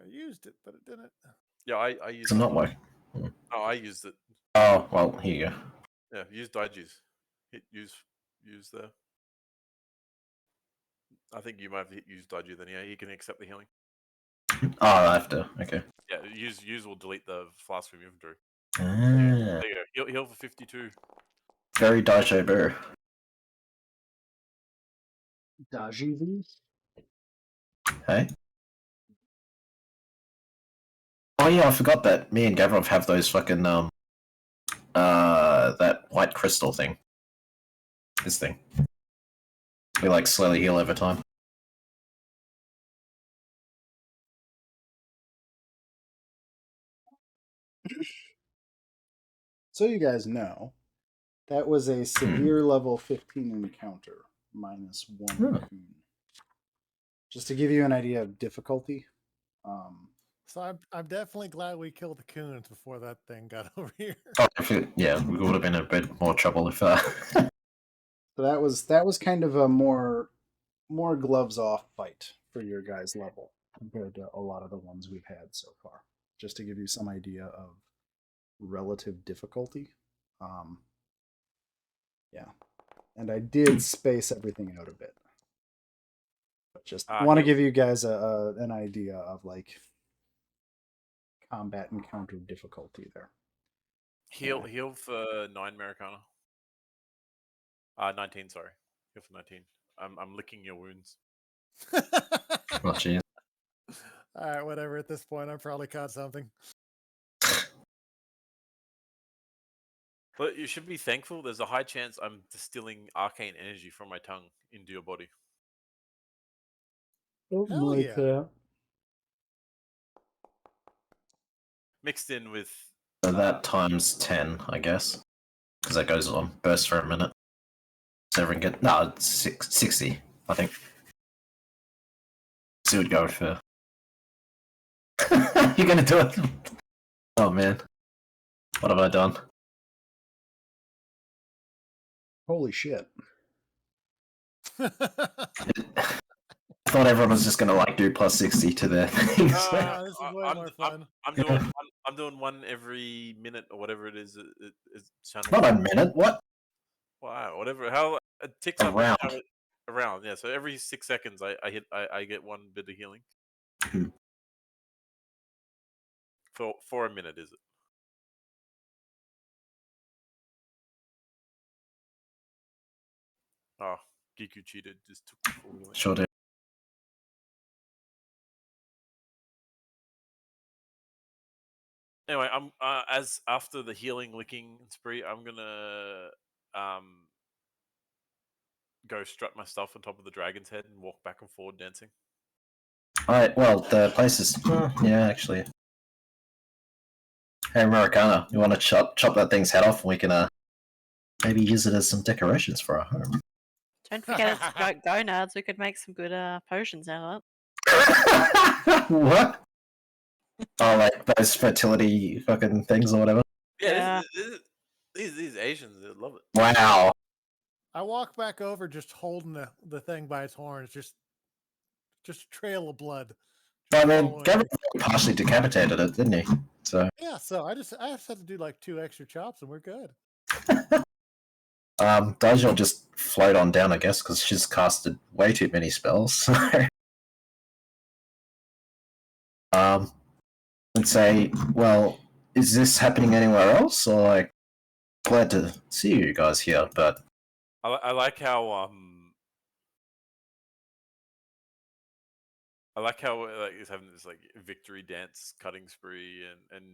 S2: I used it, but it didn't.
S3: Yeah, I used
S4: It's not working.
S3: Oh, I used it.
S4: Oh, well, here you go.
S3: Yeah, use Daiji's. Hit use there. I think you might have hit use Daiji then. Yeah, he can accept the healing.
S4: Oh, I have to. Okay.
S3: Yeah, use will delete the flask from inventory.
S4: Ah,
S3: There you go. Heal for 52.
S4: very Daisho Bear.
S1: Dajivu?
S4: Hey? Oh yeah, I forgot that me and Gavrov have those fucking that white crystal thing. This thing. We like slowly heal over time.
S1: So you guys know, that was a severe level 15 encounter, minus 1 coon. Just to give you an idea of difficulty.
S2: So I'm definitely glad we killed the coons before that thing got over here.
S4: Oh, yeah, we would have been in a bit more trouble if
S1: So that was kind of a more gloves off fight for your guys' level compared to a lot of the ones we've had so far. Just to give you some idea of relative difficulty. Yeah. And I did space everything out a bit. But just want to give you guys an idea of like combat encounter difficulty there.
S3: Heal for 9 Americana. 19, sorry. Heal for 19. I'm licking your wounds.
S4: Oh, jeez.
S2: Alright, whatever. At this point, I've probably caught something.
S3: But you should be thankful. There's a high chance I'm distilling arcane energy from my tongue into your body.
S2: Hell yeah.
S3: Mixed in with...
S4: So that times 10, I guess. Because that goes on burst for a minute. So everyone get... No, it's 60, I think. So it would go for... You're gonna do it? Oh man. What have I done?
S1: Holy shit.
S4: I thought everyone was just gonna like do plus 60 to their things.
S2: This is way more fun.
S3: I'm doing one every minute or whatever it is. It's channel.
S4: Not a minute, what?
S3: Wow, whatever. How it ticks up around. Yeah, so every 6 seconds I get one bit of healing. For a minute, is it? Oh, Giku cheated. Just took the full healing.
S4: Sure did.
S3: Anyway, I'm as after the healing licking spree, I'm gonna go strut my stuff on top of the dragon's head and walk back and forward dancing.
S4: Alright, well, the place is... yeah, actually. Hey, Americana, you want to chop that thing's head off and we can maybe use it as some decorations for our home?
S5: Don't forget it's got gonads. We could make some good potions out of it.
S4: What? Oh, like those fertility fucking things or whatever.
S3: Yeah, these Asians, they love it.
S4: Wow.
S2: I walk back over, just holding the thing by its horns, just a trail of blood.
S4: I mean,
S2: following
S4: Gavin
S2: me.
S4: partially decapitated it, didn't he? So,
S2: Yeah, so I just had to do like 2 extra chops and we're good.
S4: Dajil will just float on down, I guess, because she's casted way too many spells. And say, well, is this happening anywhere else? Or like, glad to see you guys here, but
S3: I like how he's having this like victory dance cutting spree and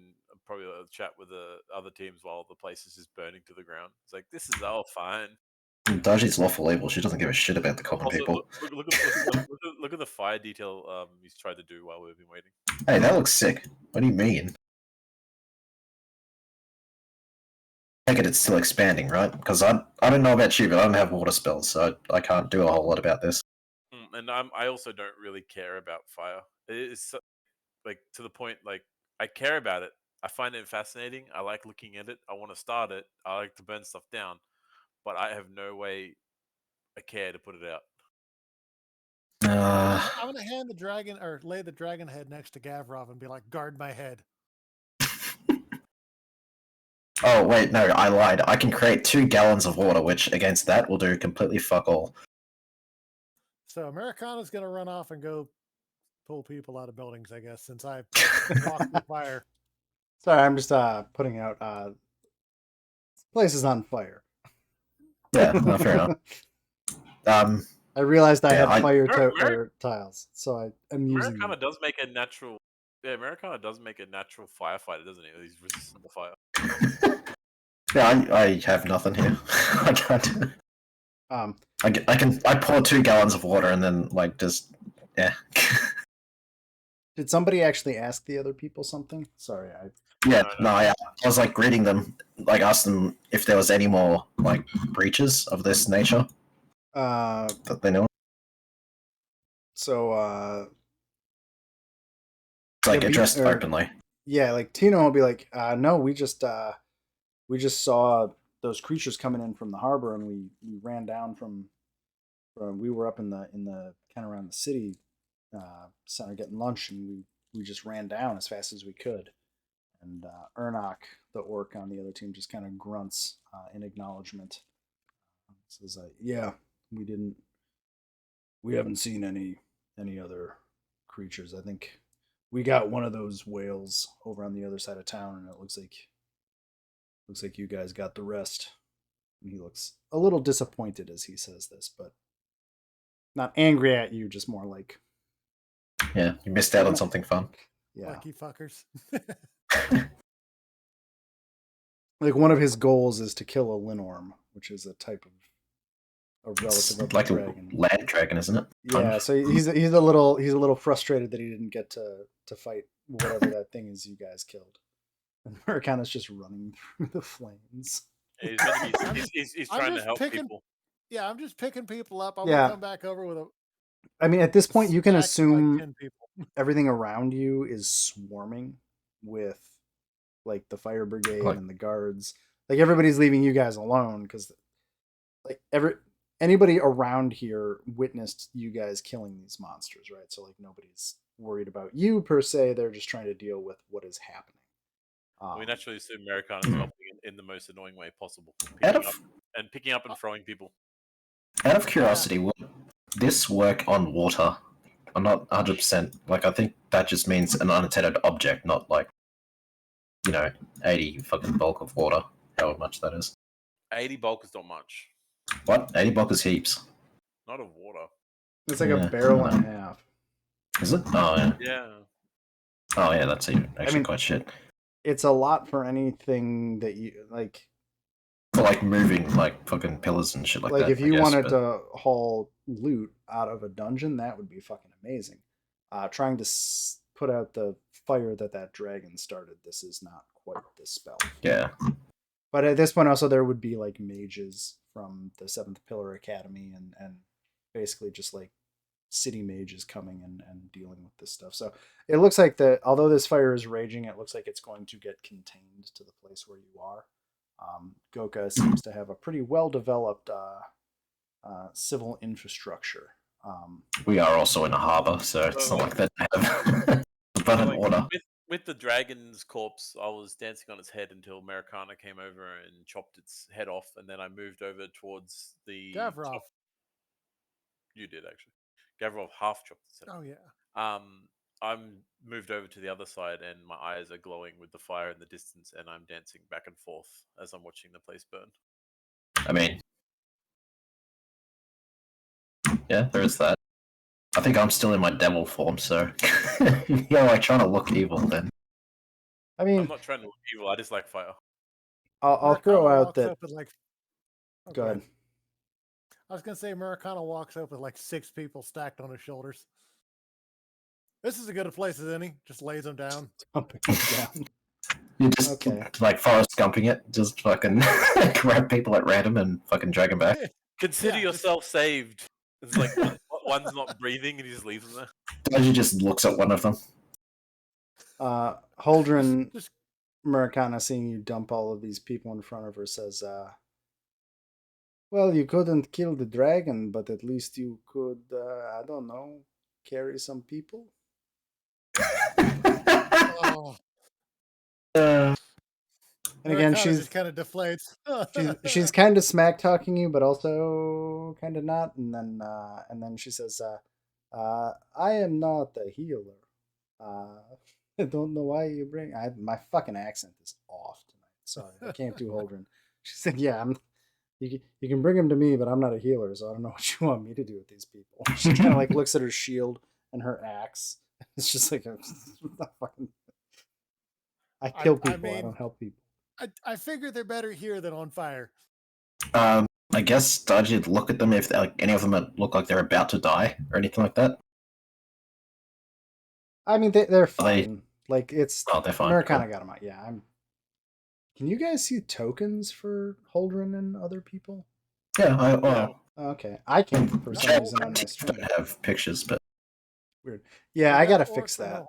S3: probably a chat with the other teams while the place is just burning to the ground. It's like, this is all fine.
S4: Daji's lawful evil. She doesn't give a shit about the common
S3: Also,
S4: people.
S3: look at the fire detail he's tried to do while we've been waiting.
S4: Hey, that looks sick. What do you mean? I take it it's still expanding, right? Because I don't know about you, but I don't have water spells, so I can't do a whole lot about this.
S3: And I also don't really care about fire. It's like to the point, like I care about it. I find it fascinating. I like looking at it. I want to start it. I like to burn stuff down, but I have no way I care to put it out.
S2: I'm gonna hand the dragon or lay the dragon head next to Gavrov and be like, guard my head.
S4: Oh, wait, no, I lied. I can create 2 gallons of water, which against that will do completely fuck all.
S2: So Americana's gonna run off and go pull people out of buildings, I guess, since I walked the fire.
S1: Sorry, I'm just putting out. This place is on fire.
S4: Yeah, no, fair enough.
S1: I realized I
S4: Yeah,
S1: had fire tiles, so I'm using
S3: Americana
S1: them.
S3: does make a natural. Yeah, Americana does make a natural firefighter, doesn't he? He's resistant to fire.
S4: Yeah, I have nothing here. I can't. I pour 2 gallons of water and then like just yeah.
S1: Did somebody actually ask the other people something? Sorry,
S4: I was like greeting them, like asked them if there was any more like breaches of this nature that they know.
S1: So
S4: Like
S1: yeah,
S4: addressed openly.
S1: Yeah, like Tino will be like, no, we just saw those creatures coming in from the harbor, and we ran down from we were up in the kind of around the city center getting lunch, and we just ran down as fast as we could. And Ernok, the orc on the other team, just kind of grunts in acknowledgement. Says, "Yeah, we haven't seen any other creatures. I think we got one of those whales over on the other side of town, and it looks like you guys got the rest." And he looks a little disappointed as he says this, but not angry at you, just more like,
S4: yeah, you missed out on something fun.
S1: Yeah,
S2: lucky fuckers.
S1: Like one of his goals is to kill a Linorm, which is a type of a relative of
S4: like
S1: a dragon.
S4: A land dragon, isn't it?
S1: Yeah, so he's a little frustrated that he didn't get to fight whatever that thing is you guys killed. And Americana's just running through the flames.
S3: He's trying to help people.
S2: Yeah, I'm just picking people up. I'm
S1: Yeah.
S2: gonna come back over with a.
S1: I mean, at this point, you can
S2: stack of,
S1: assume
S2: like, 10 people.
S1: everything around you is swarming with like the fire brigade and the guards. Like everybody's leaving you guys alone because like anybody around here witnessed you guys killing these monsters, right? So like nobody's worried about you per se. They're just trying to deal with what is happening.
S3: We naturally assume Americana is helping in the most annoying way possible, picking up and throwing people.
S4: Out of curiosity, would this work on water? I'm not 100%. Like, I think that just means an unattended object, not like, 80 fucking bulk of water. However much that is.
S3: 80 bulk is not much.
S4: What? 80 bulk is heaps.
S3: Not of water.
S1: It's like a barrel and a half.
S4: Is it? Oh, yeah.
S3: Yeah.
S4: Oh, yeah, that's actually quite shit.
S1: It's a lot for anything that you like.
S4: For like moving like fucking pillars and shit like that.
S1: Like if you wanted to haul loot out of a dungeon, that would be fucking amazing. Trying to put out the fire that dragon started, this is not quite the spell.
S4: Yeah.
S1: But at this point also there would be like mages from the 7th Pillar Academy and basically just like city mages coming and dealing with this stuff. So it looks like although this fire is raging, it looks like it's going to get contained to the place where you are. Goka seems to have a pretty well developed civil infrastructure.
S3: We
S4: are also in a harbor, so it's not like that have abundant water.
S3: With the dragon's corpse, I was dancing on its head until Americana came over and chopped its head off, and then I moved over towards the
S2: Gavrov.
S3: You did actually. Gavrov half chopped its head.
S2: Oh yeah.
S3: I'm moved over to the other side, and my eyes are glowing with the fire in the distance, and I'm dancing back and forth as I'm watching the place burn.
S4: I mean, yeah, there is that. I think I'm still in my devil form, so like trying to look evil then.
S1: I mean,
S3: I'm not trying to look evil. I just like fire.
S1: I'll throw out
S2: walks
S1: that.
S2: Up with, like... oh,
S1: go ahead.
S2: I was gonna say Americana walks up with like 6 people stacked on his shoulders. This is as good a place as any. Just lays them down.
S1: Down.
S4: You just like Forrest Gumping it, just fucking grab people at random and fucking drag them back.
S3: Consider yourself saved. It's like one's not breathing and he just leaves them there.
S4: Doji just looks at one of them.
S1: Holdren, Americana, seeing you dump all of these people in front of her, says, well, you couldn't kill the dragon, but at least you could, I don't know, carry some people.
S2: Oh.
S1: And again, she's
S2: just kind of deflates.
S1: she's kind of smack talking you, but also kind of not. And then she says, "I am not a healer. I don't know why you bring. My fucking accent is off tonight. Sorry, I can't do Holdren." She said, "Yeah, you can bring him to me, but I'm not a healer, so I don't know what you want me to do with these people." She kind of like looks at her shield and her axe. It's just like I kill people. I don't help people.
S2: I figure they're better here than on fire.
S4: I guess Dodgy look at them if like any of them look like they're about to die or anything like that.
S1: I mean, they're fine. Like it's
S4: they're fine.
S1: Americana got them out. Yeah, Can you guys see tokens for Holdren and other people?
S4: Yeah,
S1: okay, I can't for some reason on my stream.
S4: Don't have pictures, but
S1: weird. Yeah, I gotta fix that.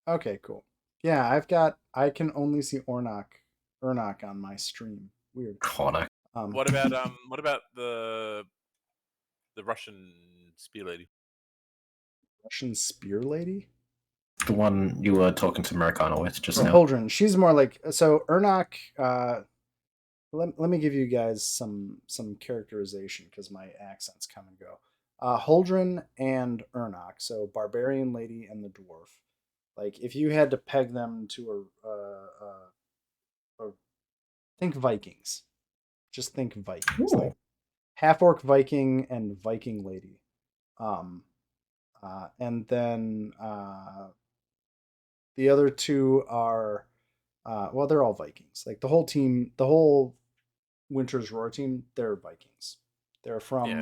S1: Okay, cool. Yeah, I can only see Urnak on my stream. Weird.
S3: What about the Russian spear lady?
S1: Russian spear lady?
S4: The one you were talking to Americana with just now.
S1: Holdren. She's more like Urnak. Let me give you guys some characterization because my accents come and go. Holdren and Urnak, so barbarian lady and the dwarf. Like if you had to peg them to think Vikings. Just think Vikings. Like half orc Viking and Viking lady. And then the other two are they're all Vikings. Like the whole team, the whole Winter's Roar team, they're Vikings. They're from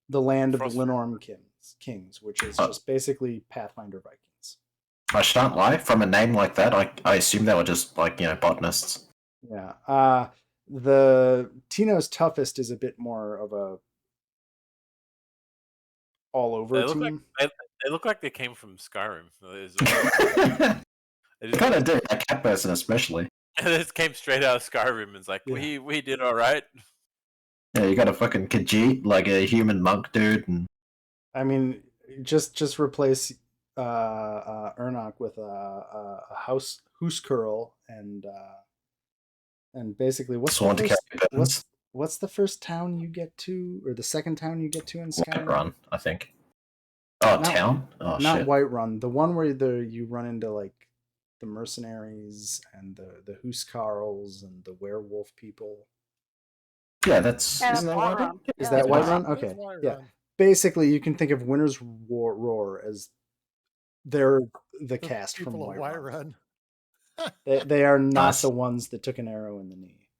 S1: the land of the Linorm kings, which is just basically Pathfinder Vikings.
S4: I shan't lie, from a name like that, I assume they were just like, botanists.
S1: Yeah. The Tino's toughest is a bit more of a all over team.
S3: They look like they came from Skyrim.
S4: They kind of did, that cat person especially.
S3: They just came straight out of Skyrim and it's like, we did all right.
S4: Yeah, you got a fucking Khajiit, like a human monk dude. And...
S1: I mean, just replace Urnak with a house curl and basically what's the first town you get to, or the second town you get to in Skyrim?
S4: Whiterun, I think. Town? Oh,
S1: not
S4: shit.
S1: Whiterun. The one where you run into like the mercenaries and the Huskarls and the werewolf people.
S4: Yeah, that's isn't that
S5: Whiterun.
S1: Is that Whiterun? Okay. Yeah. Basically, you can think of Winter's Roar as they're the cast from Whiterun. They are not the ones that took an arrow in the knee.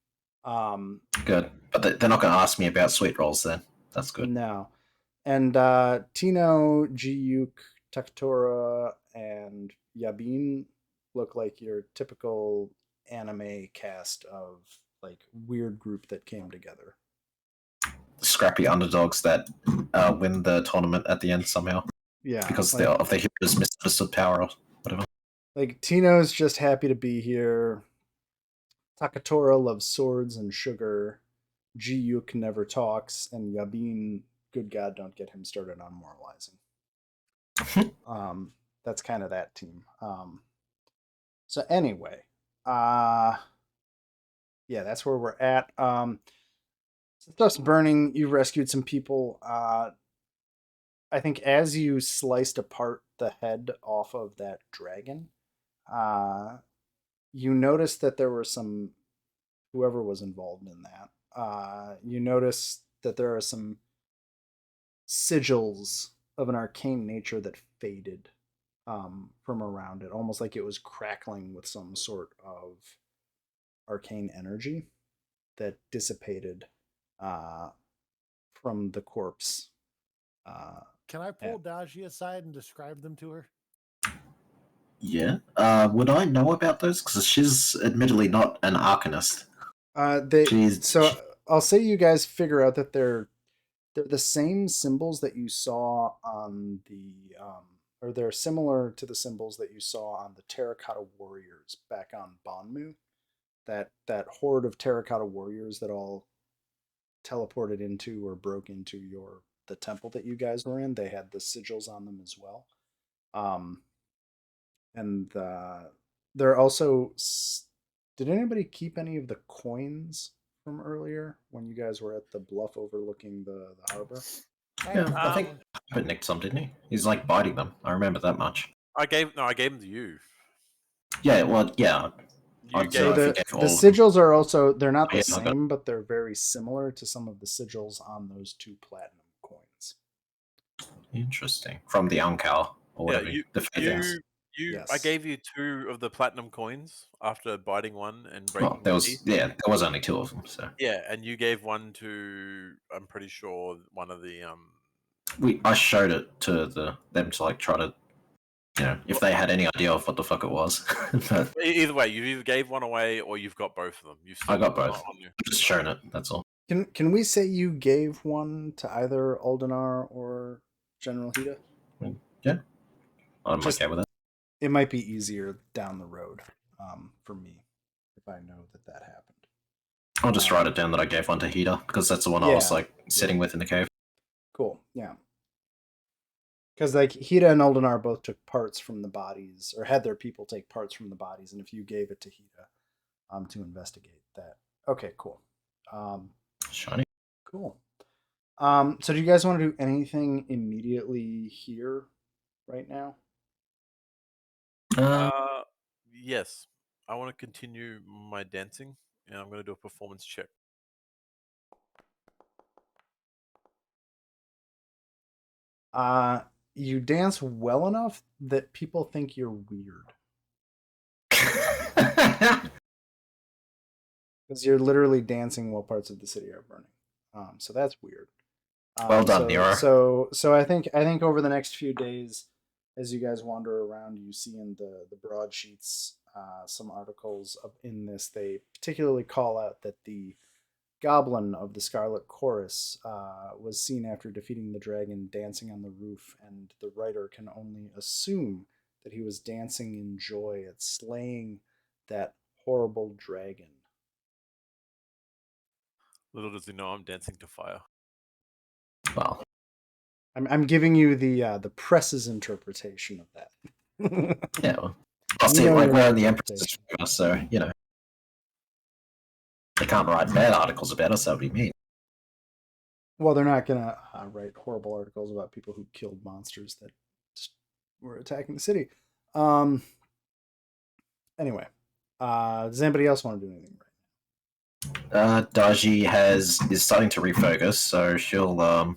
S4: Good, but they're not going to ask me about sweet rolls then. That's good.
S1: No, and Tino, Jiyuk, Taktora, and Yabin look like your typical anime cast of like weird group that came together.
S4: scrappy underdogs that win the tournament at the end somehow
S1: Yeah,
S4: because
S1: like,
S4: of the hero's misunderstood power or whatever.
S1: like Tino's just happy to be here. Takatora loves swords and sugar. Ji-Yuk never talks, and Yabin, good God, don't get him started on moralizing. That's kind of that team. So anyway, yeah, that's where we're at. Stuff's burning. You rescued some people. I think as you sliced apart the head off of that dragon, you noticed that there were some, whoever was involved in that. You notice that there are some sigils of an arcane nature that faded from around it, almost like it was crackling with some sort of arcane energy that dissipated from the corpse.
S2: Can I pull Daji aside and describe them to her?
S4: Yeah. Would I know about those? Because she's admittedly not an arcanist.
S1: So I'll say you guys figure out that they're the same symbols that you saw on the or they're similar to the symbols that you saw on the Terracotta Warriors back on Banmu. That horde of Terracotta Warriors that all teleported into or broke into the temple that you guys were in. They had the sigils on them as well. And they're also. Did anybody keep any of the coins from earlier when you guys were at the bluff overlooking the harbor?
S4: Yeah, I think Hobbit nicked some, didn't he? He's like biting them. I remember that much.
S3: I gave them to you.
S4: Yeah, well, yeah.
S1: So the sigils are also, they're not the same, but they're very similar to some of the sigils on those 2 platinum coins.
S4: Interesting. From the Ankal or whatever.
S1: Yes.
S3: I gave you 2 of the platinum coins after biting one and breaking.
S4: There was only 2 of them. So
S3: yeah, and you gave one to, I'm pretty sure, one of the
S4: I showed it to them to like try to, if they had any idea of what the fuck it was. But
S3: either way, you either gave one away or you've got both of them.
S4: I got both. Just shown it. That's all.
S1: Can we say you gave one to either Aldenar or General Hida?
S4: Yeah, I'm okay with that.
S1: It might be easier down the road for me if I know that happened.
S4: I'll just write it down that I gave one to Hida because that's the one I was like sitting with in the cave.
S1: Cool. Yeah. Because like Hida and Aldenar both took parts from the bodies, or had their people take parts from the bodies, and if you gave it to Hida to investigate that. Okay, cool.
S4: Shiny.
S1: Cool. So do you guys want to do anything immediately here right now?
S3: Yes. I want to continue my dancing, and I'm going to do a performance check.
S1: You dance well enough that people think you're weird. Because you're literally dancing while parts of the city are burning. So that's weird.
S4: Well done, Nero.
S1: So I think over the next few days, as you guys wander around, you see in the broadsheets some articles in this. They particularly call out that the goblin of the Scarlet Chorus was seen after defeating the dragon dancing on the roof, and the writer can only assume that he was dancing in joy at slaying that horrible dragon.
S3: Little does he know I'm dancing to fire.
S4: Well,
S1: I'm giving you the press's interpretation of that.
S4: Yeah, well, I'll see. Like we're in the Empress's favor, so they can't write bad articles about us. That would be mean.
S1: Well, they're not gonna write horrible articles about people who killed monsters that just were attacking the city. Anyway, does anybody else want to do anything right?
S4: Daji is starting to refocus, so she'll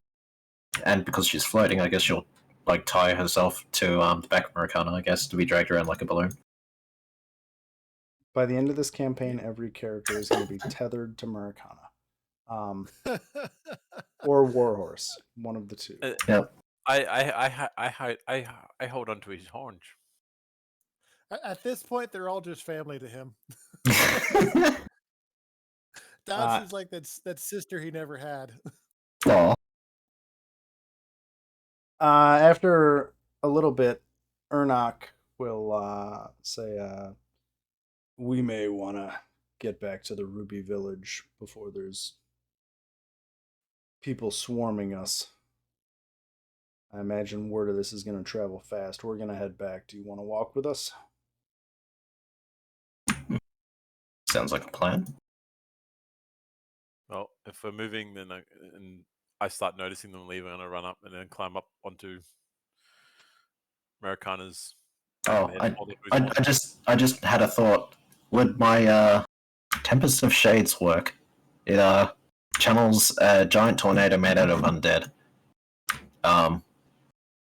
S4: and because she's floating, I guess she'll like tie herself to the back of Marikana, I guess, to be dragged around like a balloon.
S1: By the end of this campaign, every character is going to be tethered to Marikana, or Warhorse, one of the two.
S4: Yep.
S3: I hold on to his horns.
S2: At this point, they're all just family to him. Daji's like that sister he never had.
S4: Oh,
S1: After a little bit, Ernok will say, "We may want to get back to the Ruby Village before there's people swarming us. I imagine word of this is going to travel fast. We're going to head back. Do you want to walk with us?"
S4: sounds like a plan.
S3: Well, if we're moving, then and I start noticing them leaving, and I run up and then climb up onto Americana's.
S4: Oh,
S3: head,
S4: I just had a thought. Would my Tempest of Shades work? It channels a giant tornado made out of undead. I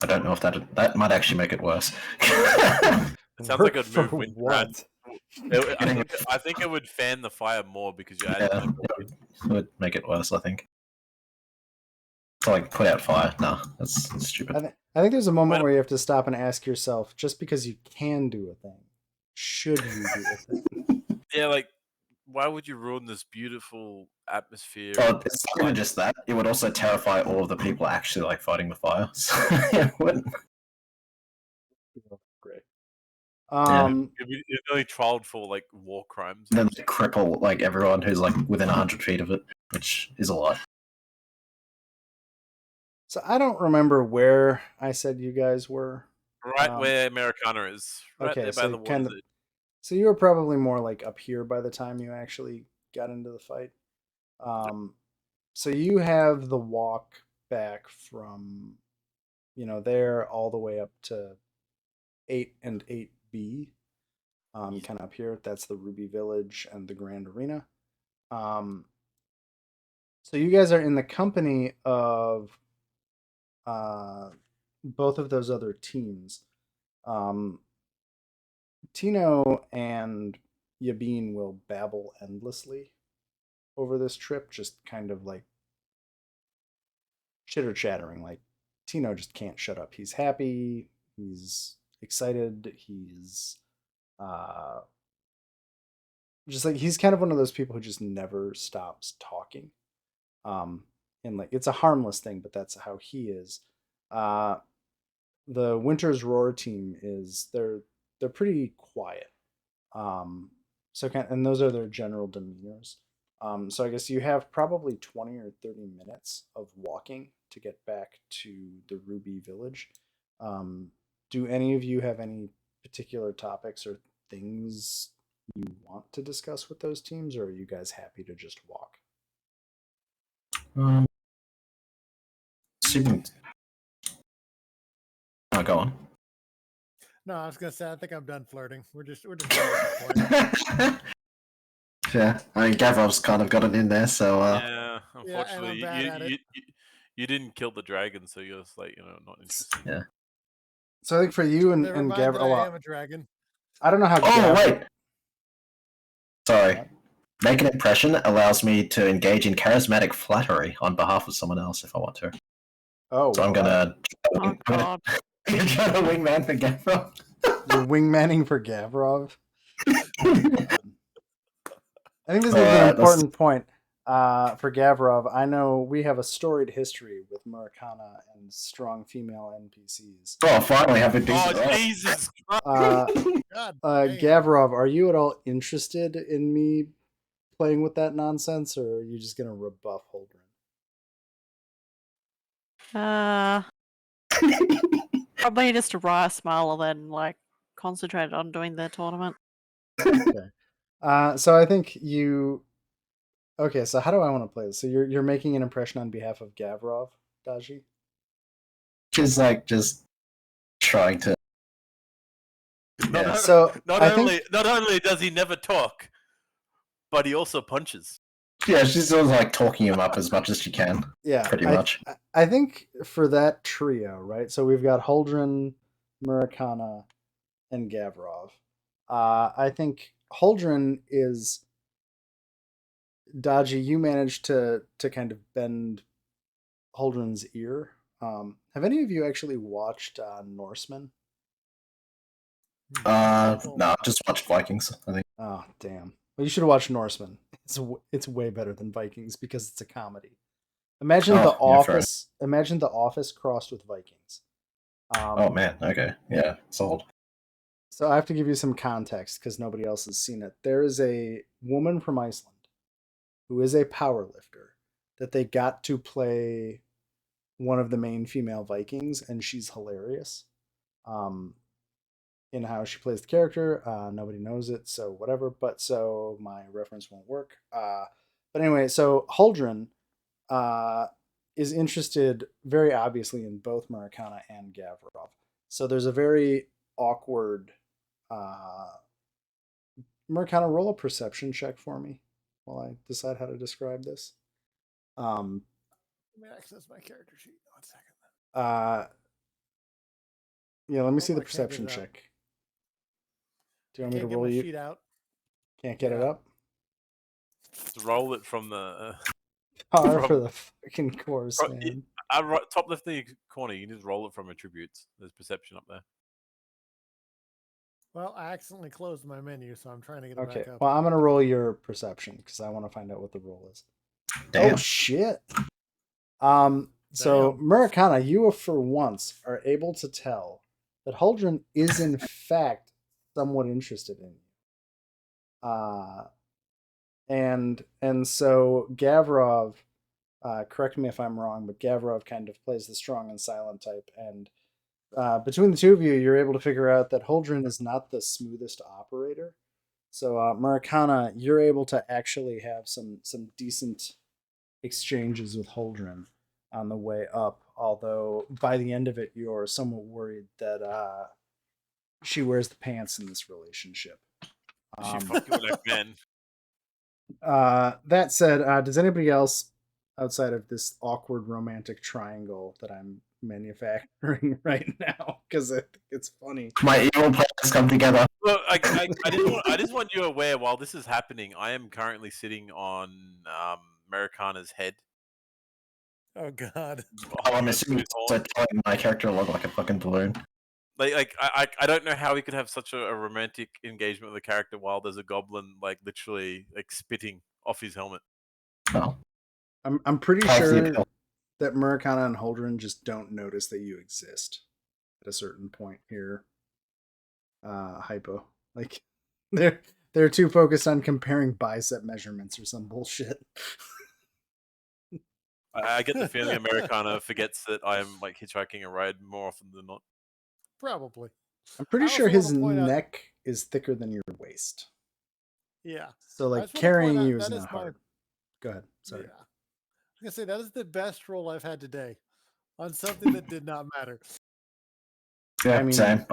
S4: don't know if that might actually make it worse.
S3: It sounds like
S1: Work
S3: a
S1: for
S3: move when
S1: what?
S3: I think it would fan the fire more because you're adding
S4: Yeah,
S3: like
S4: it would make it worse, I think. To like put out fire. No, that's stupid.
S1: I think there's a moment
S3: When-
S1: where you have to stop and ask yourself, just because you can do a thing, should you do a thing?
S3: yeah, like why would you ruin this beautiful atmosphere?
S4: Oh, it's not even just that. It would also terrify all of the people actually like fighting the fire. So it wouldn't.
S1: Great.
S3: You're really trialed for like war crimes.
S4: And then like, cripple like everyone who's like within 100 feet of it, which is a lot.
S1: So I don't remember where I said you guys were.
S3: Right where Americana is. Right
S1: okay,
S3: there by
S1: so
S3: the
S1: kind
S3: water.
S1: of- So you were probably more like up here by the time you actually got into the fight. So you have the walk back from, there all the way up to 8 and 8B, kind of up here. That's the Ruby Village and the Grand Arena. So you guys are in the company of both of those other teams. Tino and Yabin will babble endlessly over this trip, just kind of like chitter chattering. Like Tino just can't shut up. He's happy. He's excited. He's just like he's kind of one of those people who just never stops talking. And like it's a harmless thing, but that's how he is. The Winter's Roar team is they're pretty quiet. And those are their general demeanors. So I guess you have probably 20 or 30 minutes of walking to get back to the Ruby Village. Do any of you have any particular topics or things you want to discuss with those teams, or are you guys happy to just walk?
S4: Assuming. Oh, go on.
S2: No, I was gonna say I think I'm done flirting. We're just done at this point.
S4: Yeah, I mean Gavrov's kind of got it in there, so
S3: Yeah,
S2: Yeah, and I'm
S3: unfortunately,
S2: bad at it.
S3: you didn't kill the dragon, so you're just like not interested.
S4: yeah.
S1: So I think for you and
S2: Never mind that
S1: Gabriel,
S2: I am a dragon.
S1: I don't know how.
S4: Oh wait, sorry.
S1: What?
S4: Make an impression allows me to engage in charismatic flattery on behalf of someone else if I want to.
S1: Oh,
S4: So I'm gonna
S5: Oh god.
S4: try to wingman for Gavrov.
S1: You're wingmanning for Gavrov. I think this is an
S4: Alright,
S1: important point for Gavrov. I know we have a storied history with Murakana and strong female NPCs.
S4: Oh, finally have a decent.
S3: Oh Jesus!
S1: Uh,
S2: God, damn.
S1: Gavrov, are you at all interested in me playing with that nonsense, or are you just going to rebuff Holdren?
S5: Probably just a wry smile and then like concentrate on doing the tournament.
S1: So I think you. Okay, so how do I want to play this? So you're making an impression on behalf of Gavrov, Daji?
S4: Just trying to.
S3: Not,
S4: Yeah.
S1: So
S3: not
S1: I
S3: only
S1: think,
S3: not only does he never talk, but he also punches.
S4: Yeah, she's sort of like talking him up as much as she can.
S1: yeah,
S4: Pretty much.
S1: I think for that trio, right? So we've got Holdren, Murakana, and Gavrov. I think Holdren is Dodgy. You managed to kind of bend Holdren's ear. Have any of you actually watched Norseman?
S4: No, just watched Vikings. I think.
S1: Oh, damn. Well, you should watch Norseman. It's way better than Vikings because it's a comedy. Imagine The
S4: Oh, yeah, fair enough.
S1: Office. Imagine The Office crossed with Vikings.
S4: Oh man, okay, yeah, sold.
S1: So I have to give you some context because nobody else has seen it. There is a woman from Iceland who is a power lifter that they got to play one of the main female Vikings, and she's hilarious. Um, in how she plays the character, nobody knows it, so whatever. But so my reference won't work. But anyway, so Huldren uh, is interested very obviously in both Murakana and Gavrov. So there's a very awkward. Murakana, roll a perception check for me while I decide how to describe this.
S2: Let me access my character sheet. 1 second.
S1: Uh, yeah, let me see
S2: Oh,
S1: the
S2: I can't get
S1: perception
S2: it up.
S1: check. Do you
S2: I
S1: want me to
S2: can't get
S1: roll
S2: my
S1: you?
S2: sheet out.
S1: Can't get it
S2: Yeah.
S1: up.
S3: Just roll it from the.
S1: Par for
S3: From-
S1: the fucking course,
S3: Pro-
S1: man.
S3: top left corner, you can just roll it from attributes. There's perception up there.
S2: Well, I accidentally closed my menu, so I'm trying to get it
S1: Okay,
S2: back up.
S1: well, I'm gonna roll your perception because I want to find out what the roll is.
S4: Damn.
S1: Oh shit. So
S2: Damn.
S1: Murakana, you for once are able to tell that Huldren is in fact somewhat interested in you. And so Gavrov, correct me if I'm wrong, but Gavrov kind of plays the strong and silent type, and between the two of you, you're able to figure out that Huldren is not the smoothest operator. So Murakana, you're able to actually have some decent exchanges with Huldren on the way up. Although by the end of it, you're somewhat worried that she wears the pants in this relationship.
S3: She fucking like men.
S1: That said, does anybody else outside of this awkward romantic triangle that I'm manufacturing right now? Because I think it's funny.
S4: My evil plans come together.
S3: Look, I just want you aware while this is happening, I am currently sitting on Americana's head.
S2: Oh God.
S4: Oh, I'm assuming it's telling my character to look like a fucking balloon.
S3: I don't know how we could have such a romantic engagement with a character while there's a goblin like literally like spitting off his helmet.
S4: Oh,
S1: I'm pretty
S4: half the
S1: sure
S4: appeal.
S1: that Murakana and Huldren just don't notice that you exist at a certain point here. Hypo. Like they're too focused on comparing bicep measurements or some bullshit.
S3: I get the feeling Americana forgets that I'm like hitchhiking a ride more often than not.
S2: Probably.
S1: I'm pretty
S2: I
S1: sure
S2: also
S1: his
S2: wanna point out-
S1: neck is thicker than your waist.
S2: Yeah.
S1: So
S2: I
S1: like
S2: just wanna point
S1: carrying
S2: out
S1: you is
S2: that
S1: not
S2: my-
S1: hard. Go ahead. Sorry.
S2: Yeah. I was gonna say that is the best roll I've had today on something that did not matter.
S4: Yeah,
S1: I mean-
S4: same.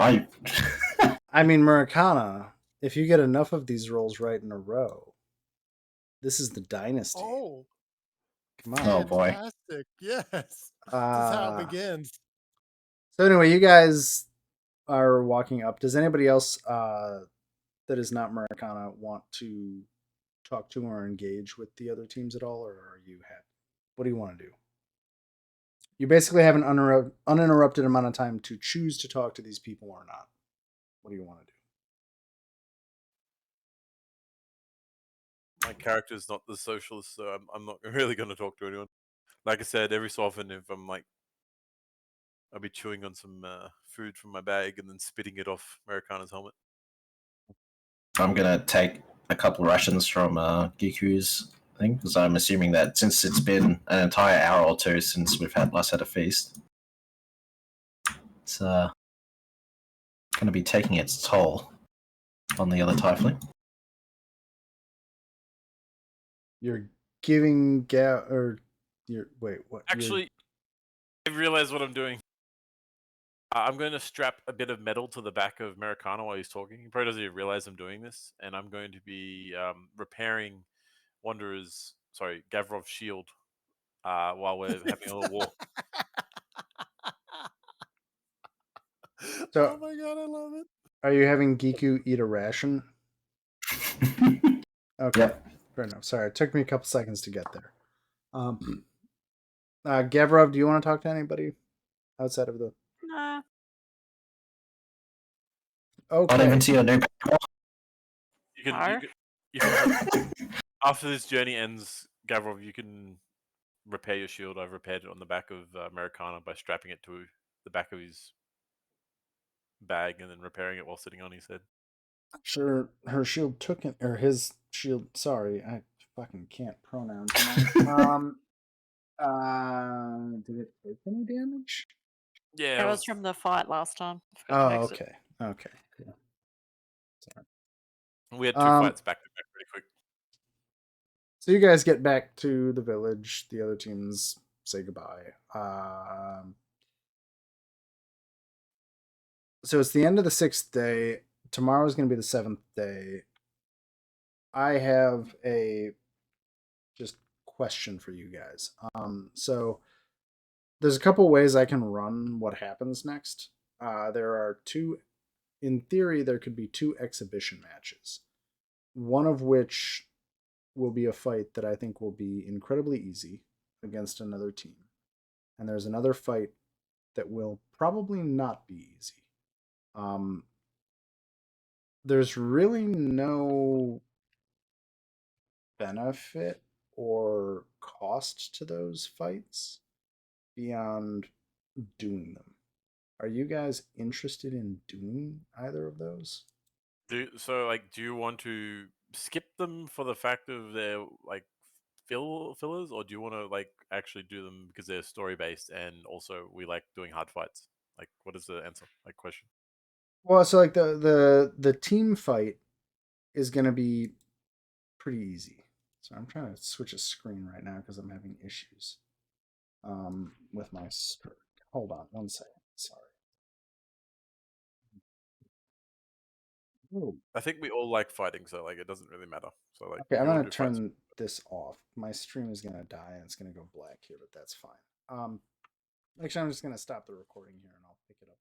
S1: I mean, Murakana, if you get enough of these rolls right in a row, this is the dynasty.
S2: Oh,
S1: Come on.
S4: Oh, boy.
S2: fantastic! Yes, this is how it
S1: Uh,
S2: begins.
S1: So anyway, you guys are walking up. Does anybody else that is not Murakana want to talk to or engage with the other teams at all, or are you happy? What do you want to do? You basically have an uninterrupted amount of time to choose to talk to these people or not. What do you want to do?
S3: My character's not the socialist, so I'm not really going to talk to anyone. Like I said, every so often, if I'm like, I'll be chewing on some food from my bag and then spitting it off Americana's helmet.
S4: I'm gonna take a couple rations from Giku's thing because I'm assuming that since it's been an entire hour or two since we've last had a feast, it's gonna be taking its toll on the other tiefling.
S1: You're giving or you're wait what?
S3: Actually, I realize what I'm doing. I'm going to strap a bit of metal to the back of Americana while he's talking. He probably doesn't even realize I'm doing this, and I'm going to be repairing Gavrov's shield while we're having a little walk.
S1: So-
S2: Oh my God, I love it.
S1: Are you having Giku eat a ration? Okay,
S4: Yep.
S1: fair enough. Sorry, it took me a couple seconds to get there. Gavrov, do you want to talk to anybody outside of the?
S5: Nah.
S1: Okay.
S4: Not even to your new.
S3: You can after this journey ends, Gavrov, you can repair your shield. I've repaired it on the back of Americana by strapping it to the back of his bag and then repairing it while sitting on his head.
S1: Sure, her shield took it, or his shield. Sorry, I fucking can't pronoun tonight. Did it take any damage?
S3: Yeah,
S5: It was from the fight last time. I forgot to
S1: Oh,
S5: fix it.
S1: okay, okay, cool. Sorry.
S3: we had 2 fights back to back pretty quick.
S1: So you guys get back to the village. The other teams say goodbye. So it's the end of the 6th day. Tomorrow's going to be the 7th day. I have a just question for you guys. So there's a couple ways I can run what happens next. There are 2, in theory, there could be 2 exhibition matches. One of which will be a fight that I think will be incredibly easy against another team. And there's another fight that will probably not be easy. There's really no benefit or cost to those fights beyond doing them. Are you guys interested in doing either of those?
S3: Do you want to skip them for the fact of their like fillers, or do you want to like actually do them because they're story based and also we like doing hard fights? Like, what is the answer? Like, question.
S1: Well, so like the team fight is going to be pretty easy. So I'm trying to switch a screen right now because I'm having issues with my screen. Hold on one second. Sorry. Oh,
S3: I think we all like fighting, so like it doesn't really matter. So like,
S1: okay,
S3: if
S1: I'm
S3: you want
S1: gonna
S3: to do fights,
S1: turn this off. My stream is gonna die and it's gonna go black here, but that's fine. Actually, I'm just gonna stop the recording here and I'll pick it up.